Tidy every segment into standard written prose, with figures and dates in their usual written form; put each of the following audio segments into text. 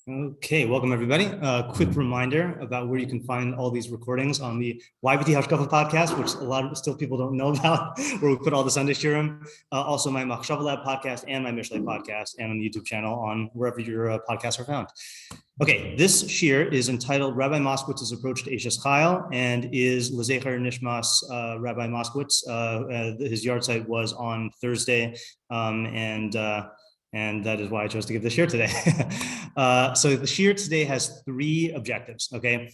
Okay, welcome everybody. Quick reminder about where you can find all these recordings on the YBT Hashkafa podcast, which a lot of still people don't know about, where we put all the Sunday shiurim. Also my Machshava Lab podcast and my Mishlei podcast, and on the YouTube channel on wherever your podcasts are found. Okay, this shiur is entitled Rabbi Moskowitz's Approach to Eishes Chayil and is L'zecher Nishmas Rabbi Moskowitz. His yahrzeit was on Thursday, and that is why I chose to give this shiur today. So the shiur today has three objectives, okay?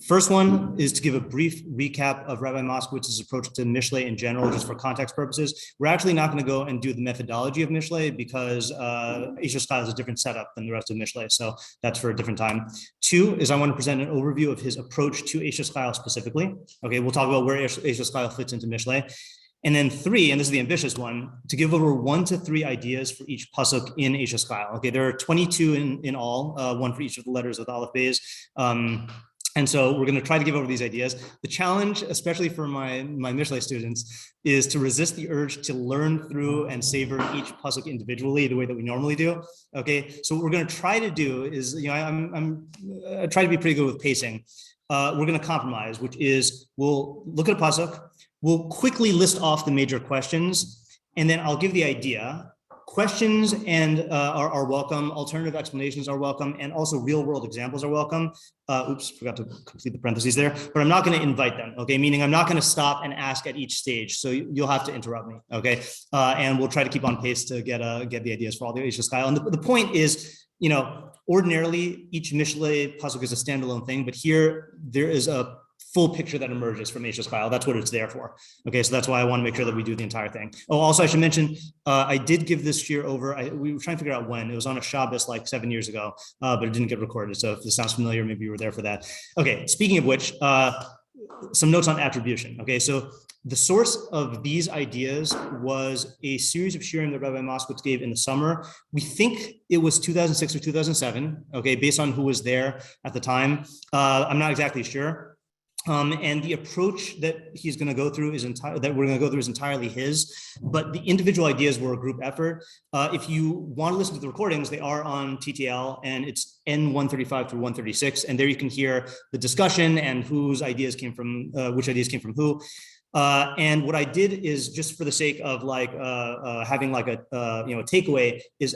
First one is to give a brief recap of Rabbi Moskowitz's approach to Mishlei in general, just for context purposes. We're actually not going to go and do the methodology of Mishlei because Eishes Chayil is a different setup than the rest of Mishlei, so that's for a different time. Two is I want to present an overview of his approach to Eishes Chayil specifically. Okay, we'll talk about where Eishes Chayil fits into Mishlei. And then three, and this is the ambitious one, to give over 1 to 3 ideas for each pasuk in Eishes Chayil. Okay, there are 22 in all, one for each of the letters of the Aleph Beis. And so we're going to try to give over these ideas. The challenge, especially for my Mishlei students, is to resist the urge to learn through and savor each pasuk individually the way that we normally do. Okay, so what we're going to try to do is, I try to be pretty good with pacing. We're going to compromise, which is we'll look at a pasuk, we'll quickly list off the major questions, and then I'll give the idea. Questions are welcome, alternative explanations are welcome, and also real-world examples are welcome. Oops, forgot to complete the parentheses there, but I'm not going to invite them, okay? Meaning I'm not going to stop and ask at each stage, so you'll have to interrupt me, okay? And we'll try to keep on pace to get the ideas for all the Eishes Chayil. And the point is, ordinarily each Mishlei pasuk is a standalone thing, but here there is a full picture that emerges from Eishes Chayil. That's what it's there for. Okay, so that's why I want to make sure that we do the entire thing. Oh, also I should mention, I did give this shiur over. We were trying to figure out when. It was on a Shabbos like 7 years ago, but it didn't get recorded. So if this sounds familiar, maybe you were there for that. Okay, speaking of which, some notes on attribution. Okay, so the source of these ideas was a series of shiurim that Rabbi Moskowitz gave in the summer. We think it was 2006 or 2007, okay, based on who was there at the time. I'm not exactly sure. And the approach that he's going to go through is entirely his, but the individual ideas were a group effort. If you want to listen to the recordings, they are on TTL, and it's N135 through 136, and there you can hear the discussion and whose ideas came from, which ideas came from who. And what I did is, just for the sake of having like a takeaway, is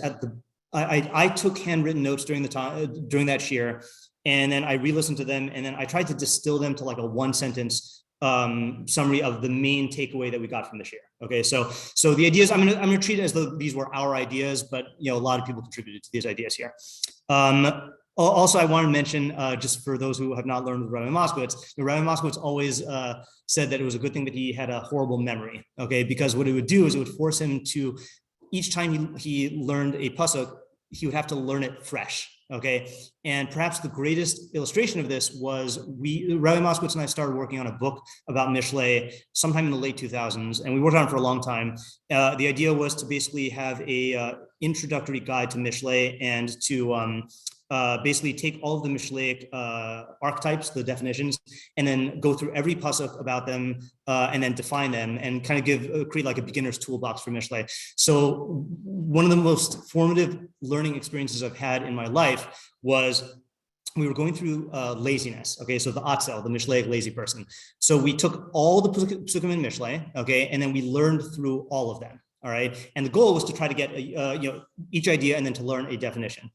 I took handwritten notes during that shiur. And then I re-listened to them, and then I tried to distill them to like a 1-sentence summary of the main takeaway that we got from the shiur. Okay, so the ideas, I'm gonna treat it as though these were our ideas, but a lot of people contributed to these ideas here. Also, I want to mention, just for those who have not learned with Rabbi Moskowitz, Rabbi Moskowitz always said that it was a good thing that he had a horrible memory. Okay, because what it would do is it would force him to, each time he learned a pasuk, he would have to learn it fresh. Okay, and perhaps the greatest illustration of this was Rabbi Moskowitz and I started working on a book about Mishlei sometime in the late 2000s, and we worked on it for a long time. The idea was to basically have a introductory guide to Mishlei and to basically take all of the Mishlei archetypes, the definitions, and then go through every pasuk about them and then define them and kind of create like a beginner's toolbox for Mishlei. So one of the most formative learning experiences I've had in my life was we were going through laziness. Okay, so the atzel, the Mishlei lazy person. So we took all the pasukim in Mishlei, okay, and then we learned through all of them. All right, and the goal was to try to get each idea and then to learn a definition.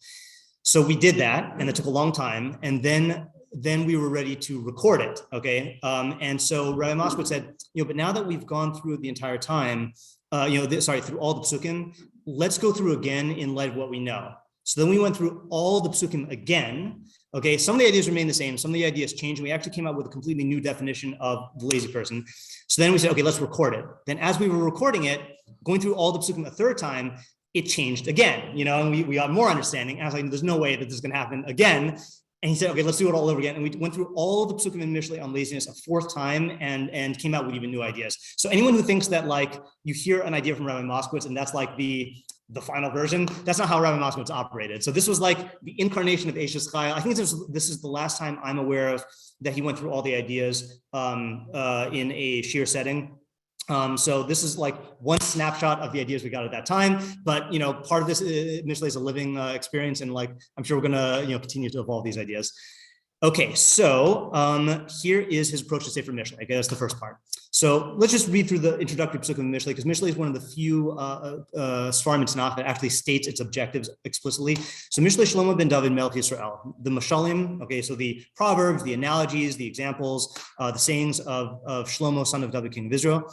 So we did that, and it took a long time, and then we were ready to record it, okay? And so Rabbi Moskowitz said, but now that we've gone through the entire time, through all the psukim, let's go through again in light of what we know. So then we went through all the psukim again, okay? Some of the ideas remain the same, some of the ideas changed, and we actually came up with a completely new definition of the lazy person. So then we said, okay, let's record it. Then as we were recording it, going through all the psukim a third time, it changed again, and we got more understanding. And I was like, there's no way that this is going to happen again. And he said, okay, let's do it all over again. And we went through all the psukim in Mishlei on laziness a fourth time and came out with even new ideas. So anyone who thinks that like you hear an idea from Rabbi Moskowitz and that's like the final version, that's not how Rabbi Moskowitz operated. So this was like the incarnation of Eishes Chayil. I think this is the last time I'm aware of that he went through all the ideas in a shiur setting. So this is like one snapshot of the ideas we got at that time, but part of this Mishlei is a living experience, and like I'm sure we're gonna continue to evolve these ideas. Okay, so here is his approach to Sefer Mishlei. Okay, that's the first part. So let's just read through the introductory psukim of Mishlei, because Mishlei is one of the few Svarim in Tanakh that actually states its objectives explicitly. So Mishlei Shlomo ben David Melech Yisrael, the Mashalim, okay, so the proverbs, the analogies, the examples, the sayings of Shlomo, son of David, king of Israel.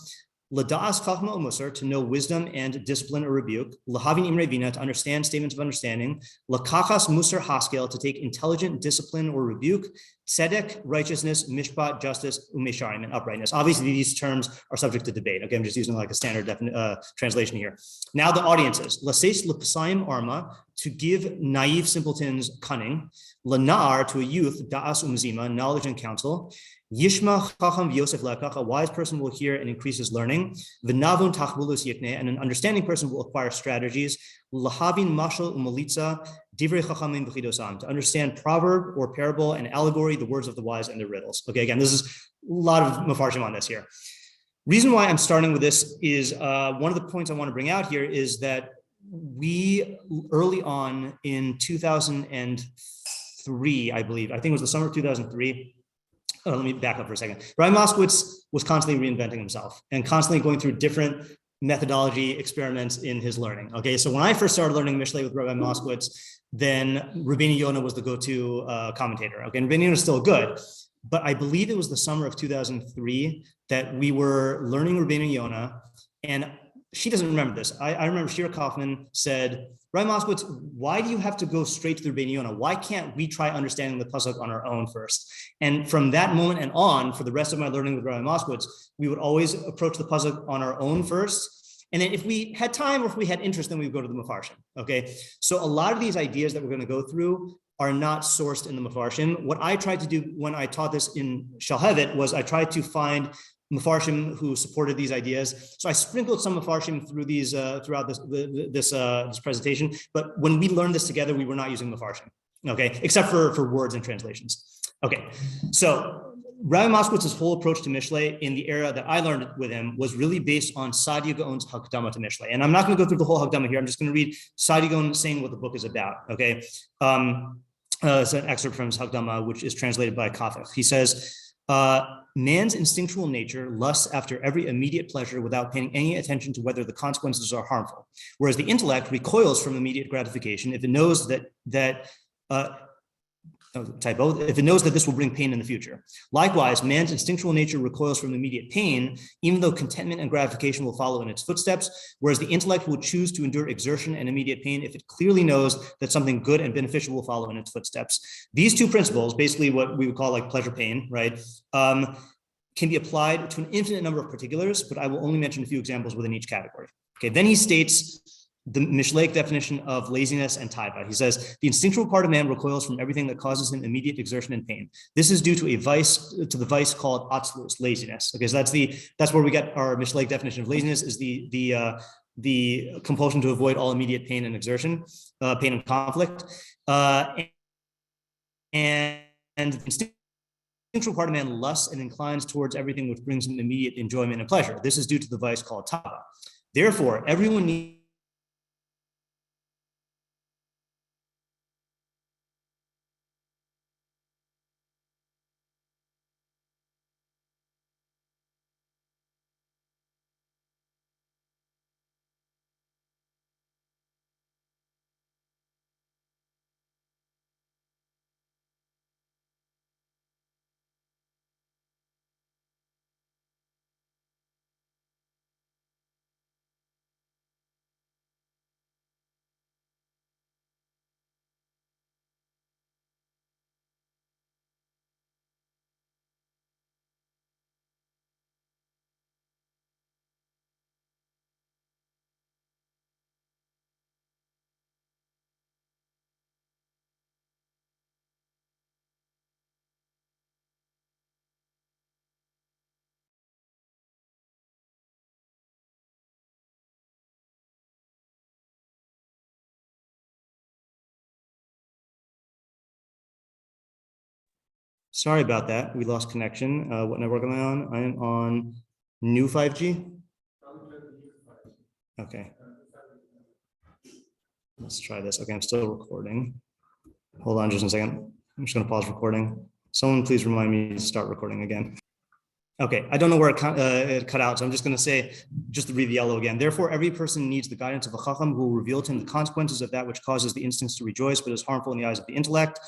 Lada'as chachma u'musar, to know wisdom and discipline or rebuke. Lahavin imrei vina, to understand statements of understanding. Lakachas musar haskel, to take intelligent discipline or rebuke. Tzedek, righteousness. Mishpat, justice. Umesharim, and uprightness. Obviously, these terms are subject to debate. Okay, I'm just using like a standard translation here. Now the audiences. Laseis lepasayim arma, to give naive simpletons cunning. Lanar, to a youth, da'as umzima, knowledge and counsel. Yishma chacham v'yosef lekach, a wise person will hear and increase his learning. V'navun tachbulus yikne, and an understanding person will acquire strategies. Lahavin mashal u'malitza divrei chachamim v'chidosam, to understand proverb or parable and allegory, the words of the wise and their riddles. Okay, again, this is a lot of mafarshim on this here. Reason why I'm starting with this is one of the points I want to bring out here is that we early on in 2003, I believe, I think it was the summer of 2003. Let me back up for a second. Rabbi Moskowitz was constantly reinventing himself and constantly going through different methodology experiments in his learning. Okay, so when I first started learning Mishlei with Rabbi Moskowitz, then Rabbeinu Yonah was the go-to commentator. Okay, and Rabbeinu Yonah is still good, but I believe it was the summer of 2003 that we were learning Rabbeinu Yonah, and she doesn't remember this. I remember Shira Kaufman said, Rabbi Moskowitz, why do you have to go straight to the Rabbeinu Yonah? Why can't we try understanding the pasuk on our own first? And from that moment and on, for the rest of my learning with Rabbi Moskowitz, we would always approach the pasuk on our own first. And then if we had time or if we had interest, then we would go to the Mefarshim, okay? So a lot of these ideas that we're gonna go through are not sourced in the Mefarshim. What I tried to do when I taught this in Shalhevet was I tried to find Mefarshim who supported these ideas. So I sprinkled some Mefarshim through these throughout this presentation. But when we learned this together, we were not using Mefarshim, okay, except for words and translations. Okay, so Rabbi Moskowitz's whole approach to Mishlei in the era that I learned with him was really based on Saadia Gaon's Hakdama to Mishlei. And I'm not going to go through the whole Hakdama here. I'm just going to read Saadia Gaon saying what the book is about. Okay, it's an excerpt from his Hakdama, which is translated by Kafech. He says, man's instinctual nature lusts after every immediate pleasure without paying any attention to whether the consequences are harmful, whereas the intellect recoils from immediate gratification if it knows if it knows that this will bring pain in the future. Likewise, man's instinctual nature recoils from immediate pain, even though contentment and gratification will follow in its footsteps, whereas the intellect will choose to endure exertion and immediate pain if it clearly knows that something good and beneficial will follow in its footsteps. These two principles, basically what we would call like pleasure pain, right, can be applied to an infinite number of particulars, but I will only mention a few examples within each category. Okay, then he states the Mishlei definition of laziness and taiva. He says, the instinctual part of man recoils from everything that causes him immediate exertion and pain. This is due to the vice called atzlus, laziness. Okay, so that's where we get our Mishlei definition of laziness, is the compulsion to avoid all immediate pain and exertion, pain and conflict. And the instinctual part of man lusts and inclines towards everything which brings him immediate enjoyment and pleasure. This is due to the vice called taiva. Therefore, everyone needs Sorry about that. We lost connection. What network am I on? I am on new 5G. Okay. Let's try this. Okay, I'm still recording. Hold on just a second. I'm just going to pause recording. Someone please remind me to start recording again. Okay, I don't know where it cut out, so I'm just going to say, just to read the yellow again. Therefore, every person needs the guidance of a chacham who will reveal to him the consequences of that which causes the instincts to rejoice, but is harmful in the eyes of the intellect,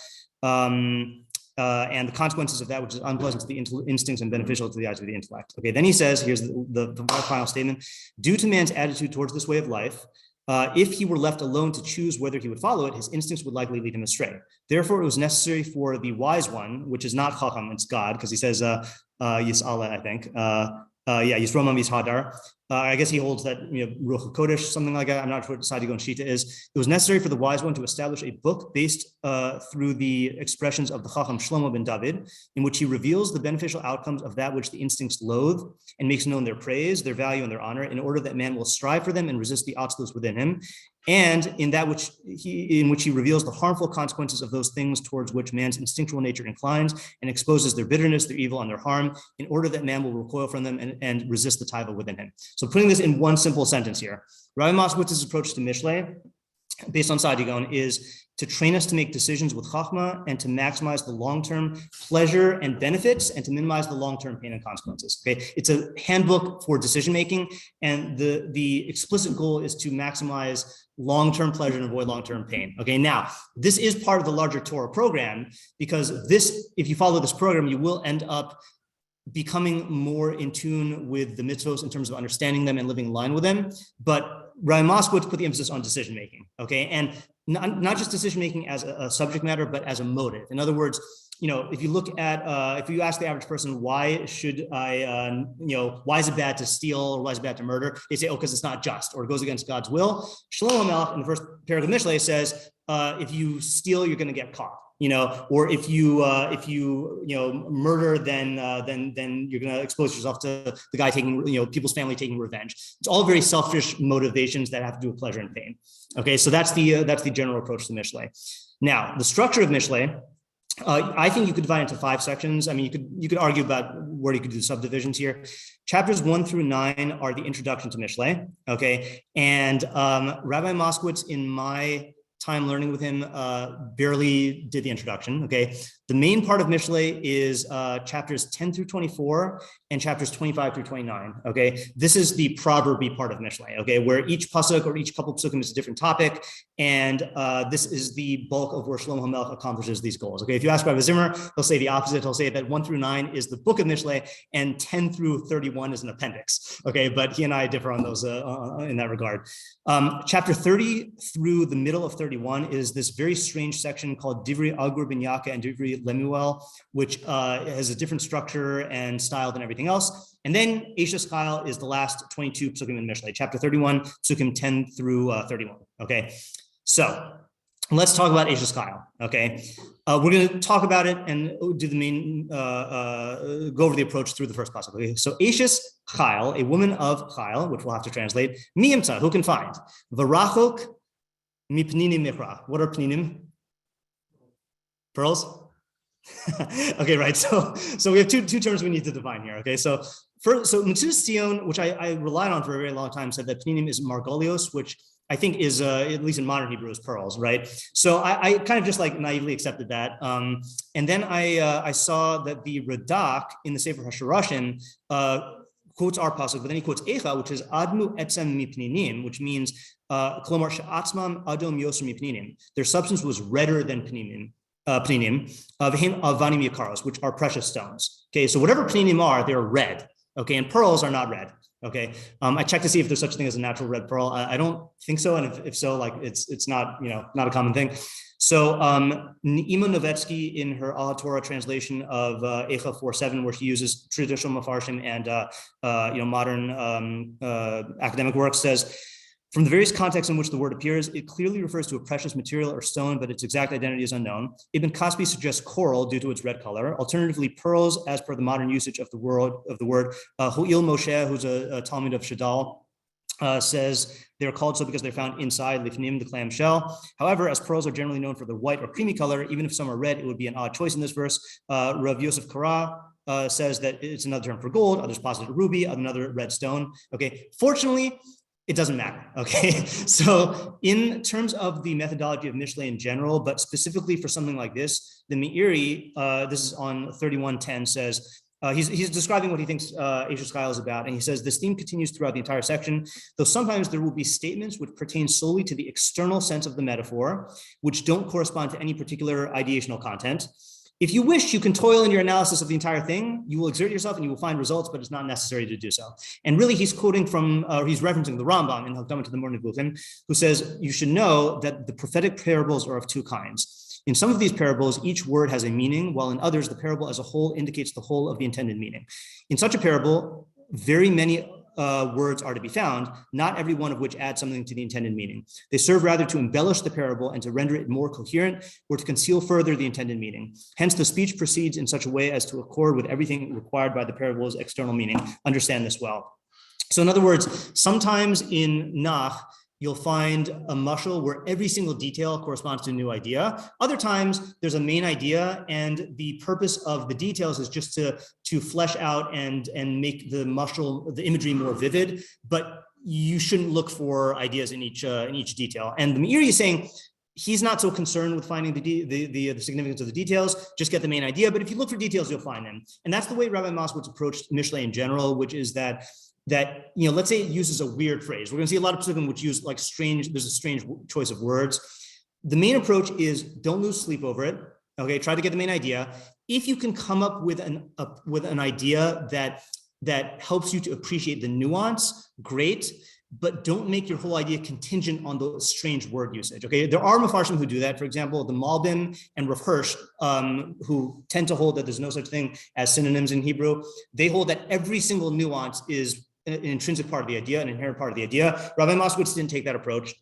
and the consequences of that which is unpleasant to the instincts and beneficial to the eyes of the intellect. Okay, then he says, here's the final statement, due to man's attitude towards this way of life, if he were left alone to choose whether he would follow it, his instincts would likely lead him astray. Therefore, it was necessary for the wise one, which is not Chacham, it's God, because he says, Yis'ala, I think. Yisromam Yishadar. I guess he holds that, Ruach HaKodesh, something like that. I'm not sure what Sadiq and Shita is. It was necessary for the wise one to establish a book based through the expressions of the Chacham Shlomo ben David, in which he reveals the beneficial outcomes of that which the instincts loathe and makes known their praise, their value, and their honor, in order that man will strive for them and resist the obstacles within him. And in which he reveals the harmful consequences of those things towards which man's instinctual nature inclines and exposes their bitterness, their evil, and their harm, in order that man will recoil from them and resist the taiva within him. So putting this in one simple sentence here, Rabbi Moskowitz's approach to Mishlei, based on Sadiq, is to train us to make decisions with chachma and to maximize the long-term pleasure and benefits and to minimize the long-term pain and consequences. Okay, it's a handbook for decision-making, and the explicit goal is to maximize long-term pleasure and avoid long-term pain. Okay, now this is part of the larger Torah program, because this, if you follow this program, you will end up becoming more in tune with the mitzvos in terms of understanding them and living in line with them. But Rabbi Moskowitz put the emphasis on decision-making, okay? And not just decision-making as a subject matter, but as a motive. In other words, if you look at, if you ask the average person, why should I, why is it bad to steal or why is it bad to murder? They say, oh, because it's not just, or it goes against God's will. Shlomo Melech in the first paragraph of Mishlei says, if you steal, you're going to get caught. Or if you murder, then you're going to expose yourself to the guy taking, people's family taking revenge. It's all very selfish motivations that have to do with pleasure and pain. Okay, so that's the general approach to Mishlei. Now, the structure of Mishlei, I think you could divide into 5 sections. I mean, you could argue about where you could do subdivisions here. Chapters 1 through 9 are the introduction to Mishlei. Okay, and Rabbi Moskowitz, in my time learning with him, barely did the introduction. Okay, the main part of Mishlei is chapters 10 through 24 and chapters 25 through 29. Okay, this is the proverby part of Mishlei. Okay, where each pasuk or each couple pasukim is a different topic, and this is the bulk of where Shlomo HaMelech accomplishes these goals. Okay, if you ask Rabbi Zimmer, he'll say the opposite. He'll say that 1 through 9 is the book of Mishlei, and 10 through 31 is an appendix. Okay, but he and I differ on those in that regard. Chapter 30 through the middle of 31 is this very strange section called Divrei Agur ben Yaka and Divrei Lemuel, which has a different structure and style than everything else. And then Eishes Chayil is the last 22 psukim in Mishlei, chapter 31, psukim 10 through 31. Okay, so let's talk about Eishes Chayil. Okay, we're going to talk about it and do the main, go over the approach through the first pasuk. Okay, so Eishes Chayil, a woman of Chayil, which we'll have to translate, mi imtza, who can find, v'rachok mi pninim mikra. What are pninim? Pearls? Okay, right. So we have two terms we need to define here. Okay, so Metzudas Tzion, which I relied on for a very long time, said that pninim is margolios, which I think is, at least in modern Hebrew, is pearls, right? So I kind of just like naively accepted that. And then I saw that the Radak in the Sefer HaShorashim quotes our pasuk, but then he quotes Echa, which is Admu etzem mipninim, which means Kolomar she'atzmam adom yoser mipninim. Their substance was redder than pninim, v'hem avanim yakaros, which are precious stones. Okay, so whatever pninim are, they're red. Okay, and pearls are not red. Okay, I checked to see if there's such a thing as a natural red pearl. I don't think so, and if so, like it's not not a common thing. So Ima Novetsky in her Aha Torah translation of Echa 4:7, where she uses traditional mafarshim and modern academic work, says, from the various contexts in which the word appears, it clearly refers to a precious material or stone, but its exact identity is unknown. Ibn Kaspi suggests coral due to its red color. Alternatively, pearls, as per the modern usage of the word. Ho'il Moshe, who's a Talmud of Shadal, says they're called so because they're found inside lifnim, the clam shell. However, as pearls are generally known for their white or creamy color, even if some are red, it would be an odd choice in this verse. Rav Yosef Kara says that it's another term for gold. Others posit a ruby, another red stone. Okay, fortunately, It doesn't matter, okay? So in terms of the methodology of Mishlei in general, but specifically for something like this, the Meiri, this is on 3110, says, he's describing what he thinks Eishes Chayil is about, and he says, this theme continues throughout the entire section, though sometimes there will be statements which pertain solely to the external sense of the metaphor, which don't correspond to any particular ideational content. If you wish, you can toil in your analysis of the entire thing. You will exert yourself and you will find results, but it's not necessary to do so. And really, he's quoting from, he's referencing the Rambam in Hadassah Shmuel, who says, you should know that the prophetic parables are of two kinds. In some of these parables, each word has a meaning, while in others, the parable as a whole indicates the whole of the intended meaning. In such a parable, very many words are to be found, not every one of which adds something to the intended meaning. They serve rather to embellish the parable and to render it more coherent or to conceal further the intended meaning. Hence, the speech proceeds in such a way as to accord with everything required by the parable's external meaning. Understand this well. So in other words, sometimes in Nach, you'll find a mashal where every single detail corresponds to a new idea. Other times there's a main idea and the purpose of the details is just to flesh out and make the mashal, the imagery more vivid, but you shouldn't look for ideas in each detail. And the Meiri is saying, he's not so concerned with finding the significance of the details, just get the main idea. But if you look for details, you'll find them. And that's the way Rabbi Moskowitz approached Mishlei in general, which is that let's say it uses a weird phrase. We're going to see a lot of psukim which use like strange, there's a strange choice of words. The main approach is don't lose sleep over it. Okay, try to get the main idea. If you can come up with an idea that helps you to appreciate the nuance, great, but don't make your whole idea contingent on the strange word usage. Okay, there are Mefarshim who do that. For example, the Malbim and Rav Hirsch, who tend to hold that there's no such thing as synonyms in Hebrew. They hold that every single nuance is an intrinsic part of the idea, an inherent part of the idea. Rabbi Moskowitz didn't take that approach.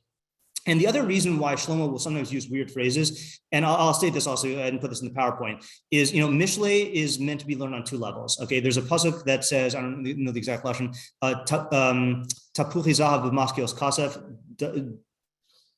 And the other reason why Shlomo will sometimes use weird phrases, and I'll state this also, I didn't put this in the PowerPoint, is, Mishlei is meant to be learned on two levels. Okay, there's a pasuk that says, I don't know the exact lashon, Tapuchi zahav b'maskios kasef,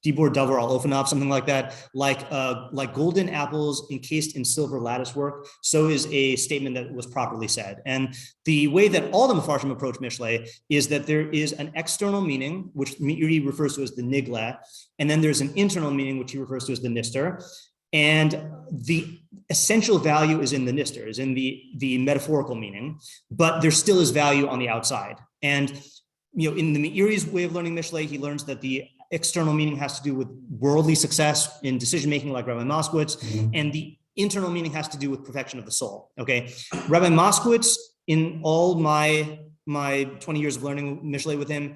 Dibor Davar al Ofanav, something like that, like golden apples encased in silver lattice work. So is a statement that was properly said. And the way that all the Mefarshim approach Mishlei is that there is an external meaning, which Meiri refers to as the nigla, and then there's an internal meaning, which he refers to as the nister. And the essential value is in the nister, is in the metaphorical meaning, but there still is value on the outside. And in the Meiri's way of learning Mishlei, he learns that the external meaning has to do with worldly success in decision-making like Rabbi Moskowitz, and the internal meaning has to do with perfection of the soul, okay? Rabbi Moskowitz, in all my 20 years of learning Mishlei with him,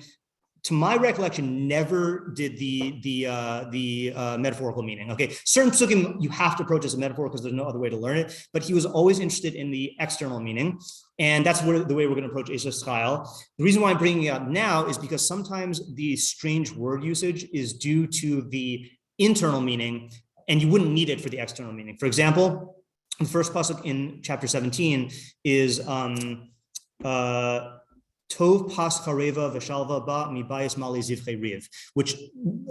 to my recollection, never did the metaphorical meaning, okay? Certain psukim you have to approach as a metaphor because there's no other way to learn it, but he was always interested in the external meaning, and that's the way we're going to approach Eishes Chayil. The reason why I'm bringing it up now is because sometimes the strange word usage is due to the internal meaning, and you wouldn't need it for the external meaning. For example, the first pasuk in chapter 17 is Tov pas chareva v'shalva ba mibayis mali zivchei riv, which,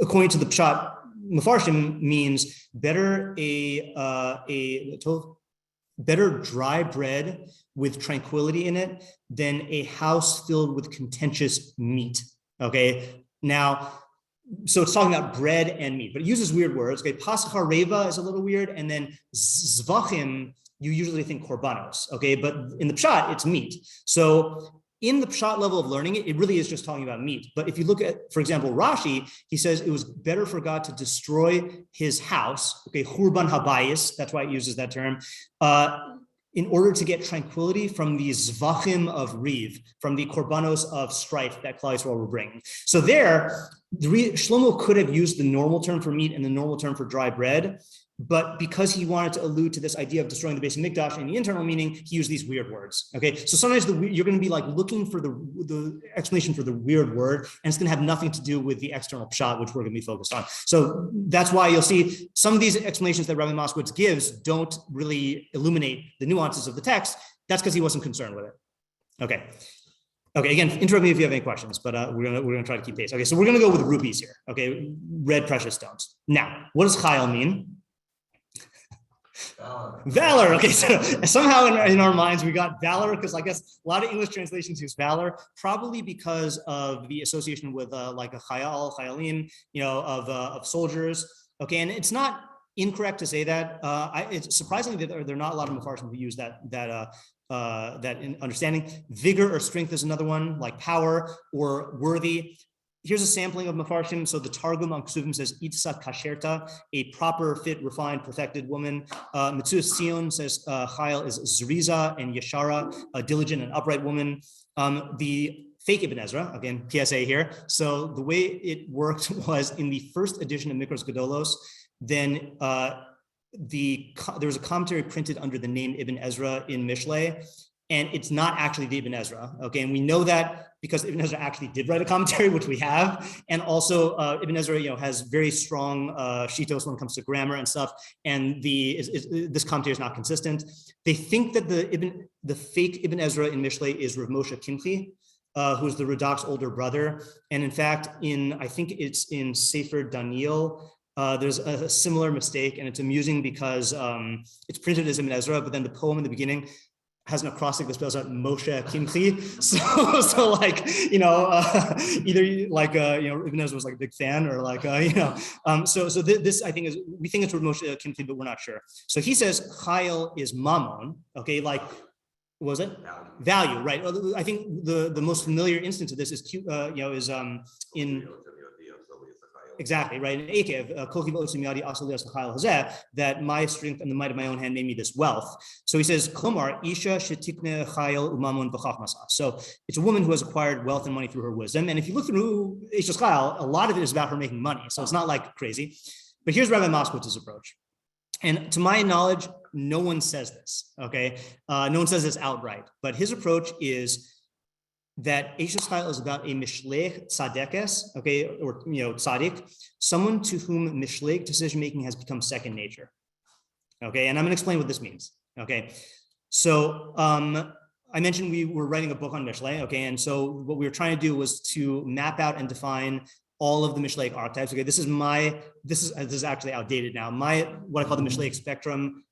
according to the Pshat Mefarshim, means better dry bread with tranquility in it than a house filled with contentious meat. Okay, now, so it's talking about bread and meat, but it uses weird words. Okay, pas chareva is a little weird, and then zvachim, you usually think korbanos. Okay, but in the Pshat, it's meat. So in the Pshat level of learning it, it really is just talking about meat. But if you look at, for example, Rashi, he says it was better for God to destroy his house, okay, Churban Habayis, that's why it uses that term, in order to get tranquility from the zvachim of Riv, from the korbanos of strife that Klal Yisrael were bringing. So there, Shlomo could have used the normal term for meat and the normal term for dry bread, but because he wanted to allude to this idea of destroying the base of Mikdash and the internal meaning, he used these weird words. Okay, so sometimes you're going to be like looking for the explanation for the weird word, and it's going to have nothing to do with the external pshat, which we're going to be focused on. So that's why you'll see some of these explanations that Rabbi Moskowitz gives don't really illuminate the nuances of the text. That's because he wasn't concerned with it. Okay. Okay, again, interrupt me if you have any questions, but we're gonna try to keep pace. Okay, so we're gonna go with rupees here. Okay, red precious stones. Now, what does chayil mean? Valor. Okay, so somehow in our minds we got valor because I guess a lot of English translations use valor, probably because of the association with like a chayalim, of soldiers. Okay, and it's not incorrect to say that. It's surprisingly that there are not a lot of Mefarshim who use that in understanding. Vigor or strength is another one, like power or worthy. Here's a sampling of Mefarshim. So the Targum on Ksuvim says, Itsa Kasherta, a proper, fit, refined, perfected woman. Metzuas Sion says, Chayil is Zriza and Yeshara, a diligent and upright woman. The fake Ibn Ezra, again, PSA here. So the way it worked was in the first edition of Mikros Gedolos, then there was a commentary printed under the name Ibn Ezra in Mishlei, and it's not actually the Ibn Ezra, okay? And we know that because Ibn Ezra actually did write a commentary, which we have, and also Ibn Ezra, has very strong shitos when it comes to grammar and stuff, and this commentary is not consistent. They think that the fake Ibn Ezra in Mishlei is Rav Moshe Kimchi, who's the Radak's older brother, and in fact, I think it's in Sefer Daniel, there's a similar mistake, and it's amusing because it's printed as Ibn Ezra, but then the poem in the beginning has an acrostic that spells out Moshe Kimchi. So like, either like, Ibn Ezra was like a big fan or like, so this I think we think it's Moshe Kimchi, but we're not sure. So he says Chayil is mammon, okay, like, what was it? Value, right? I think the most familiar instance of this is in exactly right. In a.k.a. that my strength and the might of my own hand made me this wealth. So he says, Klomar isha shetikne chayil umamon b'chachmasa. So it's a woman who has acquired wealth and money through her wisdom. And if you look through Eishes Chayil, a lot of it is about her making money. So it's not like crazy. But here's Rabbi Moskowitz's approach. And to my knowledge, no one says this, okay? No one says this outright, but his approach is that Eishes Chayil is about a Mishlei tzadekes, okay, or tzaddik, someone to whom Mishlei decision-making has become second nature, okay? And I'm gonna explain what this means, okay? So I mentioned we were writing a book on Mishlei, okay? And so what we were trying to do was to map out and define all of the Mishlei archetypes. Okay, this is actually outdated now. What I call the Mishlei spectrum.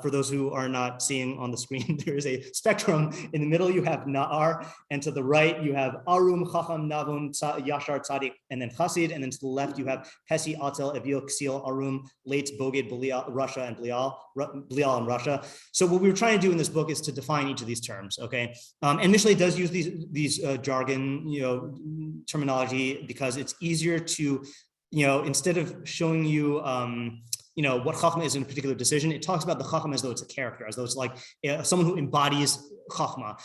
For those who are not seeing on the screen, there is a spectrum. In the middle, you have Na'ar, and to the right, you have Arum, Chacham, Navum, Yashar, Tzadik, and then Chassid, and then to the left, you have Hesi, Atel, Evil, Ksil, Arum, Late, Boged, Belial, Russia, and Belial and Russia. So what we were trying to do in this book is to define each of these terms, okay? And Mishlei does use these jargon, terminology, because it's easier to, instead of showing you, what Chachma is in a particular decision, it talks about the Chachma as though it's a character, as though it's like someone who embodies Chachma.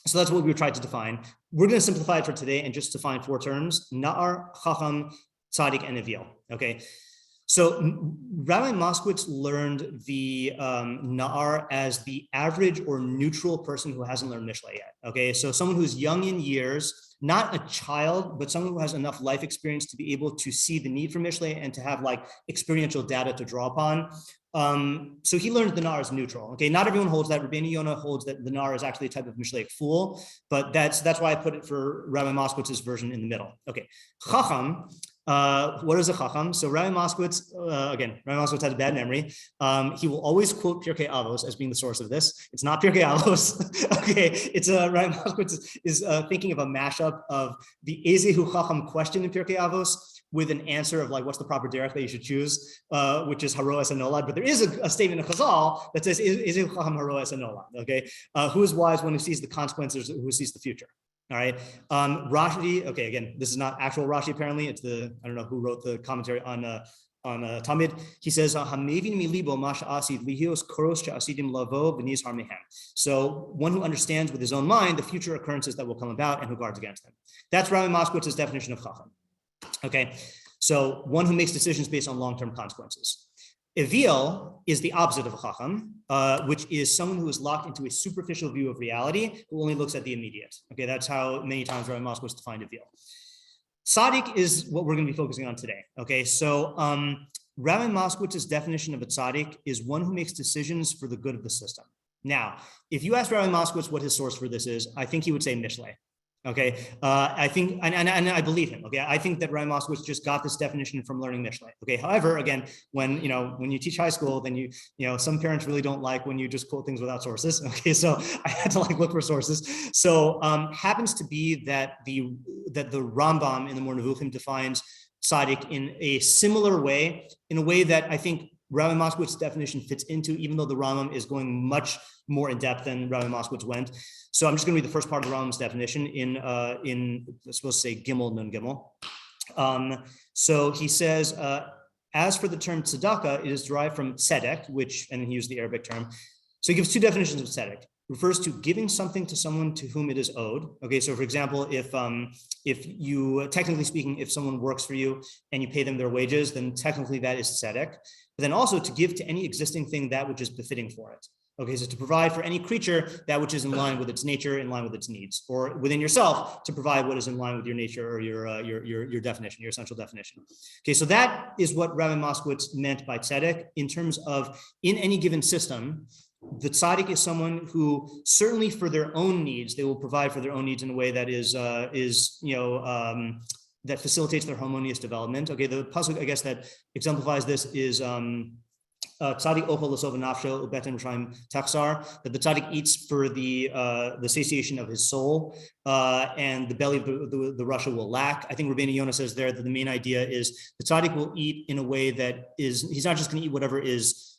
So that's what we tried to define. We're going to simplify it for today and just define 4 terms: Na'ar, Chacham, Tzadik, and Evil. Okay. So Rabbi Moskowitz learned the Na'ar as the average or neutral person who hasn't learned Mishlei yet. Okay. So someone who's young in years, not a child, but someone who has enough life experience to be able to see the need for Mishlei and to have like experiential data to draw upon. So he learned the Na'ar is neutral. Okay, not everyone holds that. Rabbeinu Yonah holds that the Na'ar is actually a type of Mishlei fool, but that's why I put it for Rabbi Moskowitz's version in the middle. Okay, Chacham. What is a Chacham? So Rabbi Moskowitz, Rabbi Moskowitz has a bad memory. He will always quote Pirkei Avos as being the source of this. It's not Pirkei Avos. Okay, it's Rabbi Moskowitz is thinking of a mashup of the Ezehu Chacham question in Pirkei Avos with an answer of like, what's the proper derech that you should choose, which is Haroes and Nolad. But there is a statement of Chazal that says, Ezehu Chacham Haroes and Nolad, okay? Who is wise when he sees the consequences, who sees the future? All right. Rashi. Okay. Again, this is not actual Rashi. Apparently, it's I don't know who wrote the commentary on Tamid. He says, so one who understands with his own mind the future occurrences that will come about and who guards against them. That's Rabbi Moskowitz's definition of Chacham. Okay. So one who makes decisions based on long-term consequences. Evil is the opposite of a Chacham, which is someone who is locked into a superficial view of reality, who only looks at the immediate. Okay, that's how many times Rabbi Moskowitz defined Evil. Tzaddik is what we're going to be focusing on today. Okay, so Rabbi Moskowitz's definition of a tzaddik is one who makes decisions for the good of the system. Now, if you ask Rabbi Moskowitz what his source for this is, I think he would say Mishlei. Okay, I think, and I believe him. Okay, I think that Rabbi Moskowitz just got this definition from learning Mishlei. Okay, however, again, when you teach high school, then some parents really don't like when you just quote things without sources. Okay, so I had to look for sources. So happens to be that the Rambam in the Moreh Nevuchim defines tzaddik in a similar way, in a way that I think Rabbi Moskowitz's definition fits into, even though the Rambam is going much more in depth than Rabbi Moskowitz went. So I'm just going to read the first part of the Rambam's definition in it's supposed to say Gimel Nun Gimel. So he says, as for the term tzedakah, it is derived from tzedek, and he used the Arabic term. So he gives two definitions of tzedek. It refers to giving something to someone to whom it is owed. Okay, so for example, if you, technically speaking, if someone works for you and you pay them their wages, then technically that is tzedek. But then also to give to any existing thing that which is befitting for it. Okay, so to provide for any creature that which is in line with its nature, in line with its needs, or within yourself to provide what is in line with your nature or your definition, your essential definition. Okay, so that is what Rabbi Moskowitz meant by tzedek in terms of in any given system. The tzaddik is someone who certainly for their own needs, they will provide for their own needs in a way that that facilitates their harmonious development. Okay, the pasuk I guess that exemplifies this is tzaddik ochel l'sov nafsho ubeten r'shaim taksar, that the tzaddik eats for the satiation of his soul, and the belly of the rasha will lack. I think Rabbeinu Yonah says there that the main idea is the tzaddik will eat in a way that he's not just going to eat whatever is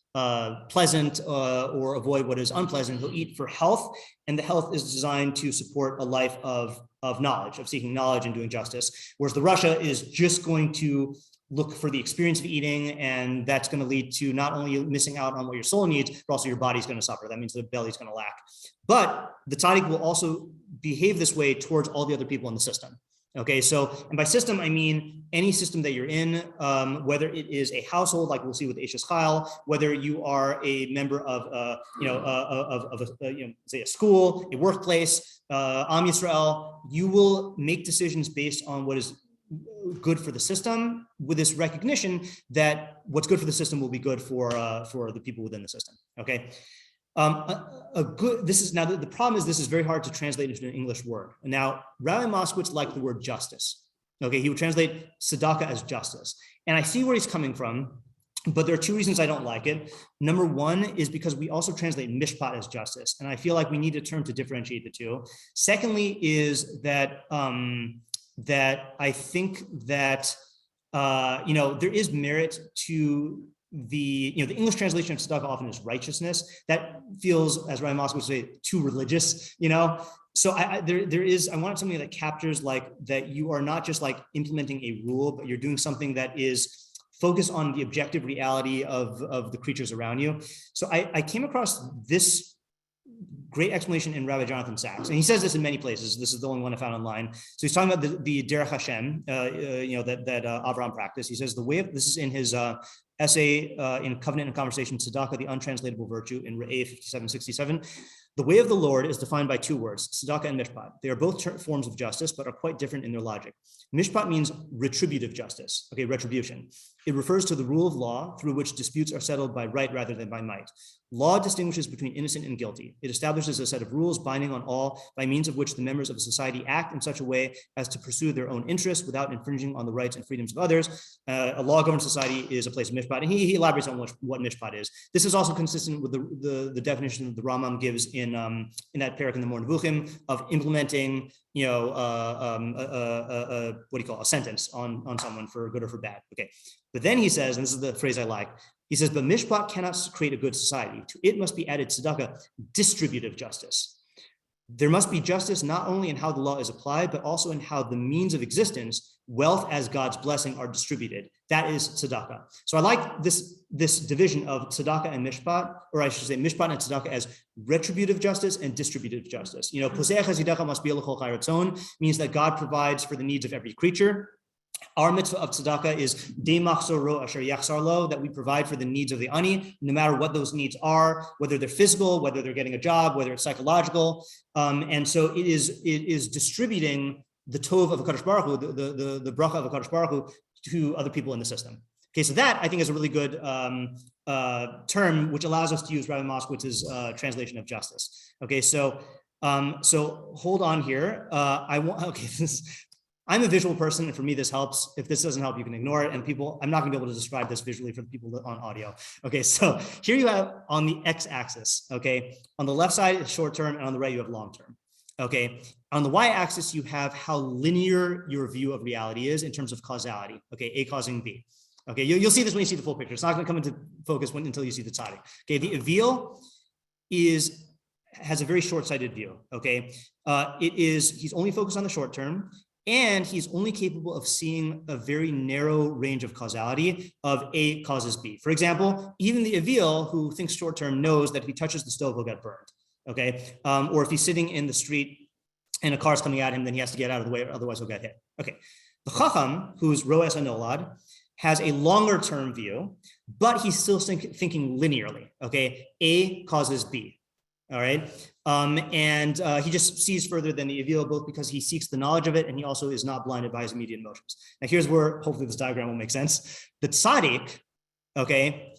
pleasant or avoid what is unpleasant. He'll eat for health, and the health is designed to support a life of knowledge, of seeking knowledge and doing justice. Whereas the rasha is just going to look for the experience of eating, and that's going to lead to not only missing out on what your soul needs, but also your body's going to suffer. That means the belly's going to lack. But the tzaddik will also behave this way towards all the other people in the system. Okay, so, and by system, I mean any system that you're in, whether it is a household, like we'll see with Eishes Chayil, whether you are a member of, say a school, a workplace, Am Yisrael, you will make decisions based on what is good for the system, with this recognition that what's good for the system will be good for the people within the system. Okay. The problem is this is very hard to translate into an English word. Now, Rabbi Moskowitz liked the word justice. Okay, he would translate tzedakah as justice. And I see where he's coming from, but there are two reasons I don't like it. Number one is because we also translate mishpat as justice. And I feel like we need a term to differentiate the two. Secondly is that, that I think that, there is merit to the English translation of tzedakah often is righteousness. That feels, as Rabbi Moskowitz would say, too religious, So I wanted something that captures that you are not just implementing a rule, but you're doing something that is focused on the objective reality of the creatures around you. So I came across this great explanation in Rabbi Jonathan Sachs, and he says this in many places. This is the only one I found online. So he's talking about the Derech Hashem, that Avraham practiced. He says this is in his essay in Covenant and Conversation, Tzedakah, the Untranslatable Virtue, in Re'eh 5767. The way of the Lord is defined by two words, tzedakah and mishpat. They are both forms of justice, but are quite different in their logic. Mishpat means retributive justice, retribution. It refers to the rule of law through which disputes are settled by right rather than by might. Law distinguishes between innocent and guilty. It establishes a set of rules binding on all by means of which the members of a society act in such a way as to pursue their own interests without infringing on the rights and freedoms of others. A law-governed society is a place of mishpat, and he elaborates on what mishpat is. This is also consistent with the definition that the Rambam gives in that parak in the Moreh Nevuchim of implementing, a sentence on someone for good or for bad. Okay, but then he says, and this is the phrase I like, he says, but mishpat cannot create a good society. To it must be added tzedakah, distributive justice. There must be justice not only in how the law is applied, but also in how the means of existence, wealth as God's blessing, are distributed. That is tzedakah. So I like this division of tzedakah and mishpat, or I should say mishpat and tzedakah, as retributive justice and distributive justice. Poseach hazidakah must be l'chol chai ratzon, means that God provides for the needs of every creature. Our mitzvah of tzedakah is de machzor ro asher yachzar lo, that we provide for the needs of the ani, no matter what those needs are, whether they're physical, whether they're getting a job, whether it's psychological. And so it is distributing the tov of HaKadosh Baruch Hu, the bracha of HaKadosh Baruch Hu, to other people in the system. Okay, so that I think is a really good term, which allows us to use Rabbi Moskowitz's translation of justice. Okay, so So hold on here. I'm a visual person, and for me, this helps. If this doesn't help, you can ignore it. And I'm not gonna be able to describe this visually for the people on audio. Okay, so here you have on the x-axis, okay? On the left side, it's short-term, and on the right, you have long-term, okay? On the y-axis, you have how linear your view of reality is in terms of causality, okay? A causing B. Okay, you'll see this when you see the full picture. It's not gonna come into focus until you see the tzaddik. Okay, the avil has a very short-sighted view, okay? He's only focused on the short term, and he's only capable of seeing a very narrow range of causality of A causes B. For example, even the avil who thinks short term knows that if he touches the stove, he'll get burned, okay? Or if he's sitting in the street and a car's coming at him, then he has to get out of the way, otherwise he'll get hit. Okay, the chacham, who's roes anolad, has a longer term view, but he's still thinking linearly, okay? A causes B, all right? He just sees further than the avil, both because he seeks the knowledge of it and he also is not blinded by his immediate emotions. Now here's where hopefully this diagram will make sense. The tzaddik, okay,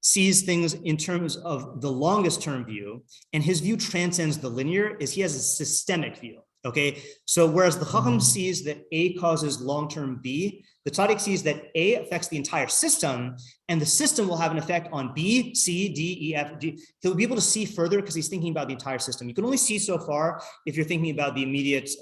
sees things in terms of the longest term view, and his view transcends the linear, he has a systemic view, okay? So whereas the chacham sees that A causes long-term B, the tzaddik sees that A affects the entire system, and the system will have an effect on B, C, D, E, F, G. He'll be able to see further because he's thinking about the entire system. You can only see so far if you're thinking about the immediate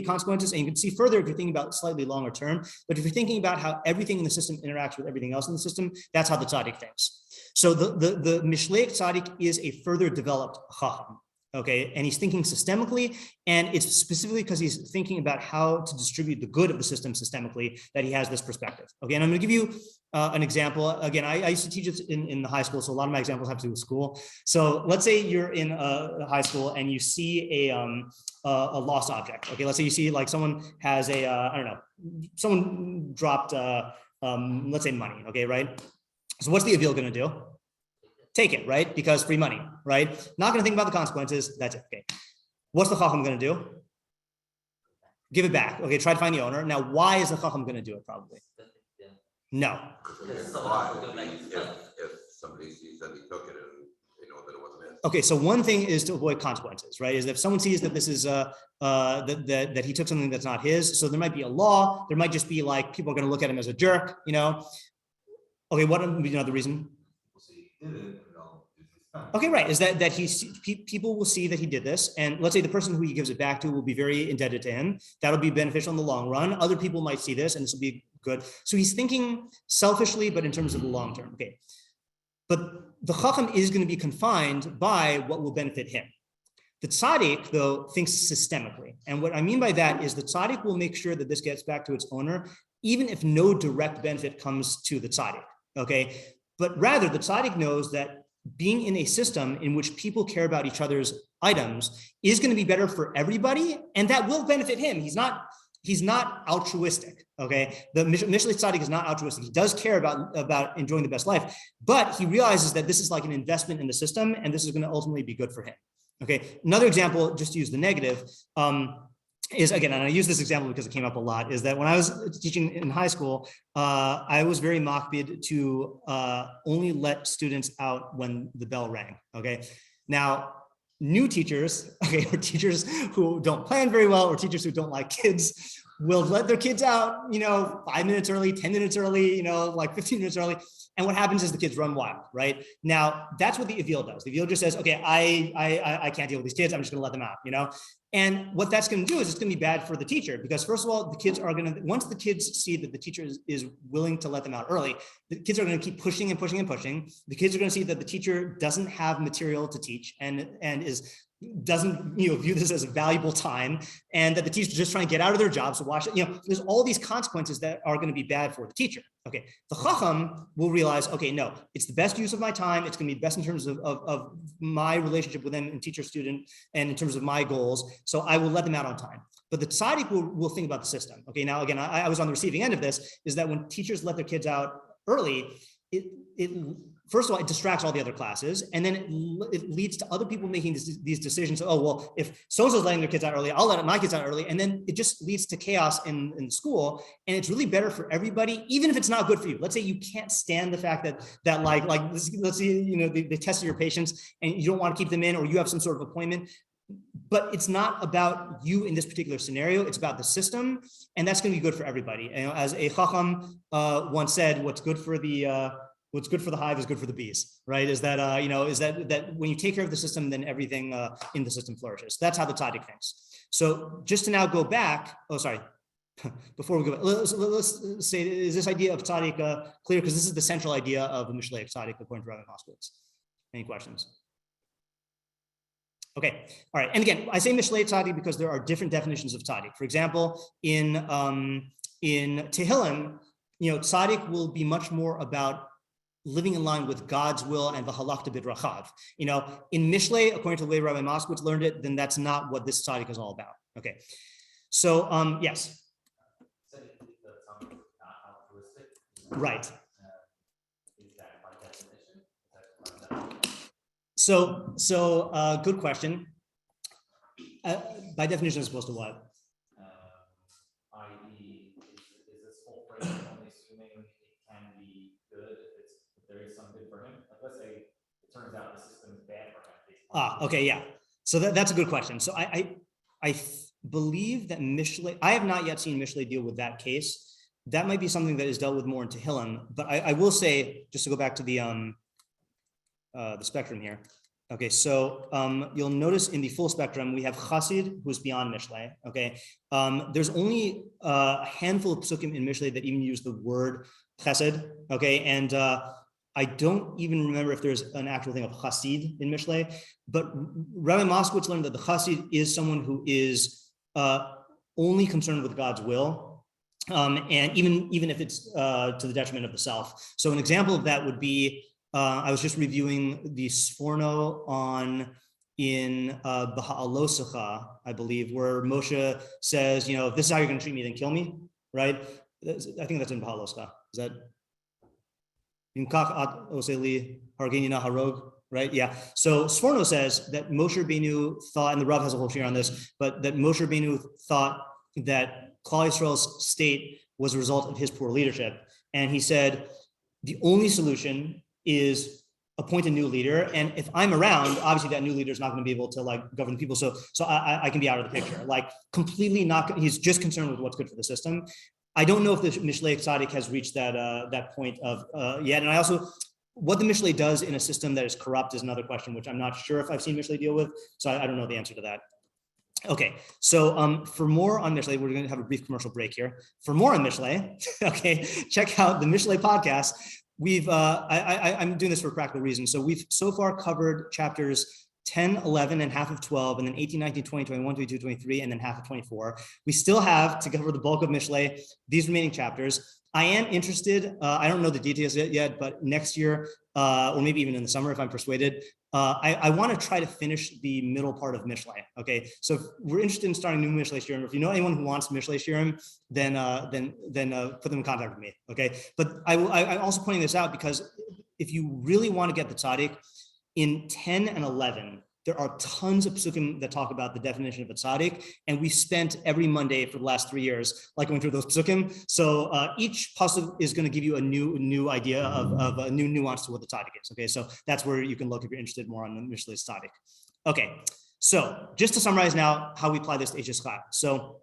consequences, and you can see further if you're thinking about slightly longer term. But if you're thinking about how everything in the system interacts with everything else in the system, that's how the tzaddik thinks. So the Mishlei tzaddik is a further developed chacham. Okay, and he's thinking systemically, and it's specifically because he's thinking about how to distribute the good of the system systemically that he has this perspective. Okay, and I'm going to give you an example. Again, I used to teach it in the high school, so a lot of my examples have to do with school. So let's say you're in a high school and you see a lost object. Okay, let's say you see like someone has someone dropped let's say money. Okay, right? So what's the avil going to do? Take it, right? Because free money, right? Not going to think about the consequences. That's it. Okay. What's the chacham going to do? Give it back. Okay. Try to find the owner. Now, why is the chacham going to do it? Probably. No. If somebody sees that he took it and they know that it wasn't his. Okay. So one thing is to avoid consequences, right? Is if someone sees that this is that he took something that's not his, so there might be a law. There might just be like people are going to look at him as a jerk, you know. Okay. What the reason? Okay, right. Is that people will see that he did this, and let's say the person who he gives it back to will be very indebted to him. That'll be beneficial in the long run. Other people might see this, and this will be good. So he's thinking selfishly, but in terms of the long term. Okay, but the chacham is going to be confined by what will benefit him. The tzaddik, though, thinks systemically, and what I mean by that is the tzaddik will make sure that this gets back to its owner, even if no direct benefit comes to the tzaddik. Okay, but rather the tzaddik knows that being in a system in which people care about each other's items is going to be better for everybody, and that will benefit him. He's not altruistic, okay? The Mishlei tzaddik is not altruistic. He does care about enjoying the best life, but he realizes that this is like an investment in the system, and this is going to ultimately be good for him, okay? Another example, just to use the negative, is again, and I use this example because it came up a lot, is that when I was teaching in high school, I was very makpid to only let students out when the bell rang, okay? Now, new teachers, okay, or teachers who don't plan very well, or teachers who don't like kids, will let their kids out, 5 minutes early, 10 minutes early, like 15 minutes early. And what happens is the kids run wild, right? Now, that's what the avil does. The avil just says, okay, I can't deal with these kids. I'm just going to let them out, And what that's going to do is it's going to be bad for the teacher, because first of all, the kids are going to, once the kids see that the teacher is willing to let them out early, the kids are going to keep pushing and pushing and pushing. The kids are going to see that the teacher doesn't have material to teach and doesn't view this as a valuable time, and that the teacher's just trying to get out of their job. So watch it. There's all these consequences that are going to be bad for the teacher. Okay, the chacham will realize, okay, no, it's the best use of my time. It's going to be best in terms of my relationship with them and teacher-student, and in terms of my goals. So I will let them out on time. But the tzaddik will think about the system. Okay, now again, I was on the receiving end of this. Is that when teachers let their kids out early, it first of all, it distracts all the other classes, and then it leads to other people making these decisions. Oh, well, if so-and-so's letting their kids out early, I'll let my kids out early. And then it just leads to chaos in school. And it's really better for everybody, even if it's not good for you. Let's say you can't stand the fact that let's say, they tested your patients and you don't want to keep them in, or you have some sort of appointment. But it's not about you in this particular scenario. It's about the system, and that's going to be good for everybody. As a chacham once said, what's good for the hive is good for the bees, right? Is that that when you take care of the system, then everything in the system flourishes. That's how the tzaddik thinks. So just to now go back. Oh, sorry. Before we go back, let's say, is this idea of tzaddik clear? Because this is the central idea of the Mishlei of tzaddik according to Rabbi Moskowitz. Any questions? Okay, all right. And again, I say Mishlei tzaddik because there are different definitions of tzaddik. For example, in Tehillim, tzaddik will be much more about living in line with God's will and v'halakta b'drachav. In Mishlei, according to the way Rabbi Moskowitz learned it, then that's not what this tzaddik is all about. Okay, so yes. Right. So good question. By definition, it's supposed to what? I.e., is this whole phrase only assuming it can be good if there is some good for him? Like, let's say it turns out the system is bad for him. Okay, yeah. So that's a good question. So I believe that Mishlei, I have not yet seen Mishlei deal with that case. That might be something that is dealt with more in Tehillim, but I will say, just to go back to the spectrum here. Okay, so you'll notice in the full spectrum, we have Chassid, who's beyond Mishlei, okay? There's only a handful of psukim in Mishlei that even use the word chesed, okay? And I don't even remember if there's an actual thing of Chassid in Mishlei, but Rabbi Moskowitz learned that the Chassid is someone who is only concerned with God's will, and even if it's to the detriment of the self. So an example of that would be, I was just reviewing the Sforno in Baha'alosacha, I believe, where Moshe says, if this is how you're going to treat me, then kill me, right? I think that's in Baha'alosacha. Is that? Right? Yeah. So Sforno says that Moshe Rabbeinu thought, and the Rav has a whole share on this, but that Moshe Rabbeinu thought that Klal Yisrael's state was a result of his poor leadership. And he said, the only solution is appoint a new leader. And if I'm around, obviously that new leader is not going to be able to govern the people. So I can be out of the picture, completely not, he's just concerned with what's good for the system. I don't know if the Mishlei tzaddik has reached that point of yet. And I also, what the Mishlei does in a system that is corrupt is another question, which I'm not sure if I've seen Mishlei deal with. So I don't know the answer to that. Okay, so for more on Mishlei, we're going to have a brief commercial break here. For more on Mishlei, okay, check out the Mishlei podcast. I'm doing this for a practical reason. So we've so far covered chapters 10, 11, and half of 12, and then 18, 19, 20, 21, 22, 23, and then half of 24. We still have to cover the bulk of Mishlei, these remaining chapters. I am interested, I don't know the details yet, but next year, or maybe even in the summer, if I'm persuaded, I want to try to finish the middle part of Mishlei. Okay, so if we're interested in starting new Mishlei shiurim, if you know anyone who wants Mishlei shiurim, then put them in contact with me. Okay, but I'm also pointing this out because if you really want to get the tzaddik, in 10 and 11, there are tons of psukim that talk about the definition of a tzaddik, and we spent every Monday for the last 3 years going through those psukim. So each pasuk is going to give you a new idea of a new nuance to what the tzaddik is. Okay, so that's where you can look if you're interested more on the Mishlei tzaddik. Okay, so just to summarize now how we apply this to Eishes Chayil. So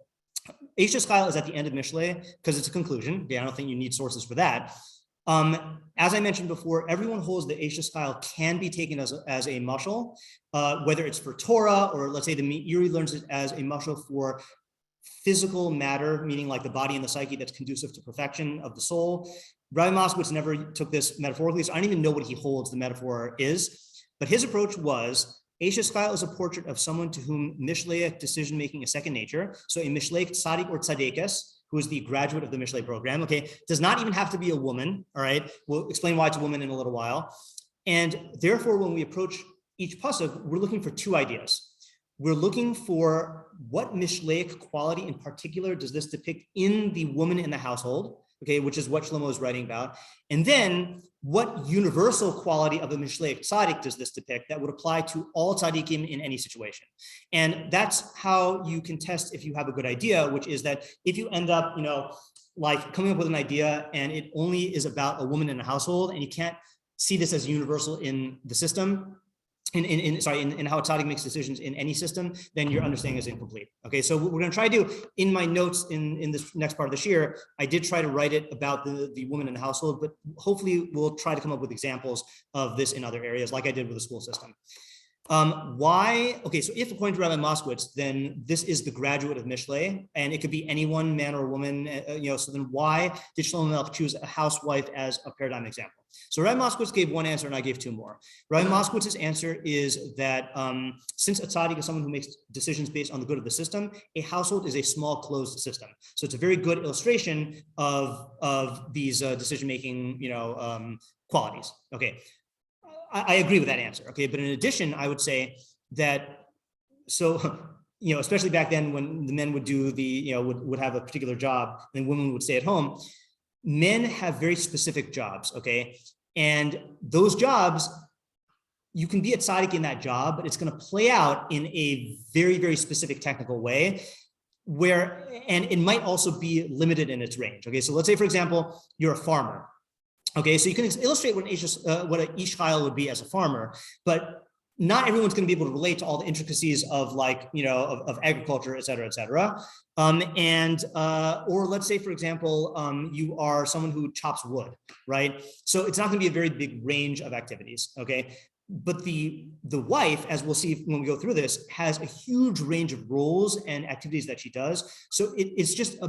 Eishes Chayil is at the end of Mishlei because it's a conclusion. Okay, I don't think you need sources for that. As I mentioned before, everyone holds that Eishes Chayil can be taken as a mashal, whether it's for Torah or let's say the Yuri learns it as a mashal for physical matter, meaning like the body and the psyche that's conducive to perfection of the soul. Rabbi Moskowitz never took this metaphorically, so I don't even know what he holds the metaphor is, but his approach was Eishes Chayil is a portrait of someone to whom Mishlei decision-making is second nature. So a Mishlei tzaddik or tzaddikes, who is the graduate of the Mishlei program, okay, does not even have to be a woman, all right? We'll explain why it's a woman in a little while. And therefore, when we approach each pasuk, we're looking for two ideas. We're looking for what Mishlaic quality in particular does this depict in the woman in the household, okay, which is what Shlomo is writing about. And then what universal quality of a Mishlei tzaddik does this depict that would apply to all tzaddikim in any situation? And that's how you can test if you have a good idea, which is that if you end up, like coming up with an idea and it only is about a woman in a household and you can't see this as universal in the system, in how a tzaddik makes decisions in any system, then your understanding is incomplete. Okay, so what we're going to try to do in my notes in this next part of the shiur, I did try to write it about the woman in the household, but hopefully we'll try to come up with examples of this in other areas, like I did with the school system. Why? Okay, so if according to Rabbi Moskowitz, then this is the graduate of Mishlei, and it could be anyone, man or woman. So then why did Shlomo Melech choose a housewife as a paradigm example? So Rabbi Moskowitz gave one answer, and I gave two more. Rabbi Moskowitz's answer is that since a tzaddik is someone who makes decisions based on the good of the system, a household is a small closed system. So it's a very good illustration of these decision-making, qualities. Okay. I agree with that answer. Okay, but in addition, I would say that especially back then when the men would do would have a particular job and women would stay at home, men have very specific jobs. Okay, and those jobs, you can be a tzaddik in that job, but it's going to play out in a very, very specific technical way and it might also be limited in its range. Okay, so let's say, for example, you're a farmer. Okay, so you can illustrate what an Eishes Chayil would be as a farmer, but not everyone's going to be able to relate to all the intricacies of of agriculture, et cetera, et cetera. Or let's say, for example, you are someone who chops wood, right? So it's not going to be a very big range of activities, okay? But the wife, as we'll see when we go through this, has a huge range of roles and activities that she does. So it's just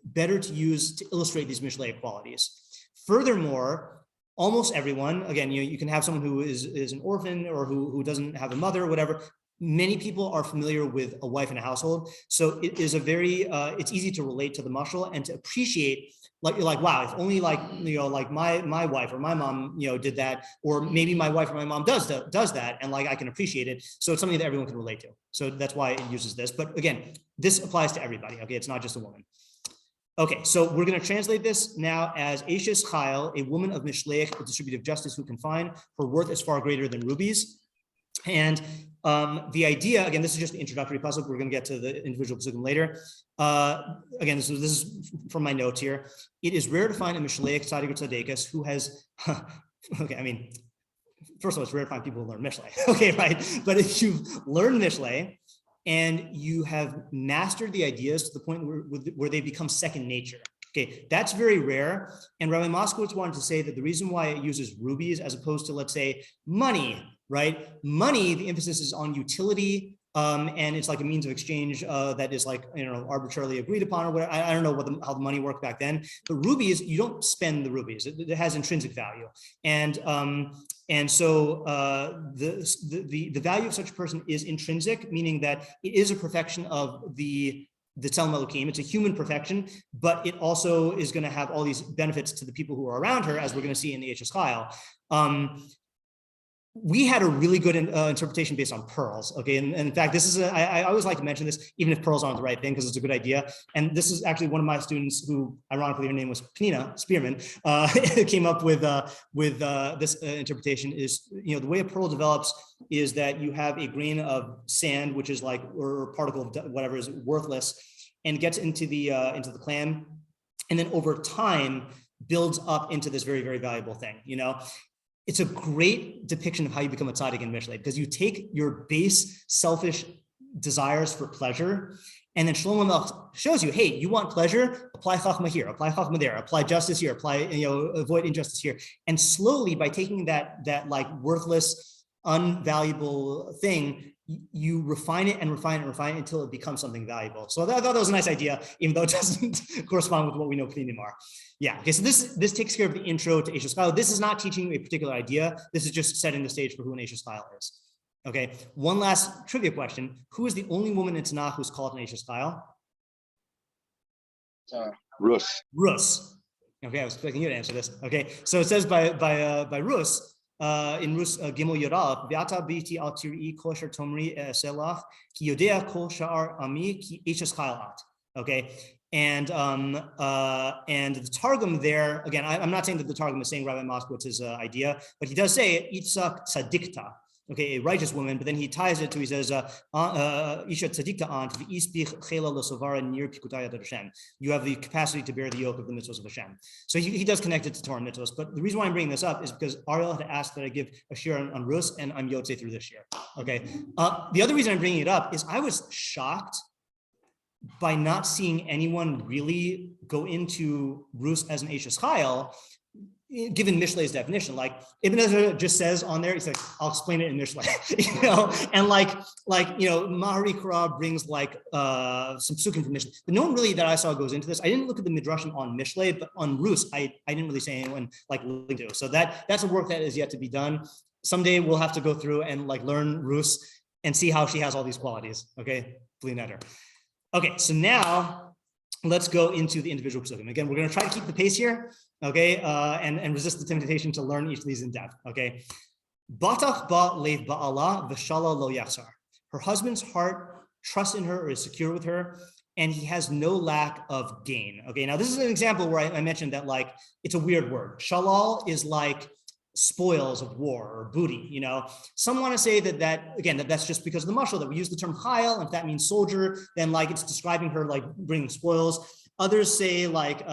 better to use to illustrate these Mishlei qualities. Furthermore, almost everyone, again, you can have someone who is an orphan or who doesn't have a mother or whatever. Many people are familiar with a wife in a household. So it is it's easy to relate to the mashal and to appreciate like, wow, if only my wife or my mom, did that, or maybe my wife or my mom does that. And I can appreciate it. So it's something that everyone can relate to. So that's why it uses this. But again, this applies to everybody. Okay. It's not just a woman. Okay, so we're going to translate this now as Eishes Chayil, a woman of Mishlei, a distributive justice who can find her worth is far greater than rubies. And the idea, again, this is just the introductory pasuk. We're going to get to the individual pasukim later. Again, this is from my notes here. It is rare to find a Mishlei tzaddik or tzaddikas who has, okay, I mean, first of all, it's rare to find people who learn Mishlei. Okay, right? But if you've learned Mishlei, and you have mastered the ideas to the point where they become second nature. Okay, that's very rare. And Rabbi Moskowitz wanted to say that the reason why it uses rubies as opposed to, let's say, money, right? Money, the emphasis is on utility, and it's like a means of exchange that is arbitrarily agreed upon or whatever. I don't know how the money worked back then. But rubies, you don't spend the rubies. It has intrinsic value, and so the value of such a person is intrinsic, meaning that it is a perfection of the Tzelem Elokim. It's a human perfection, but it also is going to have all these benefits to the people who are around her, as we're going to see in the Eishes Chayil. We had a really good interpretation based on pearls. Okay, and in fact, this is I always like to mention this, even if pearls aren't the right thing, because it's a good idea. And this is actually one of my students who, ironically, her name was Penina Spearman, came up with this interpretation. Is the way a pearl develops is that you have a grain of sand, which is or a particle of whatever is worthless, and gets into the clam, and then over time builds up into this very, very valuable thing. It's a great depiction of how you become a tzaddik in Mishlei, because you take your base selfish desires for pleasure, and then Shlomo Melech shows you, hey, you want pleasure? Apply chachma here, apply chachma there, apply justice here, avoid injustice here. And slowly, by taking that worthless, unvaluable thing, you refine it and refine it and refine it until it becomes something valuable. So I thought that was a nice idea, even though it doesn't correspond with what we know Pninim are. Yeah, okay, so this takes care of the intro to Eishes Chayil. This is not teaching you a particular idea. This is just setting the stage for who an Eishes Chayil is. Okay, one last trivia question. Who is the only woman in Tanakh who's called an Eishes Chayil? Rus. Rus. Okay, I was expecting you to answer this. Okay, so it says by Rus, in Rus Gimel Yorah, V'ata biti al tir'i kol asher tomri selach ki yodea kol sha'ar ami ki Eishes Chayil at. Okay, And the Targum there, again, I'm not saying that the Targum is saying Rabbi Moskowitz's idea, but he does say Itzak tzadikta, okay, a righteous woman, but then he ties it to, he says, Isha tzadikta ant v'isbich chela losovara near pikudayat Hashem. You have the capacity to bear the yoke of the mitzvahs of Hashem. So he does connect it to Torah mitzvahs, but the reason why I'm bringing this up is because Ariel had asked that I give a shir on Rus, and I'm yahrzeit through this year, okay? The other reason I'm bringing it up is I was shocked by not seeing anyone really go into Rus as an Eishes Chayil, given Mishlei's definition. Like Ibn Ezra just says on there, he's like, I'll explain it in Mishlei, and Mahari Kara brings like some psukim from Mishlei. But no one really that I saw goes into this. I didn't look at the midrashim on Mishlei, but on Rus, I didn't really see anyone like link to. So that's a work that is yet to be done. Someday we'll have to go through and like learn Rus and see how she has all these qualities. Okay, Fleanetter. Okay, so now let's go into the individual psukim. Again, we're going to try to keep the pace here, okay, and resist the temptation to learn each of these in depth, okay. Batach ba leiv ba'ala v'shala lo yachzar. Her husband's heart trusts in her or is secure with her, and he has no lack of gain. Okay, now this is an example where I mentioned that like it's a weird word. Shalal is like spoils of war or booty, Some want to say that's just because of the mashal that we use the term chayil, and if that means soldier, then like it's describing her like bringing spoils. Others say like,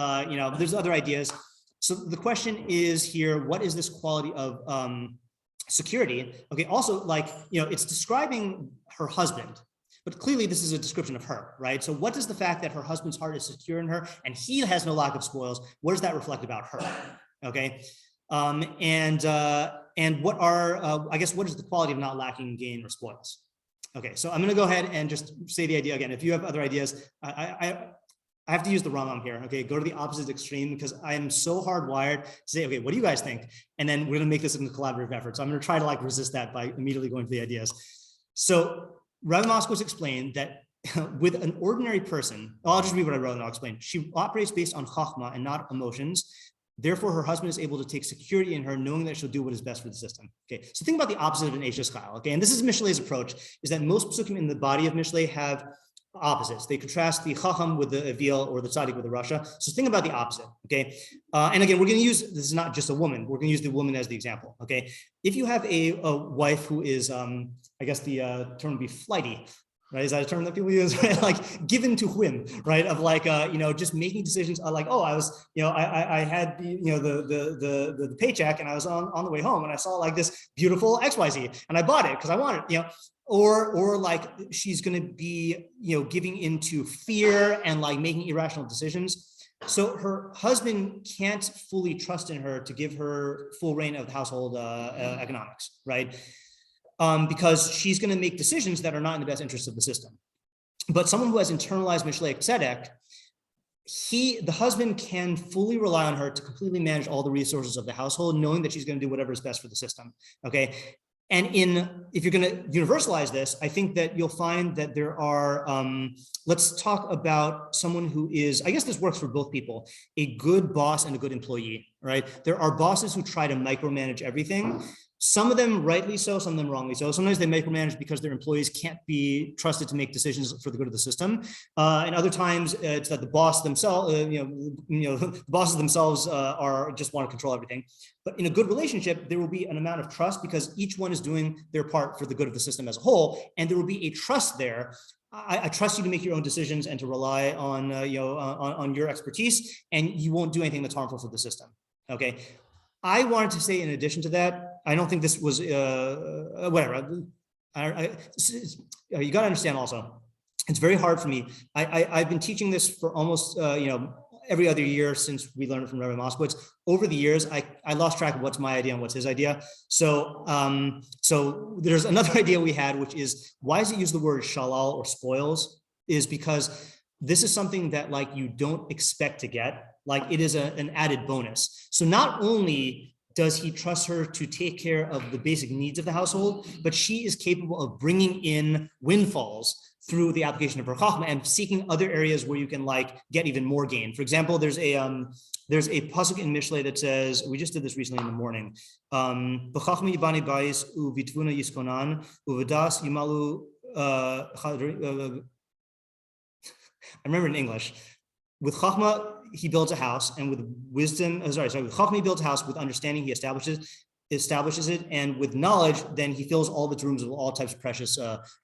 there's other ideas. So the question is here, what is this quality of security? Okay, also like, it's describing her husband, but clearly this is a description of her, right? So what does the fact that her husband's heart is secure in her and he has no lack of spoils, what does that reflect about her? Okay. And what are, what is the quality of not lacking gain or spoils? Okay, so I'm going to go ahead and just say the idea again. If you have other ideas, I have to use the Rambam here. Okay, go to the opposite extreme because I am so hardwired to say, okay, what do you guys think? And then we're going to make this into a collaborative effort. So I'm going to try to like resist that by immediately going to the ideas. So Rabbi Moskowitz explained that with an ordinary person, I'll just read what I wrote and I'll explain. She operates based on chachma and not emotions. Therefore, her husband is able to take security in her, knowing that she'll do what is best for the system. Okay, so think about the opposite of an Eishes Chayil. Okay, and this is Mishlei's approach: is that most psukim in the body of Mishlei have opposites. They contrast the chacham with the avil or the tzaddik with the rasha. So think about the opposite. Okay, and again, we're going to use this is not just a woman. We're going to use the woman as the example. Okay, if you have a wife who is, I guess the term would be flighty. Right? Is that a term that people use? Right? Like given to whim, right? Of like, just making decisions like, oh, I was, I had the paycheck and I was on the way home and I saw like this beautiful XYZ and I bought it because I wanted it, or like she's going to be, giving into fear and like making irrational decisions. So her husband can't fully trust in her to give her full reign of the household economics, right? Because she's going to make decisions that are not in the best interest of the system. But someone who has internalized Mishlei tzedek, the husband can fully rely on her to completely manage all the resources of the household, knowing that she's going to do whatever is best for the system. Okay. And if you're going to universalize this, I think that you'll find that there are, let's talk about someone who is, I guess this works for both people, a good boss and a good employee, right? There are bosses who try to micromanage everything. Some of them rightly so, some of them wrongly so. Sometimes they micromanage because their employees can't be trusted to make decisions for the good of the system. And other times it's that the boss themselves, the bosses themselves are just want to control everything. But in a good relationship, there will be an amount of trust because each one is doing their part for the good of the system as a whole. And there will be a trust there. I trust you to make your own decisions and to rely on, on your expertise, and you won't do anything that's harmful for the system. Okay. I wanted to say, in addition to that, I don't think this was whatever. You got to understand also, it's very hard for me. I've been teaching this for almost every other year since we learned it from Rabbi Moskowitz. Over the years, I lost track of what's my idea and what's his idea. So there's another idea we had, which is why does it use the word shalal or spoils? Is because this is something that like you don't expect to get. Like it is an added bonus. So not only does he trust her to take care of the basic needs of the household, but she is capable of bringing in windfalls through the application of her chachma and seeking other areas where you can like get even more gain. For example, there's a pasuk in Mishlei that says, we just did this recently in the morning. B'chachma yibani bayis uvitvuna yiskonan uvadas yimalu. I remember in English. with Chachma, he builds a house, and with wisdom, with Chachma, he builds a house. With understanding, he establishes it, and with knowledge, then he fills all of its rooms with all types of precious,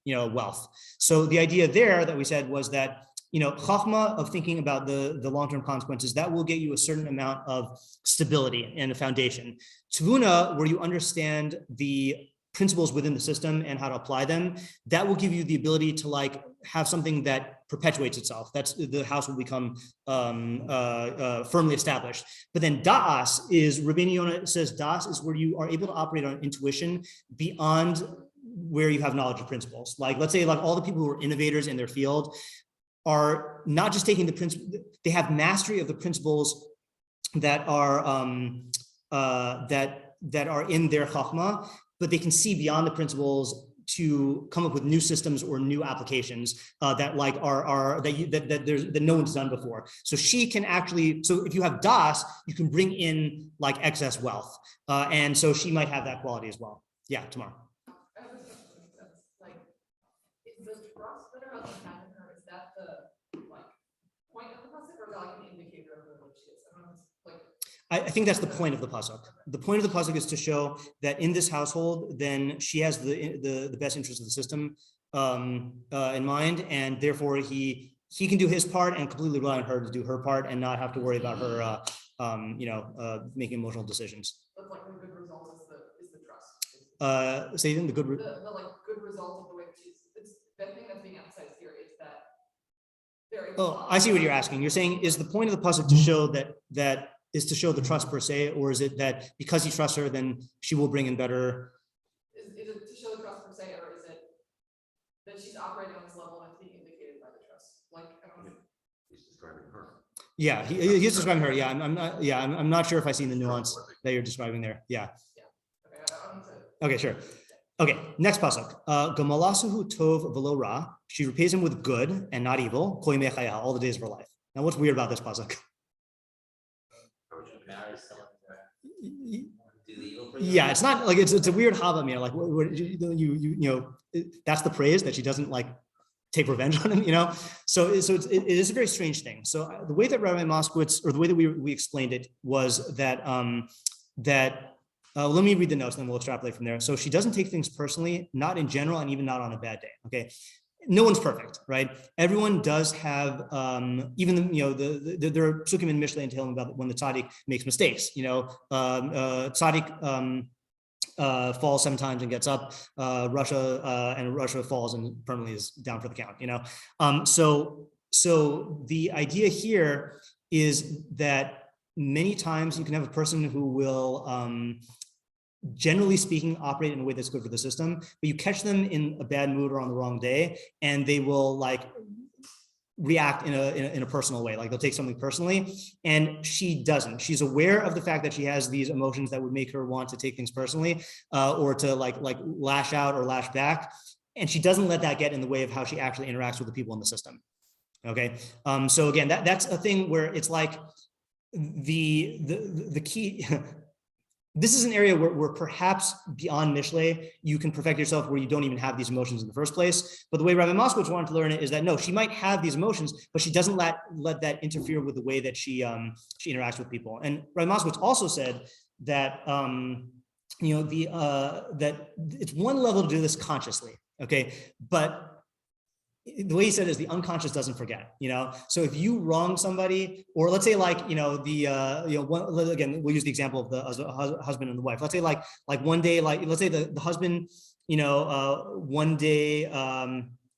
wealth. So the idea there that we said was that, Chachma of thinking about the long-term consequences, that will get you a certain amount of stability and a foundation. Tvuna, where you understand the principles within the system and how to apply them, that will give you the ability to like have something that perpetuates itself. That's the house will become firmly established. But then da'as is, Rabbeinu Yonah says, da'as is where you are able to operate on intuition beyond where you have knowledge of principles. Like, let's say like all the people who are innovators in their field are not just taking the principle, they have mastery of the principles that are that are in their chachma, but they can see beyond the principles to come up with new systems or new applications that like that no one's done before. So she can actually, so if you have das, you can bring in like excess wealth, and so she might have that quality as well. Yeah, tomorrow. Like, is the trust that her husband has in her, is that the like point of the pasuk, or like an indicator of what she is? I don't know. I think that's the point of the pasuk. The point of the pasuk is to show that in this household, then she has the best interest of the system in mind, and therefore he can do his part and completely rely on her to do her part and not have to worry about her, making emotional decisions. But like the good result is the trust. Say then the good like good result of the way that she's. It's the thing that's being emphasized here is that. Oh, I see what you're asking. You're saying, is the point of the pasuk to show that is to show the trust per se, or is it that because he trusts her, then she will bring in better? Is it to show the trust per se, or is it that she's operating on this level and it's being indicated by the trust? Like, I don't know. He's describing her. Yeah, he's describing her. Yeah, I'm not sure if I see the nuance that you're describing there. Yeah. Okay, I don't know. Okay, sure. Okay, next pasuk. Gamalasuhu tov v'lo ra. She repays him with good and not evil. Kol yemei chayah, all the days of her life. Now, what's weird about this pasuk? Yeah, it's not like it's a weird hava, like what that's the praise that she doesn't like take revenge on him, So it is a very strange thing. So the way that Rabbi Moskowitz, or the way that we explained it, was that let me read the notes, then we'll extrapolate from there. So she doesn't take things personally, not in general, and even not on a bad day. Okay. No one's perfect, right? Everyone does have, even there are psukim in Mishlei and telling about when the tzaddik makes mistakes. Tzaddik falls 7 times and gets up. Russia falls and permanently is down for the count. So the idea here is that many times you can have a person who will, generally speaking, operate in a way that's good for the system, but you catch them in a bad mood or on the wrong day, and they will like react in a personal way. Like they'll take something personally, and she doesn't. She's aware of the fact that she has these emotions that would make her want to take things personally, or to like lash out or lash back, and she doesn't let that get in the way of how she actually interacts with the people in the system. Okay, so again, that's a thing where it's like the key. This is an area where perhaps beyond Mishlei, you can perfect yourself where you don't even have these emotions in the first place. But the way Rabbi Moskowitz wanted to learn it is that no, she might have these emotions, but she doesn't let that interfere with the way that she interacts with people. And Rabbi Moskowitz also said that that it's one level to do this consciously, okay, but the way he said is the unconscious doesn't forget, So if you wrong somebody, or let's say like, again, we'll use the example of the husband and the wife. Let's say like one day, like, let's say the husband, one day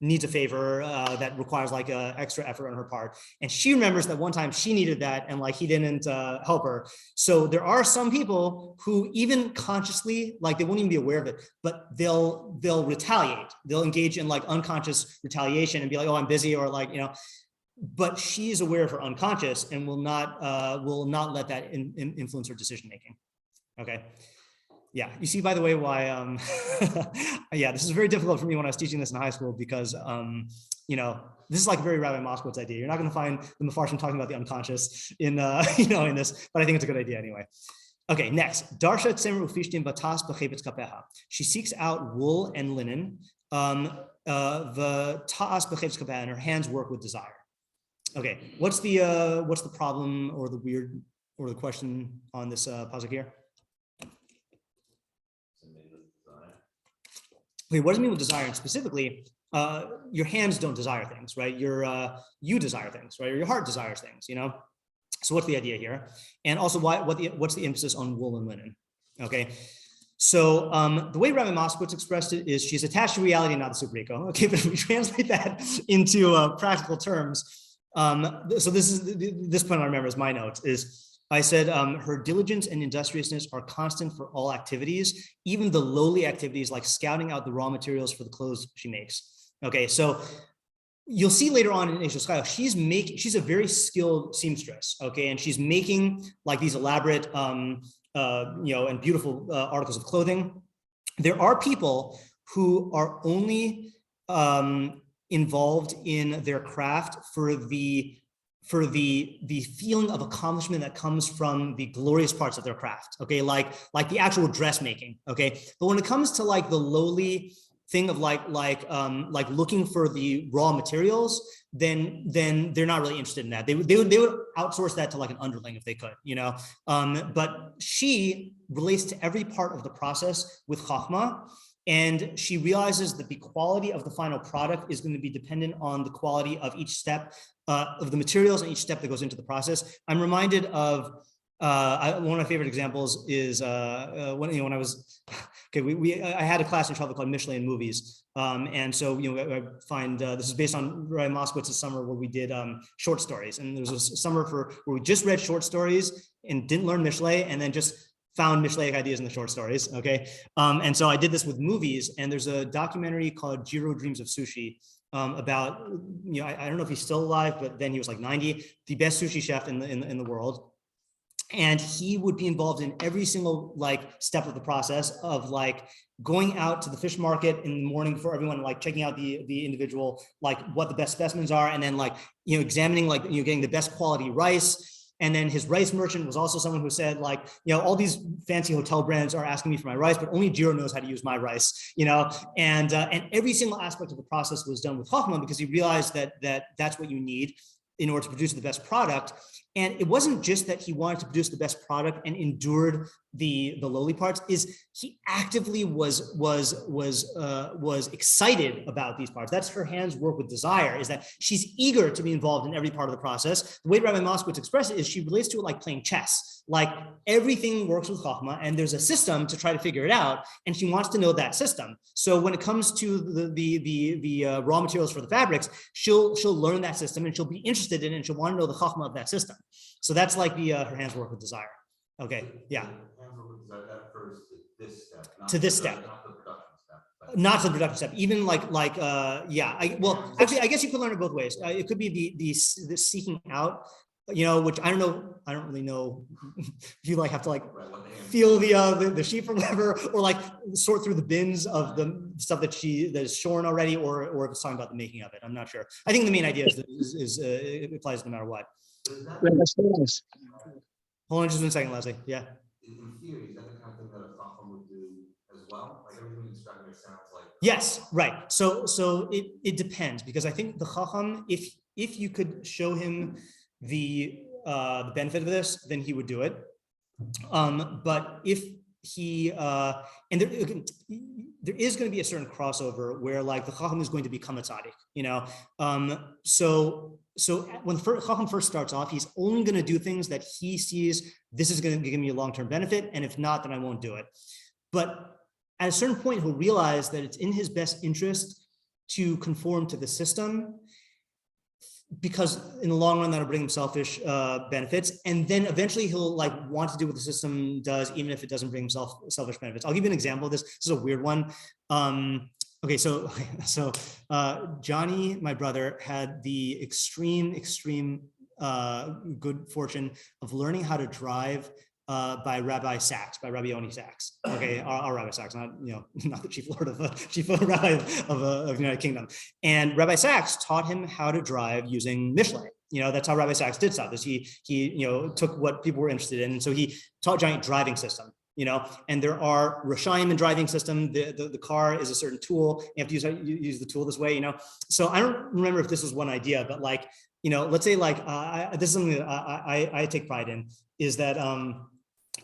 needs a favor that requires like extra effort on her part. And she remembers that one time she needed that and like he didn't help her. So there are some people who even consciously, like they won't even be aware of it, but they'll retaliate. They'll engage in like unconscious retaliation and be like, oh, I'm busy, or like, but she's aware of her unconscious and will not let that influence her decision making. Okay. Yeah, you see, by the way, why, yeah, this is very difficult for me when I was teaching this in high school, because, this is like a very Rabbi Moskowitz idea. You're not going to find the Mefarshim talking about the unconscious in, in this, but I think it's a good idea anyway. Okay, next. Darsha tzemer ufishtim batas b'chepetz kapeha. She seeks out wool and linen, the ta'as b'chepetz kapeha, and her hands work with desire. Okay, what's the problem or the weird or the question on this pasuk here? Okay, what does it mean with desire? And specifically, your hands don't desire things, right? You desire things, right? Or your heart desires things, you know? So what's the idea here? And also what's the emphasis on wool and linen? Okay. So the way Rabbi Moskowitz expressed it is she's attached to reality, not the super ego. Okay, but if we translate that into practical terms, so this point I remember as my notes is I said her diligence and industriousness are constant for all activities, even the lowly activities like scouting out the raw materials for the clothes she makes. Okay, so you'll see later on in Eishes Chayil, she's a very skilled seamstress. Okay, and she's making like these elaborate and beautiful articles of clothing. There are people who are only involved in their craft for the feeling of accomplishment that comes from the glorious parts of their craft. Okay, like the actual dressmaking. Okay, but when it comes to like the lowly thing of like looking for the raw materials, then they're not really interested in that. They would outsource that to like an underling if they could, you know. But she relates to every part of the process with chachma, and she realizes that the quality of the final product is going to be dependent on the quality of each step of the materials and each step that goes into the process. I'm reminded of one of my favorite examples is when I was I had a class in Shabbat called Mishlei in movies, and so I find this is based on Rabbi Moskowitz's summer where we did short stories, and there was a summer where we just read short stories and didn't learn Mishlei, and then just found Mishleic ideas in the short stories. Okay, and so I did this with movies, and there's a documentary called Jiro Dreams of Sushi. About I don't know if he's still alive, but then he was like 90, the best sushi chef in the world. And he would be involved in every single like step of the process of like going out to the fish market in the morning for everyone, like checking out the individual, like what the best specimens are. And then like, examining, like, getting the best quality rice. And then his rice merchant was also someone who said like, all these fancy hotel brands are asking me for my rice, but only Jiro knows how to use my rice, and every single aspect of the process was done with Chachma because he realized that that's what you need in order to produce the best product. And it wasn't just that he wanted to produce the best product and endured the lowly parts, is he actively was excited about these parts. That's her hands work with desire, is that she's eager to be involved in every part of the process. The way Rabbi Moskowitz expressed it is she relates to it like playing chess. Like everything works with Chachma and there's a system to try to figure it out. And she wants to know that system. So when it comes to the raw materials for the fabrics, she'll learn that system and she'll be interested in it and she'll want to know the Chachma of that system. So that's like her hands work with desire. Okay, yeah. Hands work with desire, that refers to this step. To this step. Not the production step. Not to the production step. Even actually, I guess you could learn it both ways. It could be the seeking out, which I don't know. I don't really know if you like have to like feel the sheep or whatever, or like sort through the bins of the stuff that is shorn already, or if it's talking about the making of it. I'm not sure. I think the main idea is it applies no matter what. Hold on just 1 second, Leslie. Yeah. In theory, is that the kind of thing that a chacham would do as well? Like everything you're describing here sounds like. Yes, right. So it depends, because I think the chacham, if you could show him the benefit of this, then he would do it. But if he and there is going to be a certain crossover where like the chacham is going to become a tzaddik, So when chacham first starts off, he's only going to do things that he sees this is going to give me a long-term benefit, and if not, then I won't do it. But at a certain point, he'll realize that it's in his best interest to conform to the system, because in the long run, that'll bring him selfish benefits. And then eventually he'll like want to do what the system does, even if it doesn't bring him selfish benefits. I'll give you an example of this. This is a weird one. Okay, so Johnny, my brother, had the extreme good fortune of learning how to drive by Rabbi Sachs, by Rabbi Oni Sachs. Okay, our Rabbi Sachs, not the chief rabbi of the United Kingdom. And Rabbi Sachs taught him how to drive using Mishlei. That's how Rabbi Sachs did stuff. Is he took what people were interested in, and so he taught Johnny driving system. And there are Rishayim in driving system. The car is a certain tool. You have to use the tool this way. So I don't remember if this was one idea, but like let's say like, this is something that I take pride in, is that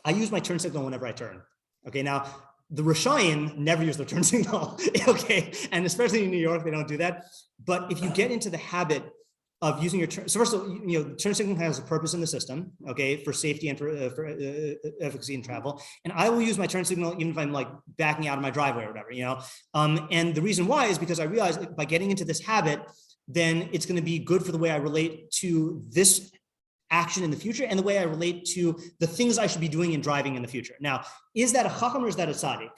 I use my turn signal whenever I turn. Okay, now the Rishayim never use their turn signal. Okay, and especially in New York, they don't do that. But if you get into the habit of using your turn, so first of all, turn signal has a purpose in the system, okay, for safety and for efficacy in travel. And I will use my turn signal even if I'm like backing out of my driveway or whatever, And the reason why is because I realize by getting into this habit, then it's going to be good for the way I relate to this action in the future and the way I relate to the things I should be doing in driving in the future. Now, is that a chacham or is that a tzaddik?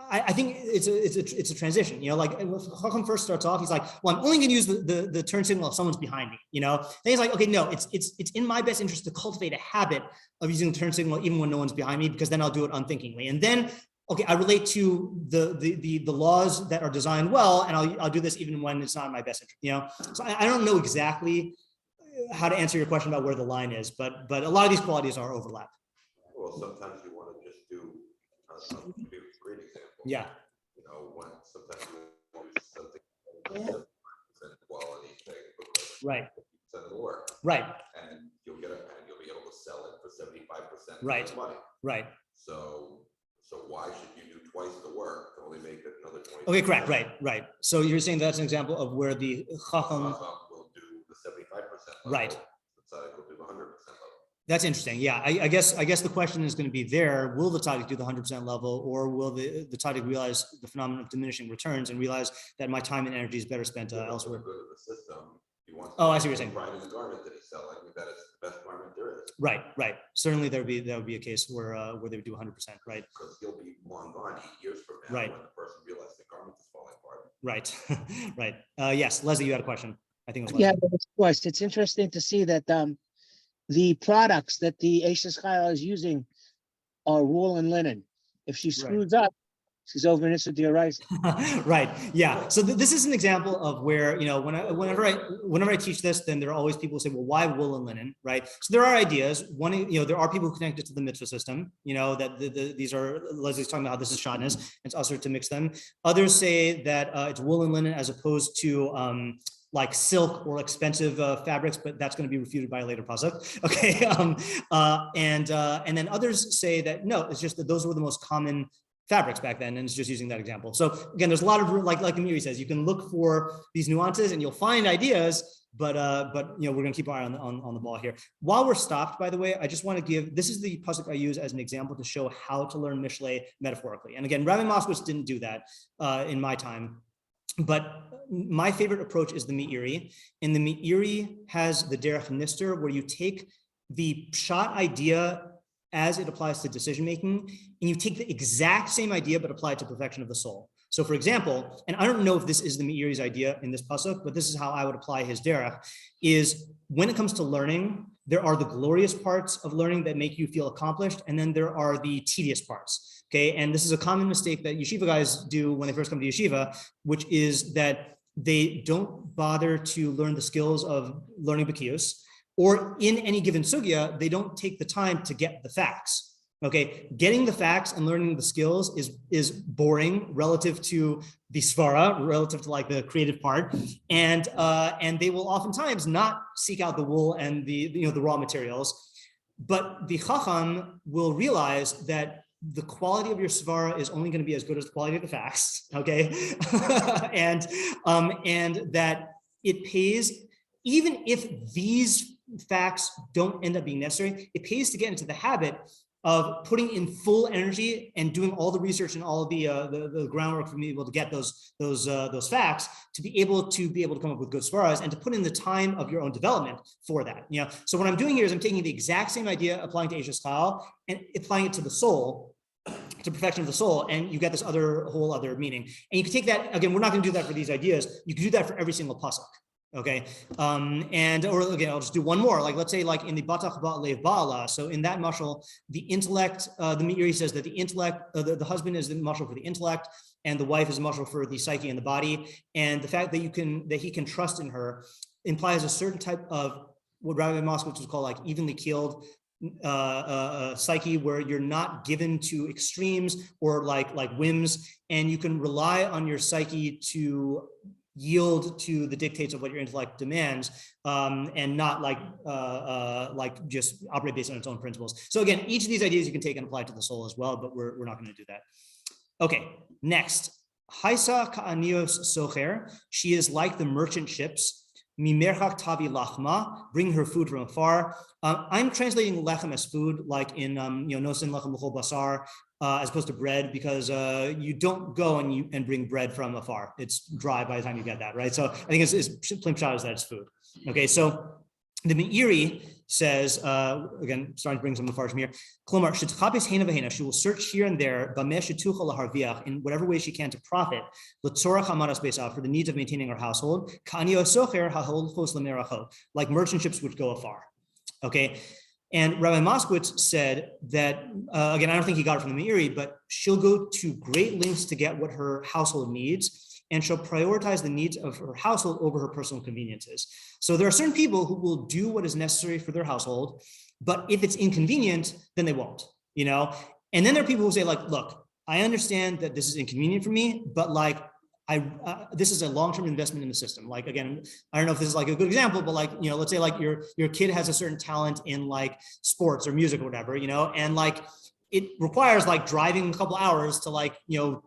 I think it's a transition. Like when chacham first starts off, he's like, well, I'm only going to use the turn signal if someone's behind me. Then he's like, okay, no, it's in my best interest to cultivate a habit of using the turn signal even when no one's behind me, because then I'll do it unthinkingly. And then, okay, I relate to the laws that are designed well, and I'll do this even when it's not in my best interest. So I don't know exactly how to answer your question about where the line is, but a lot of these qualities are overlap. Well, sometimes you want to just do a great example. Yeah. When sometimes you do something quality thing, Right. It'll work. Right. And you'll be able to sell it for 75% Right. of the money. Right. So why should you do twice the work to only make it another 20? Okay, correct. Right. So you're saying that's an example of where the chacham will do the 75% level. Right. The tzaddik will do the 100% level. That's interesting. Yeah, I guess the question is going to be there. Will the tzaddik do the 100% level, or will the tzaddik realize the phenomenon of diminishing returns and realize that my time and energy is better spent elsewhere? Good of the system. He wants Oh, I see what you're saying. Pride in the garment that he's selling, that is the best garment there is. Right. Certainly, that would be a case where they would do 100%. Right. Because he'll be long gone 8 years from now. Right. When the person realizes the garment is falling apart. Right. Right. Yes, Leslie, you had a question. I think it was Yeah, Leslie. of course. It's interesting to see that the products that the Eishes Chayil is using are wool and linen. If she screws up, she's over in this with the yahrzeit. Right. Yeah. So this is an example of where, whenever I teach this, then there are always people who say, well, why wool and linen? Right. So there are ideas. One, there are people who connect it to the mitzvah system, that these are, Leslie's talking about how this is shadness. It's usher to mix them. Others say that it's wool and linen as opposed to, like silk or expensive fabrics, but that's going to be refuted by a later pasuk. Okay. And then others say that, no, it's just that those were the most common fabrics back then, and it's just using that example. So again, there's a lot of, like Amiri says, you can look for these nuances and you'll find ideas, but we're going to keep our eye on the ball here. While we're stopped, by the way, I just want to give, this is the pasuk I use as an example to show how to learn Mishlei metaphorically. And again, Rabbi Moskowitz didn't do that in my time. But my favorite approach is the Me'iri. And the Me'iri has the derech nister, where you take the pshat idea as it applies to decision-making, and you take the exact same idea, but apply it to perfection of the soul. So for example, and I don't know if this is the Me'iri's idea in this pasuk, but this is how I would apply his derech, is when it comes to learning, there are the glorious parts of learning that make you feel accomplished, and then there are the tedious parts. Okay, and this is a common mistake that yeshiva guys do when they first come to yeshiva, which is that they don't bother to learn the skills of learning B'kiyus, or in any given sugya, they don't take the time to get the facts. Okay, getting the facts and learning the skills is boring relative to the svara, relative to like the creative part, and they will oftentimes not seek out the wool and the raw materials, but the chacham will realize that the quality of your svara is only going to be as good as the quality of the facts. Okay, and that it pays even if these facts don't end up being necessary. It pays to get into the habit of putting in full energy and doing all the research and all of the groundwork for me able to get those facts to be able to come up with good svaras and to put in the time of your own development for that. So what I'm doing here is I'm taking the exact same idea, applying to Eishes Chayil and applying it to the soul, to perfection of the soul, and you get this whole other meaning. And you can take that again. We're not going to do that for these ideas. You can do that for every single pasuk. Okay, or again, I'll just do one more. Like let's say, like in the Batach Ba'alev Ba'ala. So in that mashal, the intellect, the Me'iri says that the intellect, the husband is the mashal for the intellect, and the wife is the mashal for the psyche and the body. And the fact that he can trust in her implies a certain type of what Rabbi Moskowitz would call like evenly keeled psyche, where you're not given to extremes or like whims, and you can rely on your psyche to yield to the dictates of what your intellect demands, and not like just operate based on its own principles. So again, each of these ideas you can take and apply to the soul as well, but we're not going to do that. Okay, next. Haisa ka'anios socher. She is like the merchant ships. Mimerchak tavi lachma, bring her food from afar. I'm translating lechem as food, like in nosin lechem l'chol basar, as opposed to bread, because you don't go and bring bread from afar. It's dry by the time you get that, right? So I think it's plain pshat is that it's food. Okay, so the Meiri says, again, starting to bring some afar from here. Klomar, she will search here and there in whatever way she can to profit for the needs of maintaining her household, like merchant ships which go afar. Okay. And Rabbi Moskowitz said that, again, I don't think he got it from the Meiri, but she'll go to great lengths to get what her household needs, and she'll prioritize the needs of her household over her personal conveniences. So there are certain people who will do what is necessary for their household, but if it's inconvenient, then they won't, And then there are people who say like, look, I understand that this is inconvenient for me, but like, this is a long-term investment in the system. Like, again, I don't know if this is like a good example, but like, let's say like your kid has a certain talent in like sports or music or whatever, and like, it requires like driving a couple hours to like,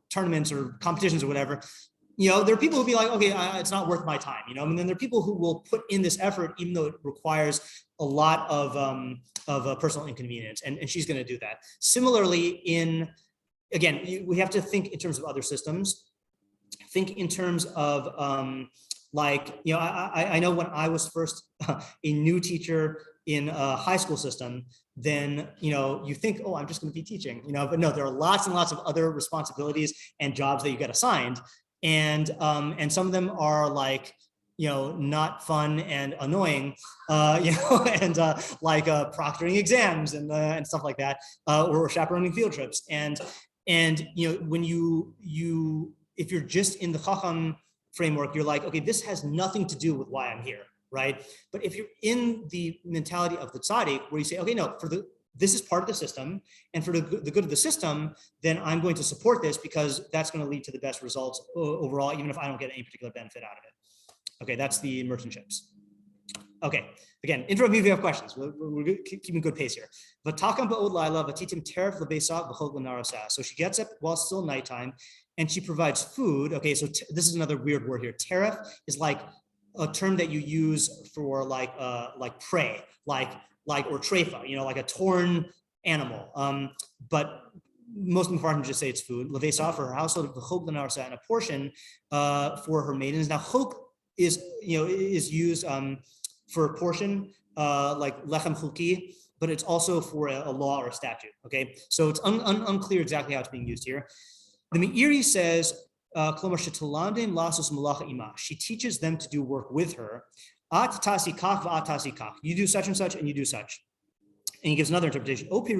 tournaments or competitions or whatever. There are people who be like, okay, it's not worth my time, and then there are people who will put in this effort, even though it requires a lot of personal inconvenience, and she's going to do that. Similarly, again, we have to think in terms of other systems. Think in terms of I know when I was first a new teacher in a high school system, then, you think, oh, I'm just going to be teaching, but no, there are lots and lots of other responsibilities and jobs that you get assigned. And some of them are like, not fun and annoying, and like proctoring exams and stuff like that, or chaperoning field trips. And when if you're just in the Chacham framework, you're like, okay, this has nothing to do with why I'm here, right? But if you're in the mentality of the tzaddik, where you say, okay, no, this is part of the system, and for the good of the system, then I'm going to support this because that's going to lead to the best results overall, even if I don't get any particular benefit out of it. Okay, that's the merchant ships. Okay, again, interrupt me if you have questions. We're keeping good pace here. So she gets up while it's still nighttime, and she provides food. Okay, so this is another weird word here. Teref is like a term that you use for like prey, or treifa, like a torn animal. But most Mepharshim just say it's food. Levesa for her household, and a portion for her maidens. Now, chok is used for a portion, like lechem chuki, but it's also for a law or a statute. Okay, so it's unclear exactly how it's being used here. The Meiri says, she teaches them to do work with her. You do such and such, and you do such. And he gives another interpretation. Or it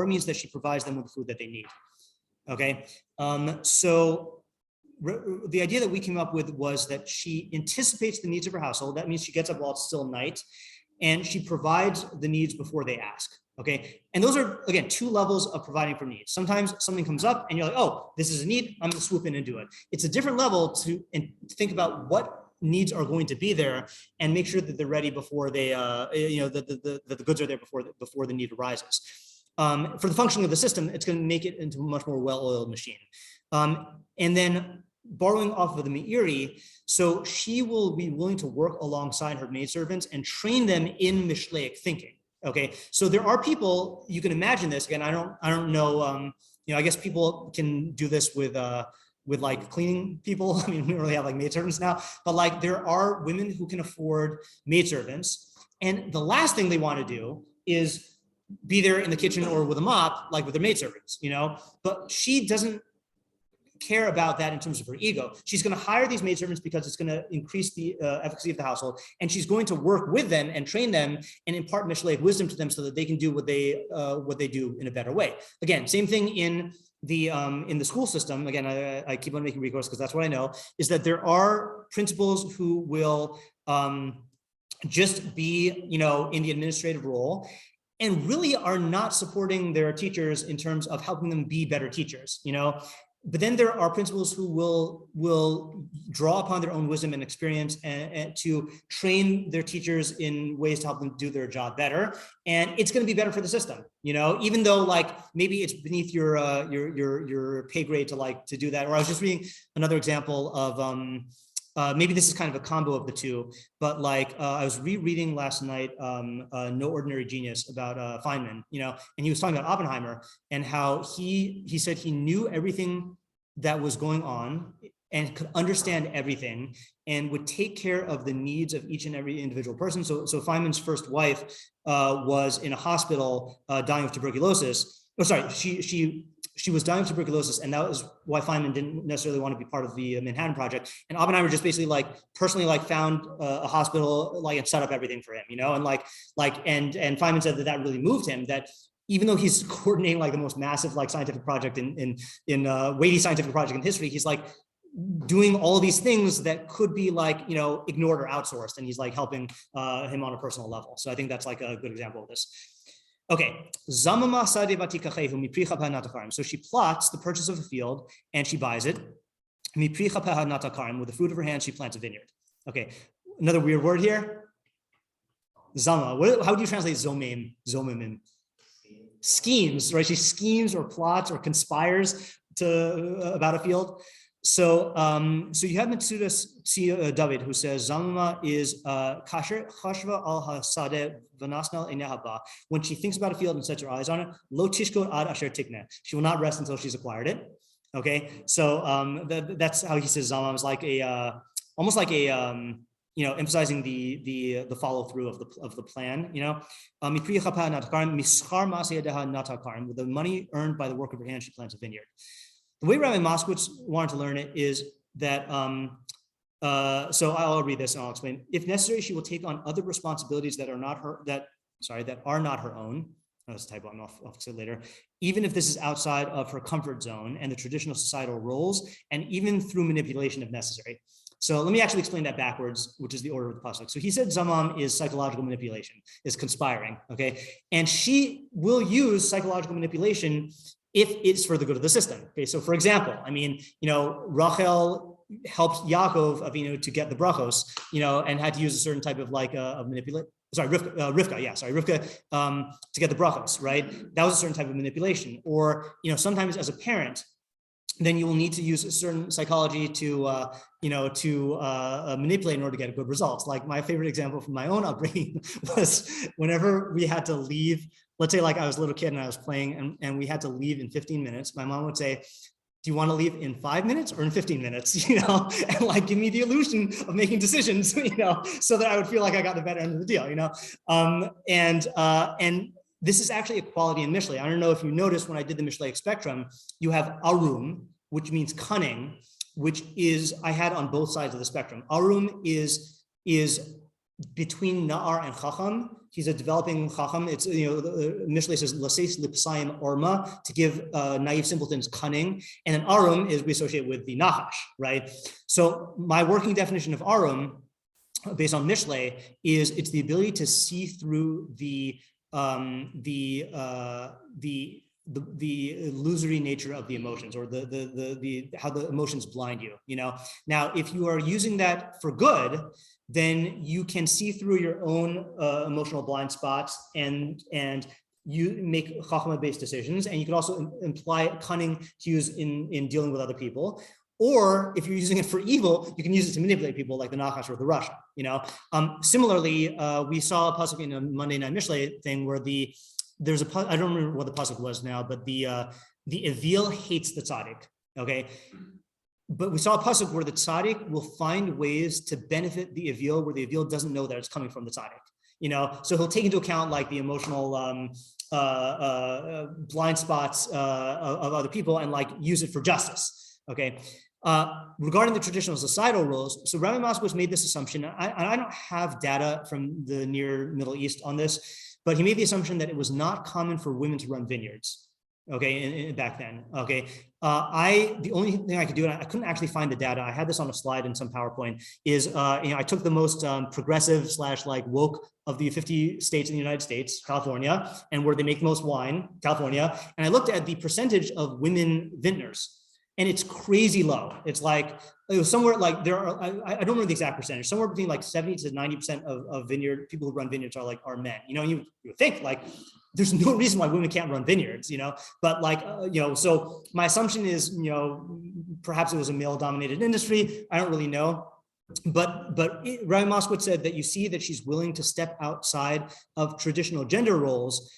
means that she provides them with the food that they need. Okay, so the idea that we came up with was that she anticipates the needs of her household. That means she gets up while it's still night, and she provides the needs before they ask. Okay, and those are, again, two levels of providing for needs. Sometimes something comes up and you're like, oh, this is a need, I'm going to swoop in and do it. It's a different level to think about what needs are going to be there and make sure that they're ready before they, that the goods are there before the need arises. For the functioning of the system, it's going to make it into a much more well-oiled machine. And then borrowing off of the Meiri, so she will be willing to work alongside her maidservants and train them in Mishleic thinking. Okay, so there are people, you can imagine this, again, I don't know, I guess people can do this with like cleaning people. I mean, we don't really have like maidservants now, but like there are women who can afford maidservants, and the last thing they want to do is be there in the kitchen or with a mop, like with their maidservants, but she doesn't care about that in terms of her ego. She's going to hire these maidservants because it's going to increase the efficacy of the household, and she's going to work with them and train them and impart Mishlei wisdom to them so that they can do what they do in a better way. Again, same thing in the school system. Again, I keep on making recourse because that's what I know, is that there are principals who will just be in the administrative role and really are not supporting their teachers in terms of helping them be better teachers. but then there are principals who will draw upon their own wisdom and experience and to train their teachers in ways to help them do their job better. And it's going to be better for the system, even though like maybe it's beneath your pay grade to do that. Or I was just reading another example of maybe this is kind of a combo of the two, but like I was rereading last night No Ordinary Genius about Feynman, and he was talking about Oppenheimer and how he said he knew everything that was going on and could understand everything and would take care of the needs of each and every individual person. So Feynman's first wife was in a hospital dying of tuberculosis. Oh, sorry, she was dying of tuberculosis, and that was why Feynman didn't necessarily want to be part of the Manhattan Project. And Oppenheimer just basically personally found a hospital and set up everything for him, and and Feynman said that really moved him. That even though he's coordinating the most massive scientific project in weighty scientific project in history, he's doing all these things that could be ignored or outsourced, and he's helping him on a personal level. So I think that's a good example of this. Okay, so she plots the purchase of a field and she buys it. With the fruit of her hand, she plants a vineyard. Okay, another weird word here. Zama. How do you translate zomim? Zomimim. Schemes, right? She schemes or plots or conspires about a field. So you have Mitsuda David, who says Zamama is kasher chashva al hasadeh v'nasnal einehaba. When she thinks about a field and sets her eyes on it, lo tishko ad asher tikne. She will not rest until she's acquired it. Okay, so that's how he says Zamama is almost like a emphasizing the follow through of the plan. With the money earned by the work of her hand, she plants a vineyard. The way Rabbi Moskowitz wanted to learn it is that, so I'll read this and I'll explain. If necessary, she will take on other responsibilities that are not her own. That's a typo, I'll say later. Even if this is outside of her comfort zone and the traditional societal roles, and even through manipulation if necessary. So let me actually explain that backwards, which is the order of the pasuk. So he said Zamam is psychological manipulation, is conspiring, okay? And she will use psychological manipulation if it's for the good of the system. Okay, so for example, Rachel helped Yaakov Avinu to get the brachos, and had to use a certain type of manipulate. Sorry, Rivka, to get the brachos, right? That was a certain type of manipulation. Or sometimes as a parent, then you will need to use a certain psychology to manipulate in order to get good results. Like my favorite example from my own upbringing was whenever we had to leave. Let's say I was a little kid and I was playing and we had to leave in 15 minutes. My mom would say, do you want to leave in 5 minutes or in 15 minutes? And give me the illusion of making decisions, so that I would feel like I got the better end of the deal, and this is actually a quality in Mishlei. I don't know if you noticed when I did the Mishlei spectrum, you have arum, which means cunning, which is, I had on both sides of the spectrum. Arum is between Na'ar and Chacham. He's a developing Chacham. It's, Mishlei says, Laseis Lipsayim Orma, to give naive simpletons cunning. And then Arum is we associate with the Nachash, right? So my working definition of Arum, based on Mishlei, is it's the ability to see through the illusory nature of the emotions, or the how the emotions blind you. Now, if you are using that for good, then you can see through your own emotional blind spots, and you make chachma-based decisions, and you can also imply cunning to use in dealing with other people. Or if you're using it for evil, you can use it to manipulate people, like the Nachash or the Russia. Similarly, we saw a pasuk in a Monday Night Mishlei thing where there's a I don't remember what the pasuk was now, but the Evil hates the tzaddik. Okay. But we saw a pasuk where the tzaddik will find ways to benefit the Evil where the Evil doesn't know that it's coming from the tzaddik. So he'll take into account the emotional blind spots of other people and use it for justice. Okay. Regarding the traditional societal roles, so Rabbi Moskowitz made this assumption. I don't have data from the Near Middle East on this, but he made the assumption that it was not common for women to run vineyards. Okay, back then. Okay, the only thing I could do, and I couldn't actually find the data. I had this on a slide in some PowerPoint. Is I took the most progressive / woke of the 50 states in the United States, California, and where they make the most wine, California, and I looked at the percentage of women vintners. and it's crazy low. It's like, it was somewhere like there are, I don't remember the exact percentage, somewhere between like 70 to 90% of vineyard people who run vineyards are men. You know, you would think like, there's no reason why women can't run vineyards, you know, but like, so my assumption is, perhaps it was a male dominated industry. I don't really know. But Rabbi Moskowitz said that you see that she's willing to step outside of traditional gender roles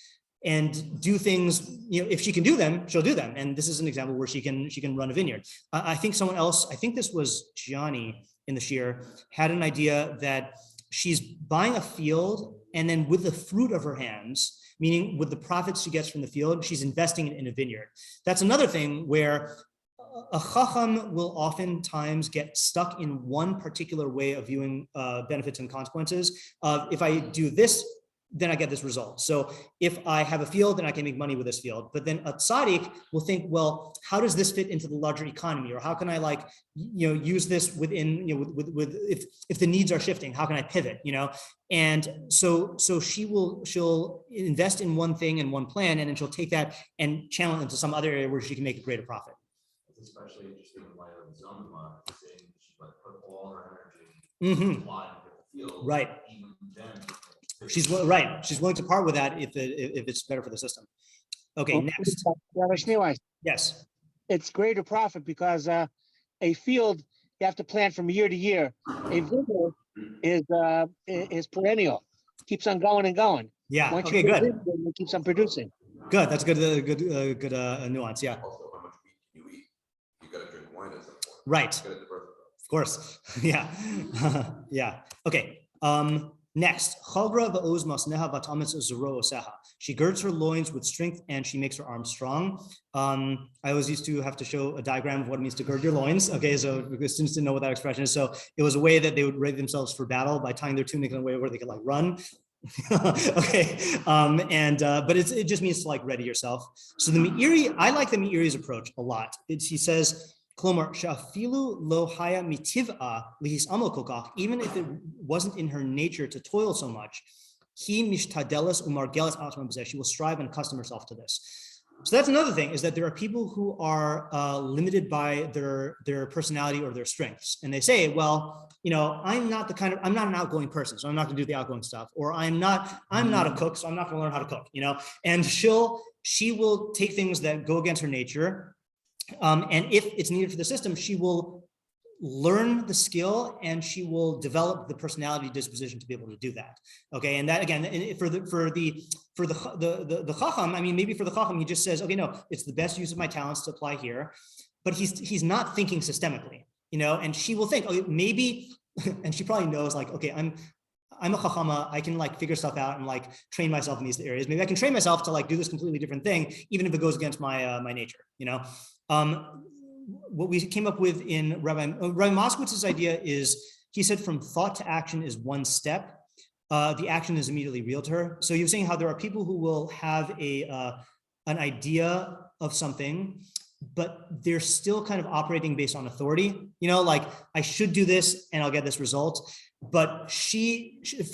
and do things, if she can do them, she'll do them. And this is an example where she can run a vineyard. I think someone else, I think this was Johnny in the shir, had an idea that she's buying a field and then with the fruit of her hands, meaning with the profits she gets from the field, she's investing in a vineyard. That's another thing where a chacham will oftentimes get stuck in one particular way of viewing benefits and consequences of, if I do this, then I get this result. So if I have a field, then I can make money with this field. But then a tzaddik will think, well, how does this fit into the larger economy? Or how can I use this within, if the needs are shifting, how can I pivot, And so she'll invest in one thing and one plan, and then she'll take that and channel it into some other area where she can make a greater profit. It's especially interesting in light of Zoma saying she put all her Mm-hmm. energy applied to the field. Right. Even then, She's right. She's willing to part with that if it's better for the system. Okay, next. Rabbi Schneeweiss, Yes. it's greater profit because a field you have to plant from year to year. A vineyard is perennial, keeps on going and going. Yeah. Once Okay. you put Good. it in, it keeps on producing. Good. That's good. Good nuance. Yeah. Also, how much wheat can you eat? You gotta drink wine at some point. Right. You gotta diversify. Of course. Yeah. Yeah. Okay. Next, she girds her loins with strength and she makes her arms strong. I always used to have to show a diagram of what it means to gird your loins. Okay, so because students didn't know what that expression is. So it was a way that they would ready themselves for battle by tying their tunic in a way where they could run. Okay, but it just means to ready yourself. So the Meiri, I like the Meiri's approach a lot. He says, Klomar, she'afilu lo haya mitiv'a lihis amal kokach, even if it wasn't in her nature to toil so much, he mishtadelas umargelas atman b'zeh, she will strive and accustom herself to this. So that's another thing, is that there are people who are limited by their personality or their strengths. And they say, well, I'm not an outgoing person, so I'm not gonna do the outgoing stuff. Or I'm not a cook, so I'm not gonna learn how to cook, And she will take things that go against her nature. And if it's needed for the system, she will learn the skill and she will develop the personality disposition to be able to do that. Okay, and that again, for the chacham, I mean, maybe for the chacham, he just says, okay, no, it's the best use of my talents to apply here, but he's not thinking systemically, and she will think, okay, maybe, and she probably knows, okay, I'm a chachama, I can figure stuff out and train myself in these areas. Maybe I can train myself to do this completely different thing, even if it goes against my my nature, What we came up with in Rabbi Moskowitz's idea is, he said from thought to action is one step. The action is immediately real to her. So you're saying how there are people who will have an idea of something, but they're still kind of operating based on authority, I should do this and I'll get this result. But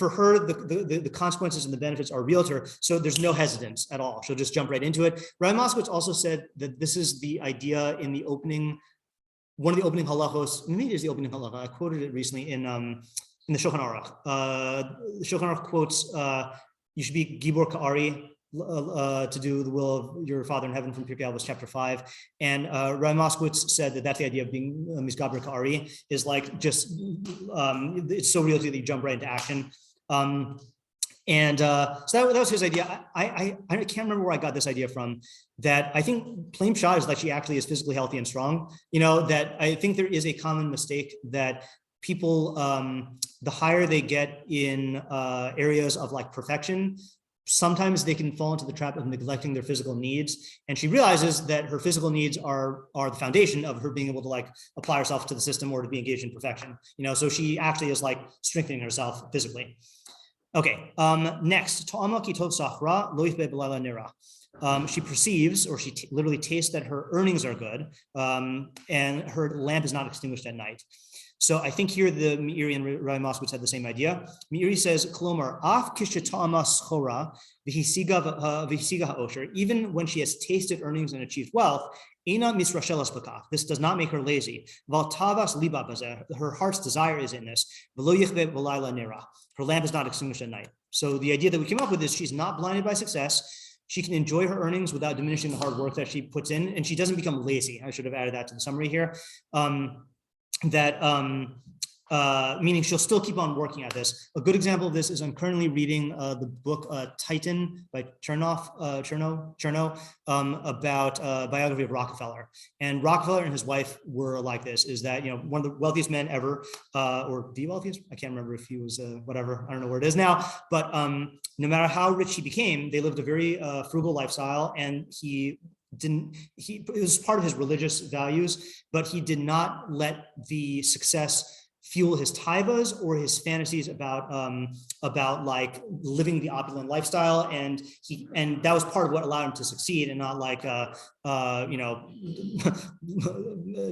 for her, the consequences and the benefits are real to her. So there's no hesitance at all. She'll just jump right into it. Rabbi Moskowitz also said that this is the idea in the opening, one of the opening halachos, maybe it is the opening halacha. I quoted it recently in the Shulchan Aruch. The Shulchan Aruch quotes, you should be Gibor Ka'ari, to do the will of your Father in heaven, from Pirkei Avos chapter 5. And Rabbi Moskowitz said that that's the idea of being Misgaber Ka'ari, is it's so real to you that you jump right into action. So that was his idea. I can't remember where I got this idea from, that I think plain pshat is that she actually is physically healthy and strong. That I think there is a common mistake that people, the higher they get in areas of perfection, sometimes they can fall into the trap of neglecting their physical needs. And she realizes that her physical needs are the foundation of her being able to apply herself to the system or to be engaged in perfection. So she actually is strengthening herself physically. Okay, next, she perceives, or she literally tastes, that her earnings are good, and her lamp is not extinguished at night. So I think here the Meiri and Rabbi Moskowitz had the same idea. Meiri says, Klomar, af kishetama schora v'hisiga ha'osher, even when she has tasted earnings and achieved wealth, Eina misrashelas bakach. This does not make her lazy. Val tavas liba bazeh. Her heart's desire is in this. V'lo yichve v'layla nera. Her lamp is not extinguished at night. So the idea that we came up with is she's not blinded by success. She can enjoy her earnings without diminishing the hard work that she puts in, and she doesn't become lazy. I should have added that to the summary here. Meaning she'll still keep on working at this. A good example of this is I'm currently reading the book Titan by Chernow about biography of Rockefeller. And Rockefeller and his wife were like this, is that, one of the wealthiest men ever, or the wealthiest, I can't remember if he was whatever, I don't know where it is now, but no matter how rich he became, they lived a very frugal lifestyle, and it was part of his religious values, but he did not let the success fuel his taivas or his fantasies about like living the opulent lifestyle, and that was part of what allowed him to succeed, and not like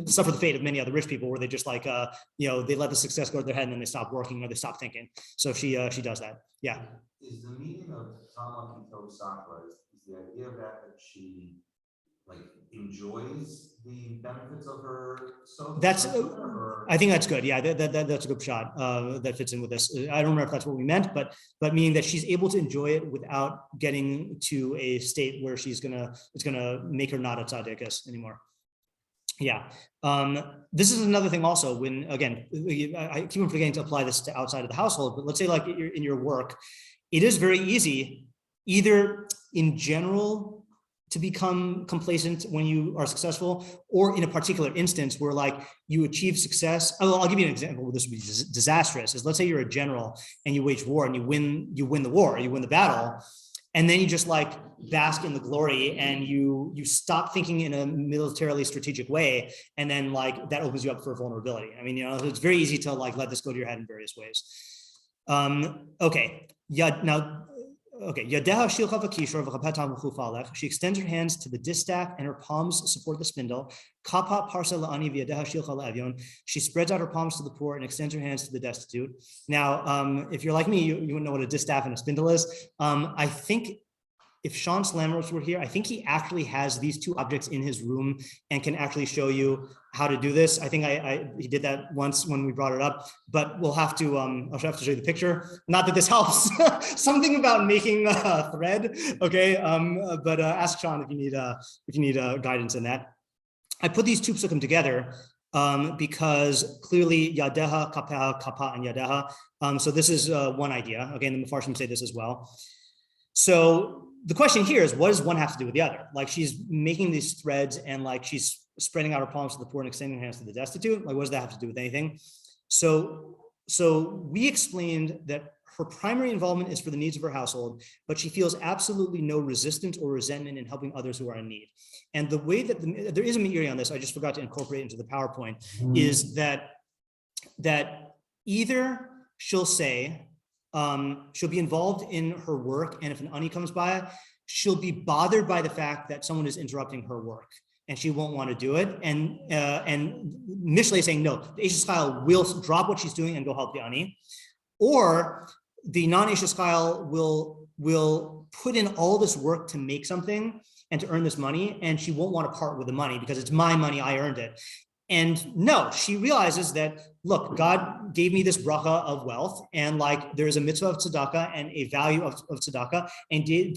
suffer the fate of many other rich people, where they just like they let the success go to their head and then they stop working or they stop thinking. So she does that. Yeah. Is the meaning of Tama Kito Sakura, is the idea of that she like enjoys the benefits of her soul? I think that's good. Yeah, that's a good shot that fits in with this. I don't remember if that's what we meant, but meaning that she's able to enjoy it without getting to a state where it's gonna make her not a tzaddikus anymore. Yeah. This is another thing also, when, again, I keep on forgetting to apply this to outside of the household, but let's say like you're in your work, it is very easy, either in general, to become complacent when you are successful, or in a particular instance where like you achieve success. I'll give you an example where this would be disastrous. Is, let's say you're a general and you wage war and you win the war, you win the battle, and then you just like bask in the glory, and you stop thinking in a militarily strategic way, and then like that opens you up for vulnerability. I mean, it's very easy to like let this go to your head in various ways. Okay, yeah, now. Okay, she extends her hands to the distaff and her palms support the spindle. She spreads out her palms to the poor and extends her hands to the destitute. Now, if you're like me, you wouldn't know what a distaff and a spindle is. I think if Sean Slammers were here, I think he actually has these two objects in his room and can actually show you how to do this. I think he did that once when we brought it up, but we'll have to, I'll have to show you the picture. Not that this helps. Something about making a thread, okay? But ask Sean if you need guidance in that. I put these two psukim together because clearly yadeha, kapeha, kapa, and yadeha. So this is one idea. Okay, and the Mefarshim say this as well. So the question here is, what does one have to do with the other? Like, she's making these threads and like she's spreading out her palms to the poor and extending her hands to the destitute. Like, what does that have to do with anything? So we explained that her primary involvement is for the needs of her household, but she feels absolutely no resistance or resentment in helping others who are in need. And the way that there is a meiri on this, I just forgot to incorporate into the PowerPoint, is that either she'll say, she'll be involved in her work, and if an ani comes by, she'll be bothered by the fact that someone is interrupting her work, and she won't want to do it. And Mishlei is saying, no, the Eishes Chayil will drop what she's doing and go help the ani. Or the non-Eishes Chayil will put in all this work to make something and to earn this money, and she won't want to part with the money because it's my money, I earned it. And no, she realizes that, look, God gave me this bracha of wealth, and like there is a mitzvah of tzedakah and a value of tzedakah, and if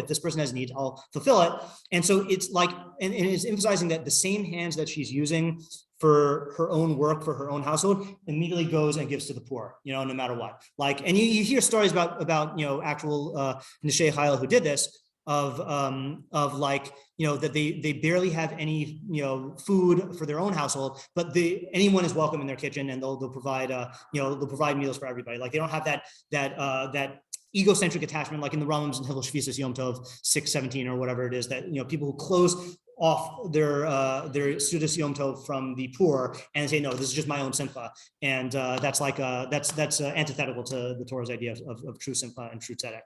this person has needs, I'll fulfill it. And so it's like, and it's emphasizing that the same hands that she's using for her own work, for her own household, immediately goes and gives to the poor, no matter what. Like, and you hear stories about actual Eishes Chayil who did this, of like, that they barely have any, food for their own household, but anyone is welcome in their kitchen, and they'll provide, they'll provide meals for everybody. Like, they don't have that egocentric attachment, like in the Rambam's and Hillel Shvisas Yom Tov 6:17 or whatever it is, that, people who close off their Sudas Yom Tov from the poor and say, no, this is just my own simcha. And that's like, that's antithetical to the Torah's idea of true simcha and true tzedek.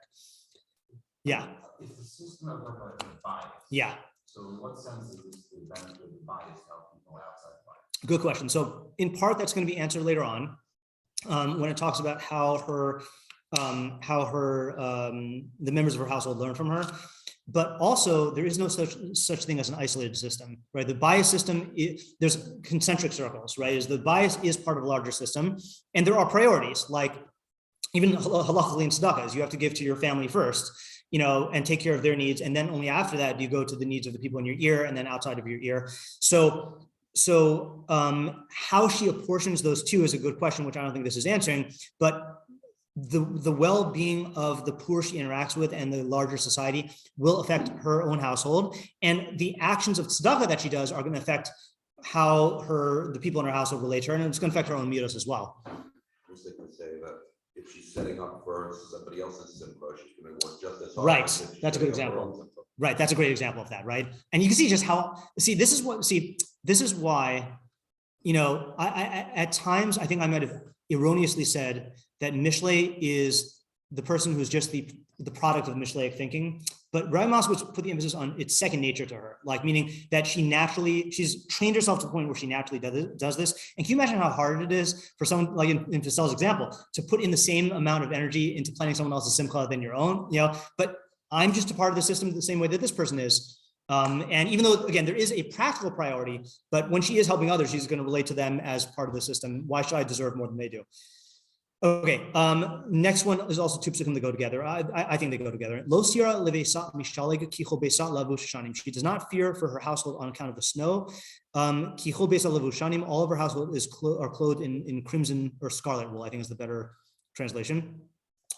Yeah. It's the system of like a bias. Yeah. So in what sense is this the benefit of the bias to help people outside the bias? Good question. So in part, that's going to be answered later on when it talks about how the members of her household learn from her. but also there is no such thing as an isolated system, right? The bias system, there's concentric circles, right? The bias is part of a larger system, and there are priorities, like even halachically in tzedakah, you have to give to your family first, and take care of their needs, and then only after that do you go to the needs of the people in your ear and then outside of your ear. So how she apportions those two is a good question, which I don't think this is answering, but the well-being of the poor she interacts with and the larger society will affect her own household, and the actions of tzedakah that she does are going to affect how the people in her household relate to her, and it's going to affect her own midos as well. I was thinking to say that if she's setting up for somebody else's simcha, she's going to work just as hard. Right, as if she's that's a good setting up her example. own simcha. Right, that's a great example of that, right? And you can see just how, this is why, I at times, I think I might have erroneously said that Mishlei is the person who's just the product of Mishlei thinking, but Rabbi Moskowitz put the emphasis on it's second nature to her, like meaning that she's trained herself to the point where she naturally does this. And can you imagine how hard it is for someone, like in Fasel's example, to put in the same amount of energy into planning someone else's simcha than your own, but I'm just a part of the system the same way that this person is. And even though, again, there is a practical priority, but when she is helping others, she's going to relate to them as part of the system. Why should I deserve more than they do? Okay, next one is also two psukim that go together. I think they go together. Lo sira levesat mishaleg ki chol besat lavush shanim. She does not fear for her household on account of the snow. Ki chol besat lavush shanim. All of her household are clothed in crimson or scarlet wool, I think is the better translation.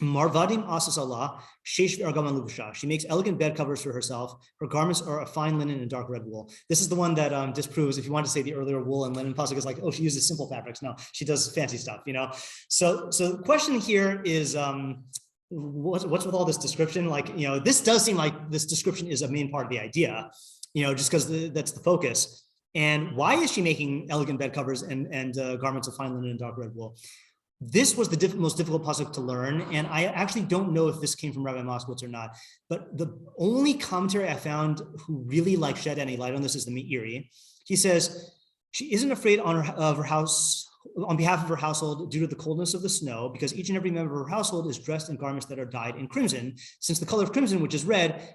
Marvadim asas Allah, sheish v'argaman lubusha. She makes elegant bed covers for herself. Her garments are a fine linen and dark red wool. This is the one that disproves, if you want to say the earlier wool and linen pasuk is like, oh, she uses simple fabrics. No, she does fancy stuff, So the question here is, what's with all this description? Like, this does seem like this description is a main part of the idea, just because that's the focus. And why is she making elegant bed covers and garments of fine linen and dark red wool? This was the most difficult pasuk to learn, and I actually don't know if this came from Rabbi Moskowitz or not, but the only commentary I found who really shed any light on this is the Meiri. He says, she isn't afraid on behalf of her household due to the coldness of the snow, because each and every member of her household is dressed in garments that are dyed in crimson, since the color of crimson, which is red,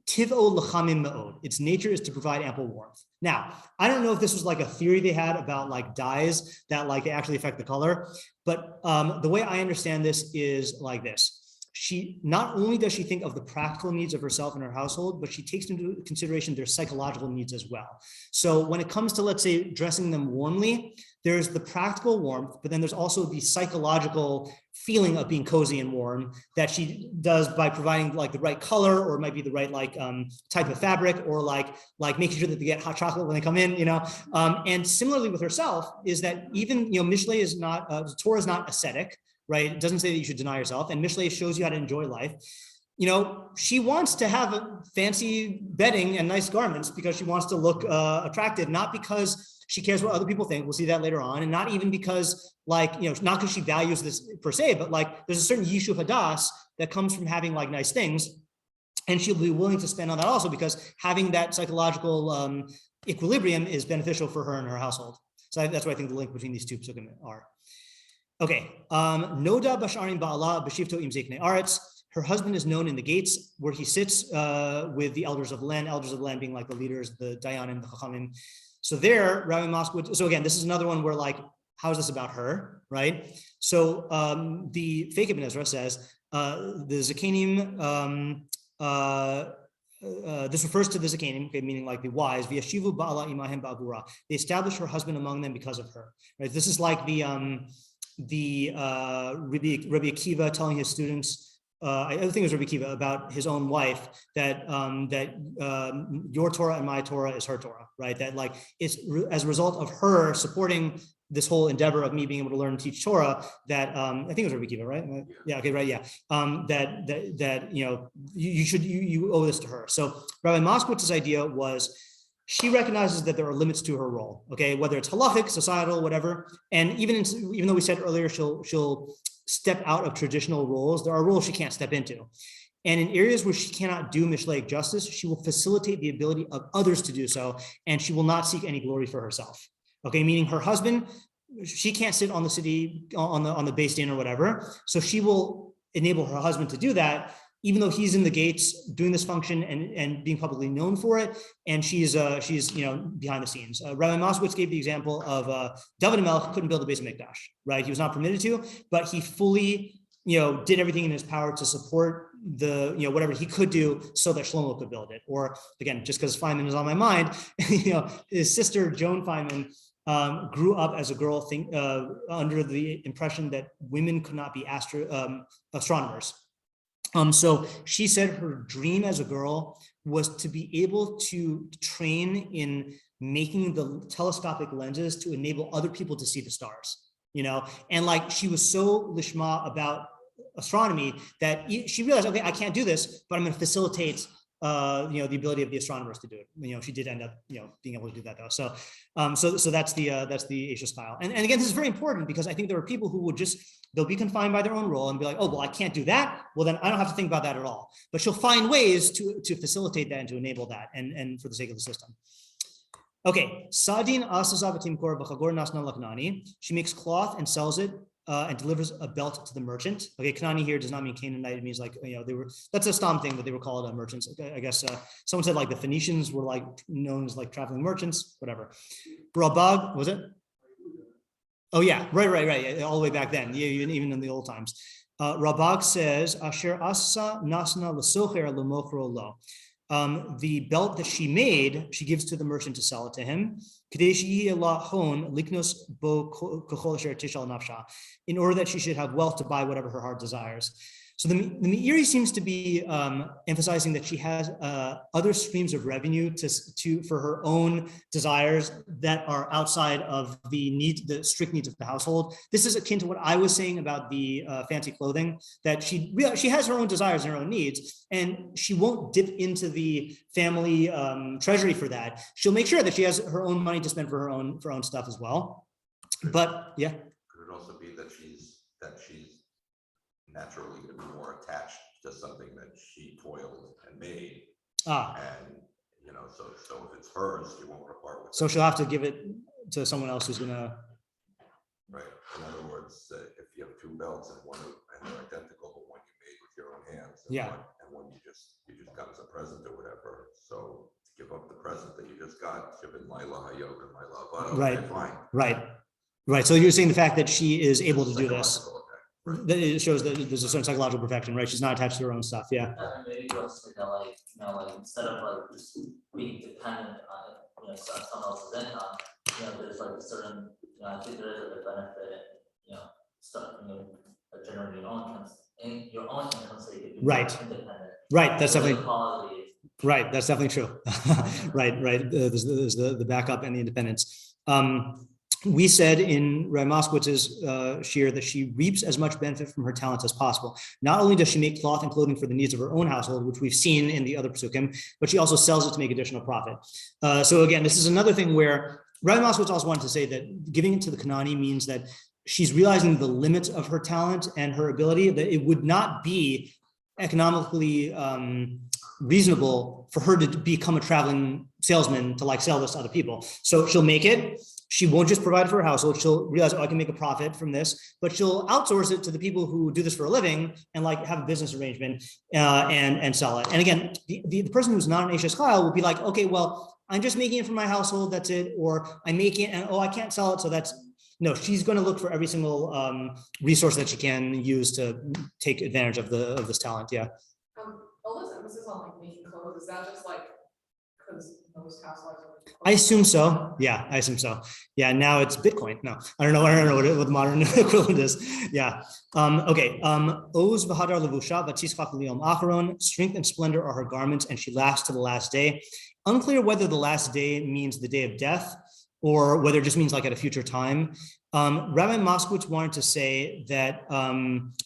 tiv'o l'chamim ma'od. Its nature is to provide ample warmth. Now, I don't know if this was a theory they had about dyes that they actually affect the color, but the way I understand this is like this. She not only does she think of the practical needs of herself and her household, but she takes into consideration their psychological needs as well. So when it comes to, let's say, dressing them warmly, there's the practical warmth, but then there's also the psychological feeling of being cozy and warm that she does by providing the right color, or it might be the right type of fabric, or making sure that they get hot chocolate when they come in, and similarly with herself is that even, Mishlei is not, Torah is not ascetic, right? It doesn't say that you should deny yourself, and Mishlei shows you how to enjoy life. She wants to have a fancy bedding and nice garments because she wants to look attractive, not because she cares what other people think. We'll see that later on. And not even because not because she values this per se, but there's a certain yishuv hadas that comes from having nice things. And she'll be willing to spend on that also because having that psychological equilibrium is beneficial for her and her household. So that's why I think the link between these two psukim are. Okay. Noda basharim ba'ala b'shivto im zeknei aretz. Her husband is known in the gates where he sits with the elders of the land being the leaders, the dayanim, the chachamim. So there, Rabbi Moskowitz, so again, this is another one where how is this about her, right? So the Fake Ibn Ezra says, the Zakanim, this refers to the Zakanim, okay, meaning the wise, v'yashivu ba'ala imahim ba'agura. They establish her husband among them because of her, right? This is the Rabbi Akiva telling his students, I think it was Rabbi Akiva, about his own wife, that your Torah and my Torah is her Torah, right? That it's as a result of her supporting this whole endeavor of me being able to learn and teach Torah that I think it was Rabbi Akiva, right? Yeah, okay, right, yeah. That you owe this to her. So Rabbi Moskowitz's idea was she recognizes that there are limits to her role, okay, whether it's halachic, societal, whatever, and even though we said earlier she'll step out of traditional roles, there are roles she can't step into. And in areas where she cannot do Mishlei justice, she will facilitate the ability of others to do so, and she will not seek any glory for herself. Okay, meaning her husband, she can't sit on the city, on the base din or whatever, so she will enable her husband to do that, even though he's in the gates doing this function and being publicly known for it, and she's behind the scenes. Rabbi Moskowitz gave the example of David HaMelech couldn't build a Beis Hamikdash, right? He was not permitted to, but he fully did everything in his power to support the whatever he could do so that Shlomo could build it. Or again, just because Feynman is on my mind, his sister Joan Feynman grew up as a girl under the impression that women could not be astronomers. So she said her dream as a girl was to be able to train in making the telescopic lenses to enable other people to see the stars, and like she was so lishma about astronomy that she realized, okay, I can't do this, but I'm going to facilitate the ability of the astronomers to do it. She did end up being able to do that though. So that's the Eishes Chayil. And again, this is very important because I think there are people who would they'll be confined by their own role and be like, oh, well, I can't do that. Well, then I don't have to think about that at all. But she'll find ways to facilitate that and to enable that and for the sake of the system. Okay, Sadin Asazabatim Kor Bachagor Nasna Laknani. She makes cloth and sells it and delivers a belt to the merchant. Okay, Kanani here does not mean Canaanite. It means that's a Stam thing, but they were called merchants. I guess someone said like the Phoenicians were like known as like traveling merchants, whatever. Rabag, was it? Oh yeah, right. All the way back then, even in the old times. Rabag says, Asher Asa Nasna Lasocher Lamochro Lo. The belt that she made, she gives to the merchant to sell it to him. In order that she should have wealth to buy whatever her heart desires. So the Meiri seems to be emphasizing that she has other streams of revenue for her own desires that are outside of the strict needs of the household. This is akin to what I was saying about the fancy clothing, that she has her own desires and her own needs, and she won't dip into the family treasury for that. She'll make sure that she has her own money to spend for her own stuff as well. But yeah. Could it also be that she's naturally going to be more attached to something that she toiled and made, and so if it's hers, she won't part with it. So she'll have to give it to someone else who's gonna. Right. In other words, if you have two belts and they're identical, but one you made with your own hands, and one you just got as a present or whatever. So to give up the present that you just got, give it Leya yoga, Leya. Right. Fine. Right. So you're saying the fact that she is able to do this. Right. That it shows that there's a certain psychological perfection, right? She's not attached to her own stuff. Yeah. Maybe also like instead of like just being dependent on someone else's income, there's like a certain I think there is a benefit generating your own income so you can be right. independent. Right. That's definitely quality. Right. That's definitely true. Right. There's the backup and the independence. We said in Rabbi Moskowitz's shiur that she reaps as much benefit from her talents as possible. Not only does she make cloth and clothing for the needs of her own household, which we've seen in the other psukim, but she also sells it to make additional profit. So again, this is another thing where Rabbi Moskowitz also wanted to say that giving it to the Kanani means that she's realizing the limits of her talent and her ability, that it would not be economically reasonable for her to become a traveling salesman to like sell this to other people. So she'll make it. She won't just provide for her household. She'll realize, I can make a profit from this, but she'll outsource it to the people who do this for a living and like have a business arrangement and sell it. And again, the person who's not an Eishes Chayil will be like, okay, well, I'm just making it for my household. That's it. Or I'm making it and I can't sell it. So no, she's going to look for every single resource that she can use to take advantage of this talent. Yeah. All this emphasis on like making clothes, is that just like because most housewives are I assume so. Yeah, I assume so. Yeah, now it's Bitcoin. No, I don't know what the modern equivalent is. Yeah. Okay. Oz v'hadar levusha v'tischach liyom acharon. Strength and splendor are her garments, and she lasts to the last day. Unclear whether the last day means the day of death or whether it just means like at a future time. Rabbi Moskowitz wanted to say that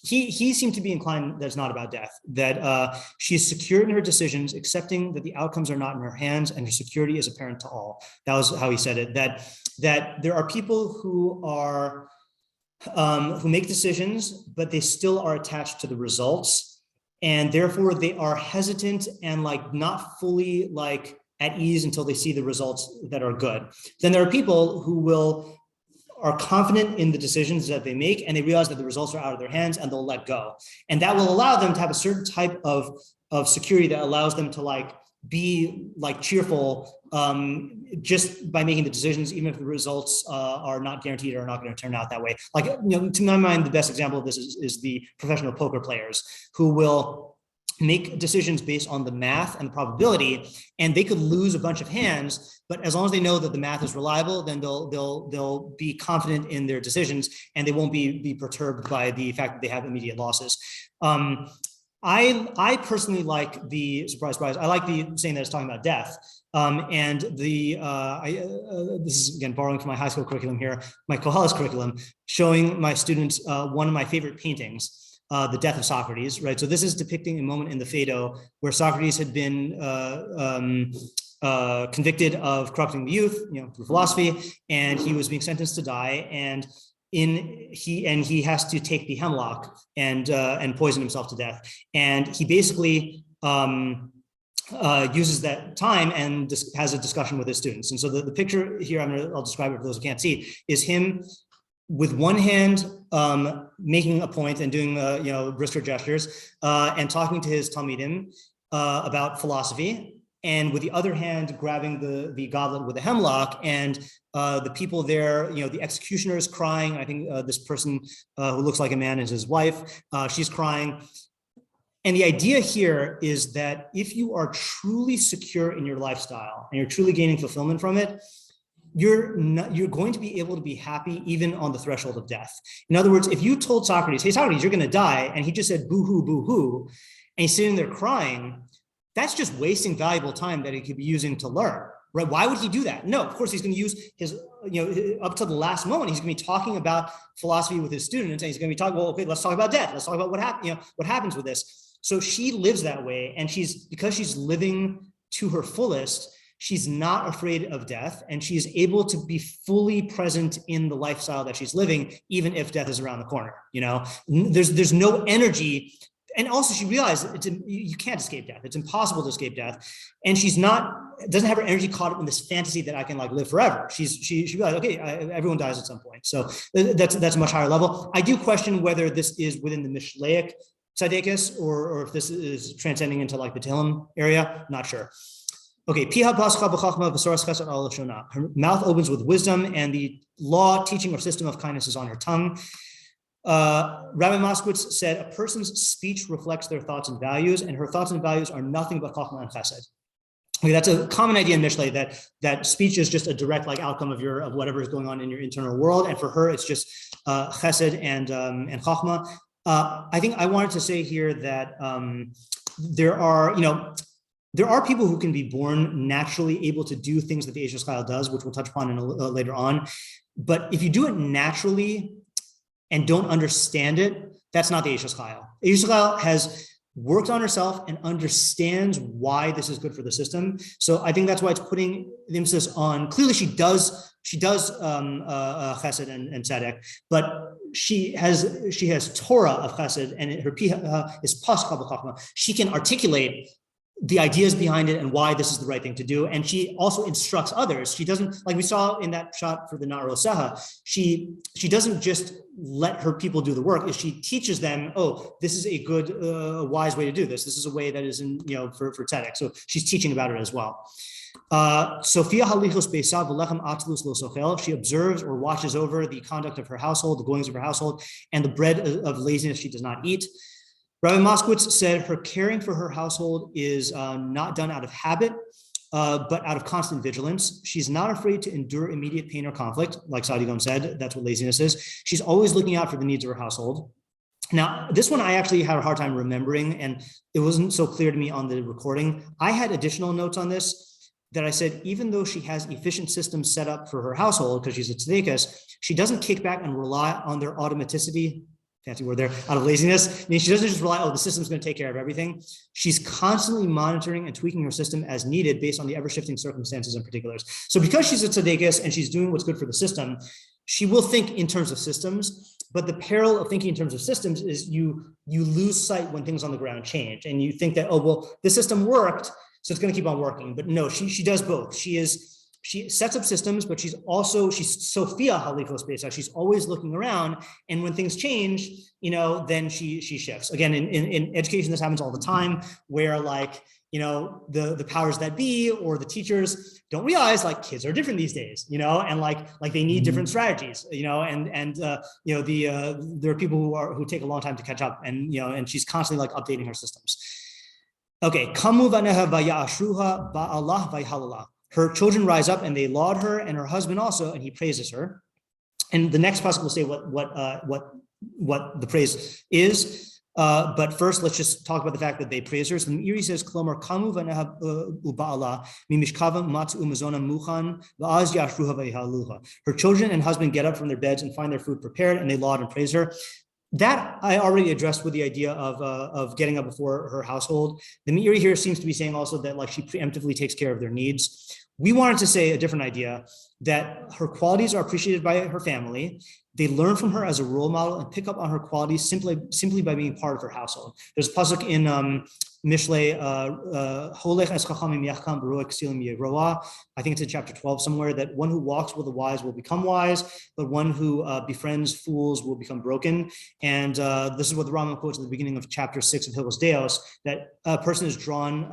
he seemed to be inclined that it's not about death, that she is secure in her decisions, accepting that the outcomes are not in her hands and her security is apparent to all. That was how he said it, that there are people who make decisions, but they still are attached to the results. And therefore they are hesitant and like not fully like at ease until they see the results that are good. Then there are people who are confident in the decisions that they make, and they realize that the results are out of their hands, and they'll let go. And that will allow them to have a certain type of security that allows them to like be like cheerful just by making the decisions, even if the results are not guaranteed or are not going to turn out that way. Like, to my mind, the best example of this is the professional poker players who will make decisions based on the math and the probability, and they could lose a bunch of hands, but as long as they know that the math is reliable, then they'll be confident in their decisions, and they won't be perturbed by the fact that they have immediate losses. I personally like the surprise. I like the saying that it's talking about death. And this is again borrowing from my high school curriculum here, my Koheles curriculum, showing my students one of my favorite paintings. The death of Socrates, right? So this is depicting a moment in the Phaedo where Socrates had been convicted of corrupting the youth, through philosophy, and he was being sentenced to die. And he has to take the hemlock and poison himself to death. And he basically uses that time and has a discussion with his students. And so the picture here, I'll describe it for those who can't see, is him with one hand making a point and doing wrist gestures and talking to his talmidim about philosophy, and with the other hand grabbing the goblet with the hemlock, and the people there, the executioner is crying. I think this person who looks like a man is his wife. She's crying. And the idea here is that if you are truly secure in your lifestyle and you're truly gaining fulfillment from it, you're going to be able to be happy even on the threshold of death. In other words, if you told Socrates, hey, Socrates, you're going to die, and he just said, boo-hoo, boo-hoo, and he's sitting there crying, that's just wasting valuable time that he could be using to learn, right? Why would he do that? No, of course, he's going to use his, up to the last moment, he's going to be talking about philosophy with his students, and he's going to be talking, well, okay, let's talk about death. Let's talk about what happens with this. So she lives that way, and because she's living to her fullest, she's not afraid of death, and she's able to be fully present in the lifestyle that she's living, even if death is around the corner. There's no energy. And also she realized you can't escape death. It's impossible to escape death. And doesn't have her energy caught up in this fantasy that I can like live forever. She realized, okay, everyone dies at some point. So that's a much higher level. I do question whether this is within the Mishleic tzaddikus or if this is transcending into like the Tehillim area, not sure. Okay, her mouth opens with wisdom, and the law, teaching, or system of kindness is on her tongue. Rabbi Moskowitz said, a person's speech reflects their thoughts and values, and her thoughts and values are nothing but chachma and chesed. Okay, that's a common idea in Mishlei, that speech is just a direct outcome of whatever is going on in your internal world, and for her it's just chesed and chachma. I think I wanted to say here that there are people who can be born naturally able to do things that the Eishes Chayil does, which we'll touch upon later on. But if you do it naturally and don't understand it, that's not the Eishes Chayil. Eishes Chayil has worked on herself and understands why this is good for the system. So I think that's why it's putting the emphasis on, clearly she does chesed and tzedek, but she has Torah of chesed, and her piha is pascha b'chachma. She can articulate the ideas behind it and why this is the right thing to do. And she also instructs others. She doesn't, like we saw in that shot for the Na'ar Oseha, she doesn't just let her people do the work. She teaches them, oh, this is a good, wise way to do this. This is a way that is for tzedek. So she's teaching about it as well. Sophia halichos beisav v'lechem atlus lo sochel. She observes or watches over the conduct of her household, the goings of her household, and the bread of laziness she does not eat. Rabbi Moskowitz said her caring for her household is not done out of habit, but out of constant vigilance. She's not afraid to endure immediate pain or conflict, like Sadigon said. That's what laziness is. She's always looking out for the needs of her household. Now, this one I actually had a hard time remembering, and it wasn't so clear to me on the recording. I had additional notes on this that I said, even though she has efficient systems set up for her household, because she's a tzedekis, she doesn't kick back and rely on their automaticity, fancy word there, out of laziness. I mean, she doesn't just rely, the system's going to take care of everything. She's constantly monitoring and tweaking her system as needed based on the ever-shifting circumstances and particulars. So because she's a tzedekis and she's doing what's good for the system, she will think in terms of systems, but the peril of thinking in terms of systems is you lose sight when things on the ground change, and you think that, oh, well, the system worked, so it's going to keep on working. But no, she does both. She is she sets up systems, but she's Sophia Halifos Besa. She's always looking around, and when things change, then she shifts. Again, in education, this happens all the time, where like, the powers that be or the teachers don't realize like kids are different these days, and like they need different strategies, there are people who take a long time to catch up, and she's constantly like updating her systems. Okay, kamu v'neha v'ya'ashruha ba'allah v'yhalala. Her children rise up and they laud her, and her husband also, and he praises her. And the next passage will say what the praise is. But first, let's just talk about the fact that they praise her. So the Meiri says, "Klomar kamu v'neha uba'ala mimishkava matzu umazona muchan va'az yashruha v'yihaluha." Her children and husband get up from their beds and find their food prepared, and they laud and praise her. That I already addressed with the idea of getting up before her household. The Meiri here seems to be saying also that like she preemptively takes care of their needs. We wanted to say a different idea, that her qualities are appreciated by her family. They learn from her as a role model and pick up on her qualities simply by being part of her household. There's a pasuk in Mishlei, I think it's in chapter 12 somewhere, that one who walks with the wise will become wise, but one who befriends fools will become broken. And this is what the Rambam quotes at the beginning of chapter 6 of Hilchos Deos, that a person is drawn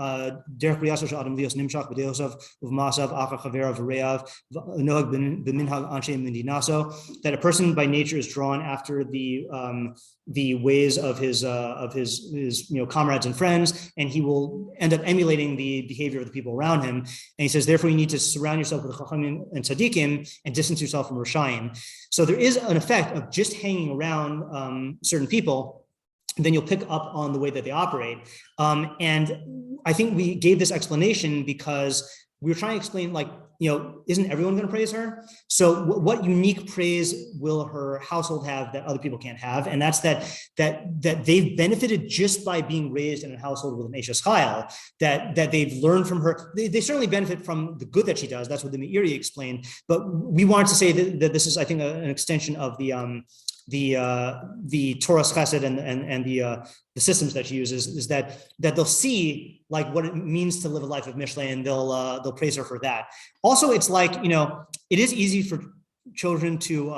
that a person by nature is drawn after the ways of his comrades and friends, and he will end up emulating the behavior of the people around him. And he says, therefore, you need to surround yourself with chachamim and tzaddikim and distance yourself from Rishayim. So there is an effect of just hanging around certain people, and then you'll pick up on the way that they operate. And I think we gave this explanation because we were trying to explain, like, isn't everyone going to praise her? So what unique praise will her household have that other people can't have? And that's that they've benefited just by being raised in a household with an Eishes Chayil, that they've learned from her. They certainly benefit from the good that she does. That's what the Meiri explained. But we wanted to say that this is, I think, an extension of the Torah's chesed and the systems that she uses, is that they'll see like what it means to live a life of Mishlei, and they'll praise her for that. Also, it's like, it is easy for children to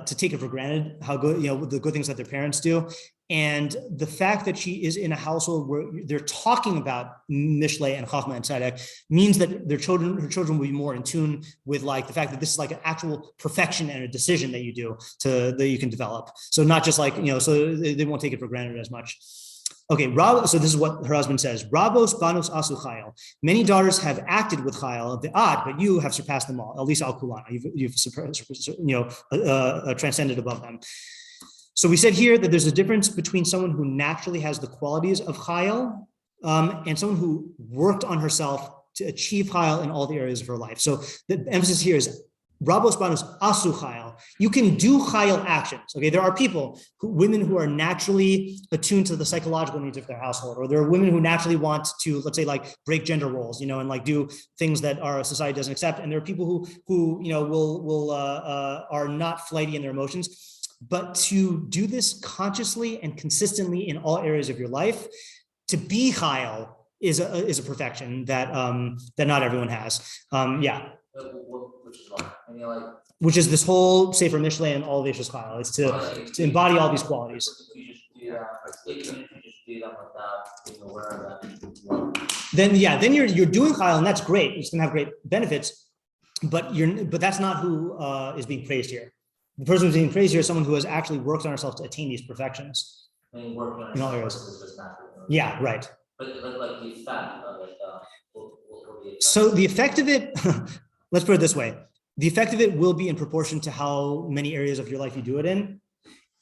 take it for granted how good, the good things that their parents do. And the fact that she is in a household where they're talking about Mishlei and Chachma and Tzedek means that her children will be more in tune with like the fact that this is like an actual perfection and a decision that you do that you can develop. So not just like, so they won't take it for granted as much. Okay, so this is what her husband says. Rabos banos asu chayil. Many daughters have acted with chayil, but you have surpassed them all. At least al kulana. You've transcended above them. So we said here that there's a difference between someone who naturally has the qualities of chayil and someone who worked on herself to achieve chayil in all the areas of her life. So the emphasis here is Rabos Banos Asu Chayil. You can do chayil actions. Okay, there are women who are naturally attuned to the psychological needs of their household, or there are women who naturally want to, let's say, like break gender roles, and like do things that our society doesn't accept. And there are people who are not flighty in their emotions. But to do this consciously and consistently in all areas of your life, to be chayil is a perfection that not everyone has. Which is this whole Sefer Mishlei and all of Eishes Chayil. It's to embody all these qualities. Then you're doing chayil, and that's great. It's going to have great benefits, but that's not who is being praised here. The person who's being praised here is someone who has actually worked on herself to attain these perfections. In all areas. Yeah, right. But like the effect of it, so the effect of it, let's put it this way. The effect of it will be in proportion to how many areas of your life you do it in.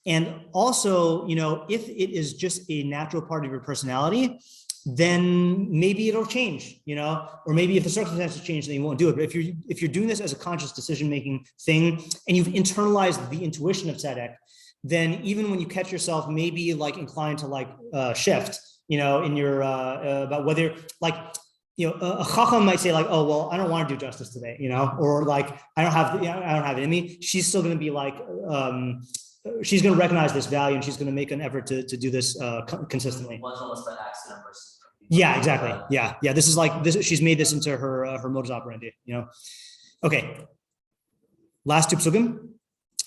And also, if it is just a natural part of your personality, then maybe it'll change, or maybe if the circumstances change, then you won't do it. But if you're doing this as a conscious decision-making thing, and you've internalized the intuition of tzedek, then even when you catch yourself maybe like inclined to like shift, in your about whether like, a chacham might say like, oh, well, I don't want to do justice today, or like, I don't have it in me. She's still going to be like, she's going to recognize this value, and she's going to make an effort to do this consistently. One's almost by accident versus Yeah, exactly. Yeah. This is like this. She's made this into her modus operandi. Okay. Last two psugim.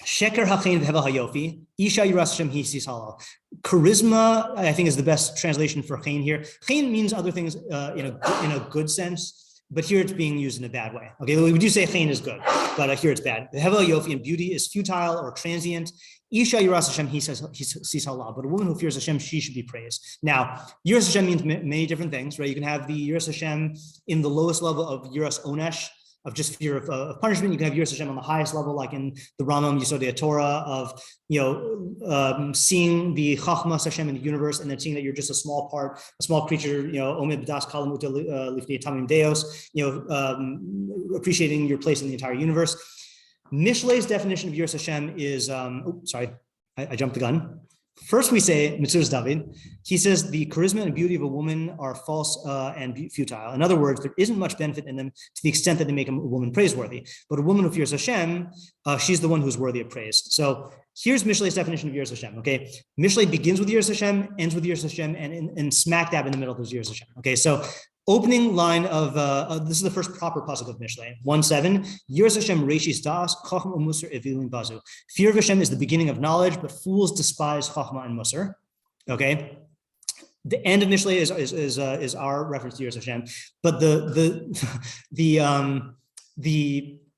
Sheker hachein v'heva hayofi. Isha yiras Hashem hi sisala. Charisma, I think, is the best translation for chein here. Chein means other things in a good sense, but here it's being used in a bad way. Okay, we do say chein is good, but here it's bad. Heva hayofi, and beauty is futile or transient. Isha yiras Hashem hi sisala. But a woman who fears Hashem, she should be praised. Now, yiras Hashem means many different things, right? You can have the yiras Hashem in the lowest level of yiras onesh, of just fear of punishment. You can have yiras Hashem on the highest level, like in the Rambam Yesodei Torah, of seeing the Chachmas Hashem in the universe, and then seeing that you're just a small part, a small creature. Omed b'das kalamuta lifnei tamim deos. Appreciating your place in the entire universe. Mishlei's definition of yiras Hashem is I jumped the gun. First, we say Mitzuras David. He says the charisma and beauty of a woman are false and futile. In other words, there isn't much benefit in them to the extent that they make a woman praiseworthy. But a woman who fears Hashem, she's the one who's worthy of praise. So here's Mishlei's definition of yiras Hashem. Okay, Mishlei begins with yiras Hashem, ends with yiras Hashem, and smack dab in the middle of yiras Hashem. Okay, so opening line of this is the first proper pasuk of Mishlei 1:7. Yiras Hashem reishis das chachma u'musar evilim bazu. Fear of Hashem is the beginning of knowledge, but fools despise chachma and musar. Okay, the end of Mishlei is our reference to yiras Hashem, but the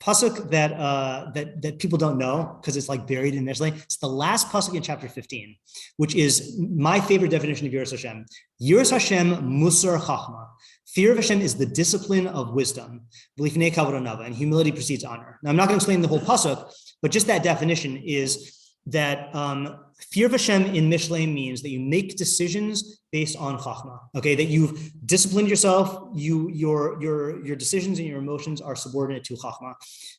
pasuk that people don't know because it's like buried in Mishlei. It's the last pasuk in chapter 15, which is my favorite definition of yiras Hashem. Yiras Hashem musar chachma. Fear of Hashem is the discipline of wisdom, and humility precedes honor. Now, I'm not going to explain the whole pasuk, but just that definition is that fear of Hashem in Mishlei means that you make decisions based on chachma. Okay, that you've disciplined yourself. Your decisions and your emotions are subordinate to chachma.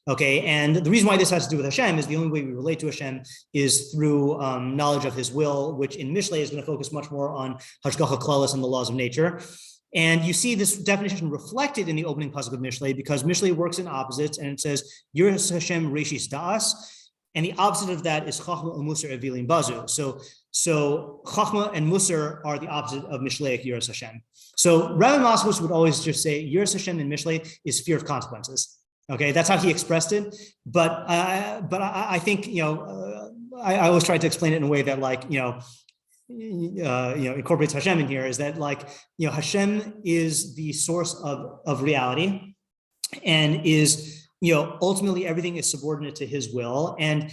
Okay, and the reason why this has to do with Hashem is the only way we relate to Hashem is through knowledge of His will, which in Mishlei is going to focus much more on hashgacha klalis and the laws of nature. And you see this definition reflected in the opening pasuk of Mishlei, because Mishlei works in opposites, and it says yiras Hashem reishis da'as, and the opposite of that is chachma u'musar evilim bazu. So chachma and musar are the opposite of Mishlei yiras Hashem. So Rabbi Moskowitz would always just say yiras Hashem in Mishlei is fear of consequences. Okay, that's how he expressed it. But I think I always try to explain it in a way that incorporates Hashem in here, is that Hashem is the source of reality, and is ultimately everything is subordinate to His will. And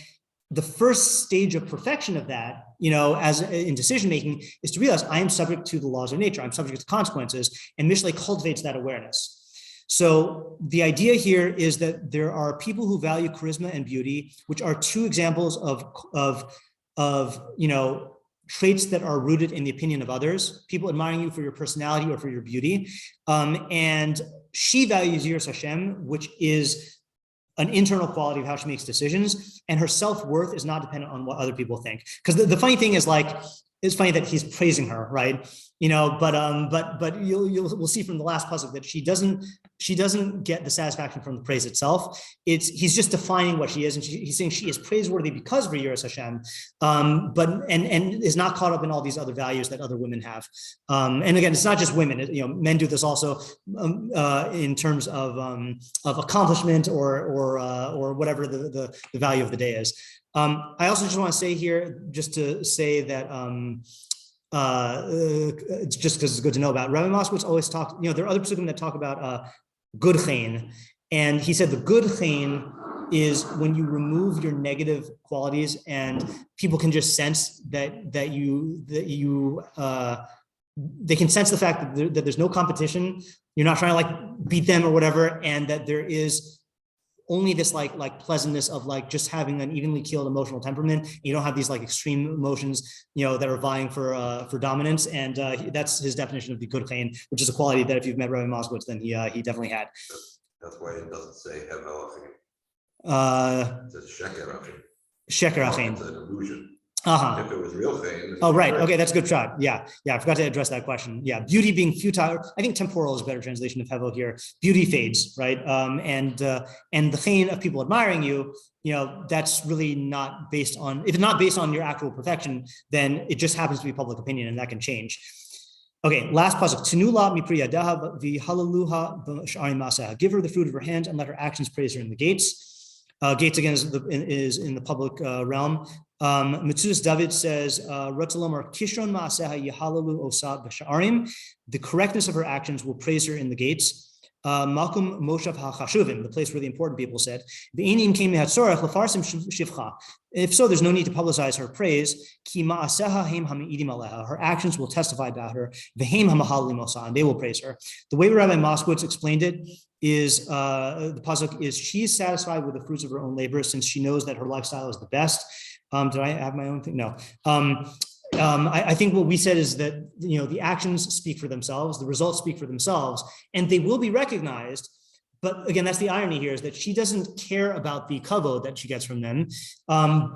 the first stage of perfection of that, as in decision making, is to realize I am subject to the laws of nature. I'm subject to consequences, and Mishlei cultivates that awareness. So the idea here is that there are people who value charisma and beauty, which are two examples of traits that are rooted in the opinion of others, people admiring you for your personality or for your beauty. And she values yiras Hashem, which is an internal quality of how she makes decisions, and her self-worth is not dependent on what other people think. Because the funny thing is, it's funny that he's praising her, right? But we'll see from the last pasuk that she doesn't get the satisfaction from the praise itself. He's just defining what she is, and he's saying she is praiseworthy because of her yiras Hashem, but is not caught up in all these other values that other women have. And again, it's not just women. Men do this also in terms of accomplishment or whatever the value of the day is. I also just want to say here, just to say that just because it's good to know about, Rabbi Moskowitz always talks, there are other psukim that talk about good chein, and he said the good chein is when you remove your negative qualities, and people can just sense that they can sense the fact that there's no competition, you're not trying to beat them or whatever, and that there is only this pleasantness of just having an evenly keeled emotional temperament. You don't have these extreme emotions, that are vying for dominance. And that's his definition of the good chein, which is a quality that if you've met Rabbi Moskowitz, then he definitely had. That's why it doesn't say hevel. It says sheker achim. Sheker achim. It's an illusion. Uh-huh. If it was real chein. Oh, right. Okay, that's a good shot. Yeah, I forgot to address that question. Yeah, beauty being futile. I think temporal is a better translation of hevel here. Beauty fades, right? And the chein of people admiring you, that's really not based on. If it's not based on your actual perfection, then it just happens to be public opinion, and that can change. Okay, last pasuk. Tenula mipri yadaha v'halaluha b'sha'arim ma'aseha. Give her the fruit of her hands and let her actions praise her in the gates. Gates again is in the public realm. Metzudas David says, "Ratzalomar kishron ma'aseha yahalalu osad b'sha'arim." The correctness of her actions will praise her in the gates. Malkum Moshav HaChashuvim, the place where the important people said, "V'einim came mehatzorach lefarsim shivcha." If so, there's no need to publicize her praise. Ki ma'aseha heim hami'idim aleha. Her actions will testify about her. V'heim hamahalim osa, and they will praise her. The way Rabbi Moskowitz explained it is the pasuk is she is satisfied with the fruits of her own labor since she knows that her lifestyle is the best. Did I have my own thing? No. I think what we said is that, the actions speak for themselves, the results speak for themselves, and they will be recognized. But again, that's the irony here, is that she doesn't care about the kavod that she gets from them.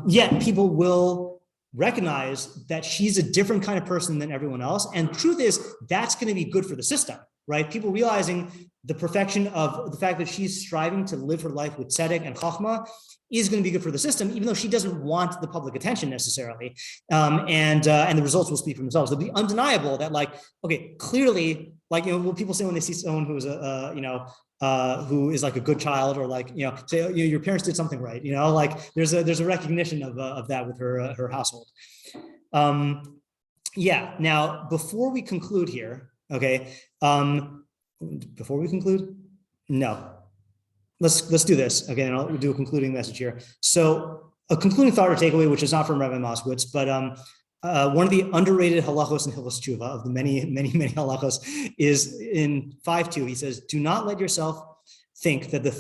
Yet people will recognize that she's a different kind of person than everyone else. And truth is, that's going to be good for the system, right? People realizing the perfection of the fact that she's striving to live her life with tzedek and chachma is going to be good for the system, even though she doesn't want the public attention necessarily. And the results will speak for themselves. They'll be undeniable that, okay, clearly, what people say when they see someone who's who is like a good child, or say, your parents did something right, there's a recognition of that with her household. Yeah. Now, before we conclude here, okay. Before we conclude, no. Let's do this. Okay, and I'll do a concluding message here. So a concluding thought or takeaway, which is not from Rabbi Moskowitz, but one of the underrated halachos in Hilchos Tshuva, of the many halachos, is in 5.2. He says, "Do not let yourself think that that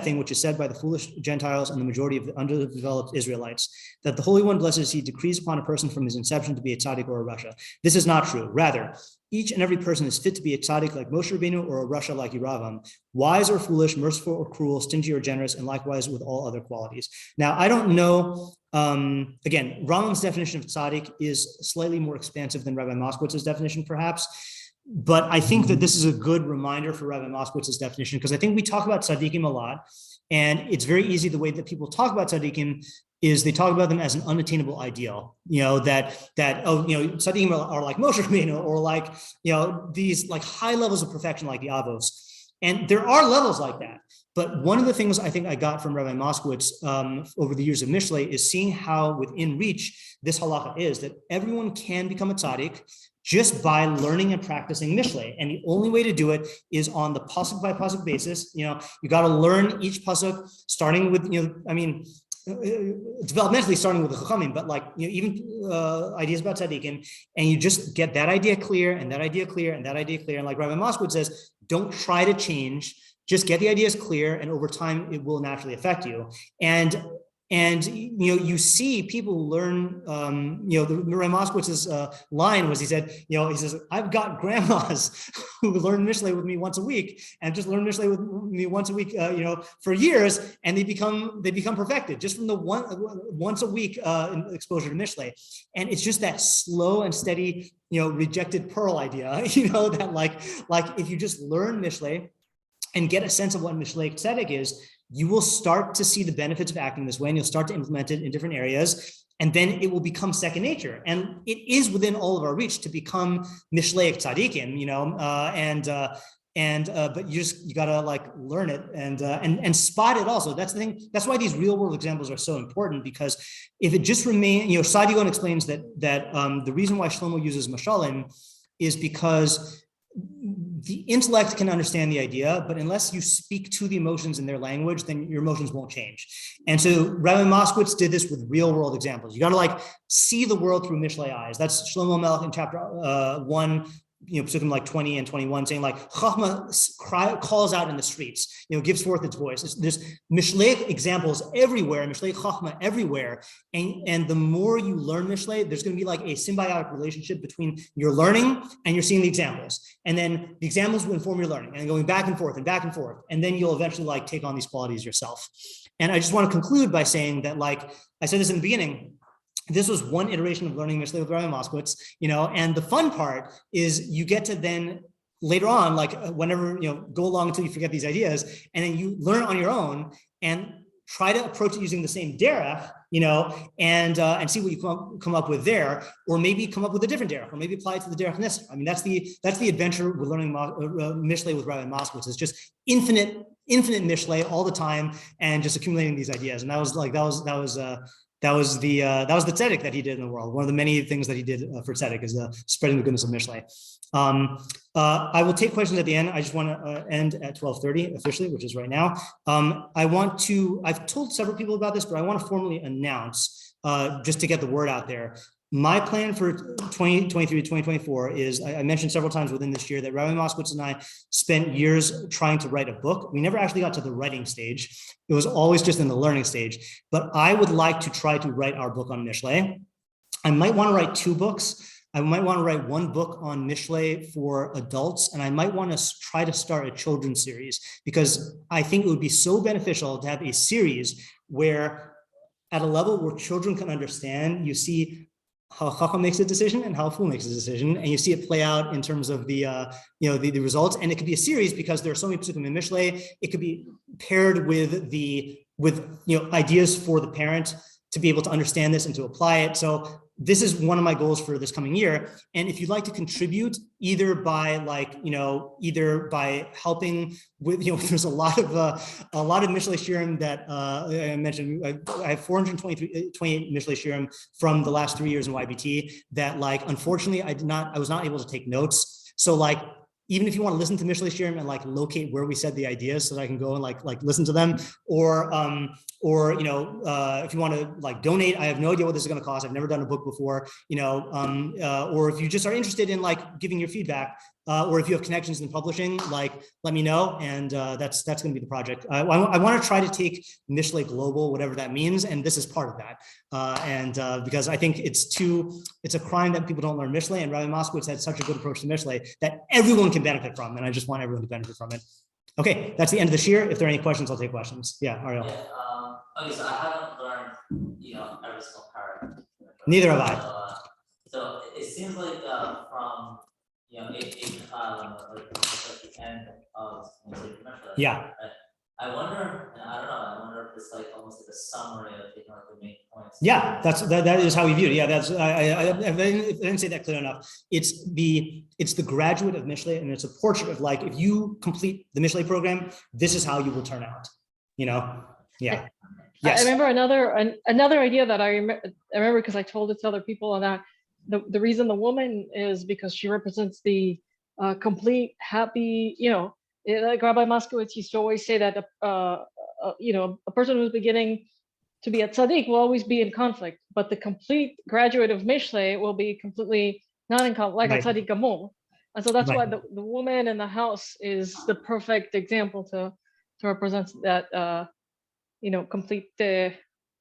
thing which is said by the foolish Gentiles and the majority of the underdeveloped Israelites, that the Holy One, blessed is He, decrees upon a person from his inception to be a tzaddik or a rasha. This is not true. Rather, each and every person is fit to be a tzaddik like Moshe Rabbeinu or a rasha like Yeravam, wise or foolish, merciful or cruel, stingy or generous, and likewise with all other qualities." Now, I don't know, again, Rambam's definition of tzaddik is slightly more expansive than Rabbi Moskowitz's definition, perhaps. But I think that this is a good reminder for Rabbi Moskowitz's definition, because I think we talk about tzaddikim a lot, and it's very easy, the way that people talk about tzaddikim is they talk about them as an unattainable ideal, tzaddikim are like Moshe Rabbeinu, or these high levels of perfection like the Avos. And there are levels like that. But one of the things I think I got from Rabbi Moskowitz over the years of Mishlei is seeing how within reach this halacha is that everyone can become a tzaddik just by learning and practicing Mishlei. And the only way to do it is on the pasuk by pasuk basis. You got to learn each pasuk, starting with, developmentally starting with the chachamim, but even ideas about tzaddikim, and you just get that idea clear, and that idea clear, and that idea clear. And like Rabbi Moskowitz says, don't try to change, just get the ideas clear, and over time it will naturally affect you. And you see people learn. Rabbi Moskowitz's line was, he says, "I've got grandmas who learn Mishlei with me once a week, and just learn Mishlei with me once a week, for years, and they become perfected just from the once a week exposure to Mishlei." And it's just that slow and steady, rejected pearl idea, that if you just learn Mishlei and get a sense of what Mishlei tzedek is, you will start to see the benefits of acting this way, and you'll start to implement it in different areas, and then it will become second nature. And it is within all of our reach to become Mishlei tzaddikim, but you gotta learn it and spot it also. That's the thing. That's why these real world examples are so important, because if it just remains, Sadigon explains that the reason why Shlomo uses mashalim is because the intellect can understand the idea, but unless you speak to the emotions in their language, then your emotions won't change. And so Rabbi Moskowitz did this with real world examples. You got to see the world through Mishlei eyes. That's Shlomo Melech in chapter 1, psukim 20 and 21, saying Chachma calls out in the streets, gives forth its voice. There's Mishlei examples everywhere, Mishlei Chachma everywhere. And the more you learn Mishlei, there's going to be a symbiotic relationship between your learning and you're seeing the examples. And then the examples will inform your learning, and going back and forth and back and forth. And then you'll eventually take on these qualities yourself. And I just want to conclude by saying that, I said this in the beginning, this was one iteration of learning Mishlei with Rabbi Moskowitz, and the fun part is you get to then later on, whenever, go along until you forget these ideas, and then you learn on your own. And try to approach it using the same derech, and see what you come up with there, or maybe come up with a different derech, or maybe apply it to the derech nisser. I mean, that's the adventure with learning Mishlei with Rabbi Moskowitz, is just infinite Mishlei all the time, and just accumulating these ideas. And that was the tzedek that he did in the world. One of the many things that he did for tzedek is spreading the goodness of Mishlei. I will take questions at the end. I just want to end at 12:30 officially, which is right now. I've told several people about this, but I want to formally announce, just to get the word out there. My plan for 2023 to 2024 is, I mentioned several times within this year that Rabbi Moskowitz and I spent years trying to write a book. We never actually got to the writing stage. It was always just in the learning stage. But I would like to try to write our book on Mishlei. I might want to write 2 books. I might want to write 1 book on Mishlei for adults, and I might want to try to start a children's series, because I think it would be so beneficial to have a series where, at a level where children can understand, you see how Chacham makes a decision and how a fool makes a decision, and you see it play out in terms of the results. And it could be a series because there are so many psukim in Mishlei. It could be paired with ideas for the parent to be able to understand this and to apply it. So this is one of my goals for this coming year. And if you'd like to contribute, either by helping with, there's a lot of Mishlei shiurim that I mentioned. I have 428 Mishlei shiurim from the last 3 years in YBT that, unfortunately, I was not able to take notes. So even if you want to listen to Mishlei shiurim and locate where we said the ideas so that I can go and listen to them, or if you want to donate, I have no idea what this is going to cost. I've never done a book before, or if you just are interested in giving your feedback, or if you have connections in publishing, let me know. And that's going to be the project. I want to try to take Mishlei global, whatever that means. And this is part of that. Because I think it's a crime that people don't learn Mishlei, and Rabbi Moskowitz had such a good approach to Mishlei that everyone can benefit from. And I just want everyone to benefit from it. Okay, that's the end of this year. If there are any questions, I'll take questions. Yeah, Ariel. Yeah, okay, so I haven't learned, every single paragraph. Neither have I. So it seems like from, Eishes Chayil, the end of Mishlei, Yeah. I wonder, and I don't know, I wonder if it's almost like a summary of taking the main points. Yeah, that is how we view it. Yeah, that's I didn't say that clear enough. It's the graduate of Mishlei, and it's a portrait of if you complete the Mishlei program, this is how you will turn out. Yeah. Yes. I remember another idea that I remember because I told it to other people, and that the reason the woman is because she represents the complete happy, like Rabbi Moskowitz used to always say that a person who's beginning to be a tzaddik will always be in conflict, but the complete graduate of Mishlei will be completely not in conflict, like a tzaddik gamur. And so that's why the woman in the house is the perfect example to represent that complete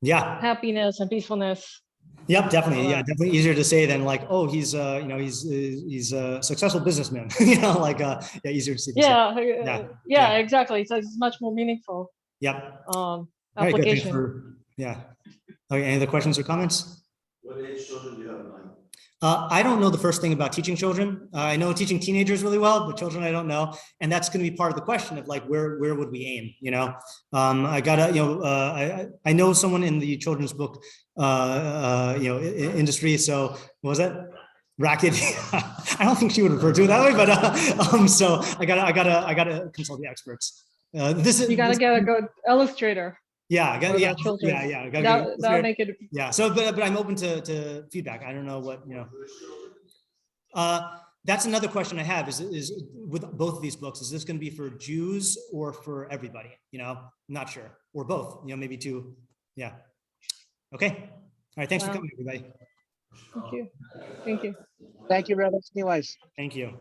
happiness and peacefulness. Yep, definitely. Yeah, definitely easier to say than he's a successful businessman. Easier to see. Yeah, exactly. So it's much more meaningful. Yep. Application. Yeah. Okay. Any other questions or comments? What age children do you have in mind? I don't know the first thing about teaching children. I know teaching teenagers really well, but children I don't know, and that's going to be part of the question of where would we aim? I gotta I know someone in the children's book industry. So what was that? Racket. I don't think she would refer to it that way, but so I gotta consult the experts. You gotta get a good illustrator. Yeah, yeah. That'll make it. Yeah. So, but I'm open to feedback. I don't know what That's another question I have. Is with both of these books, is this going to be for Jews or for everybody? I'm not sure, or both. Maybe two. Yeah. Okay. All right. Thanks for coming, everybody. Thank you. Thank you. Thank you, Rabbi Schneeweiss. Thank you.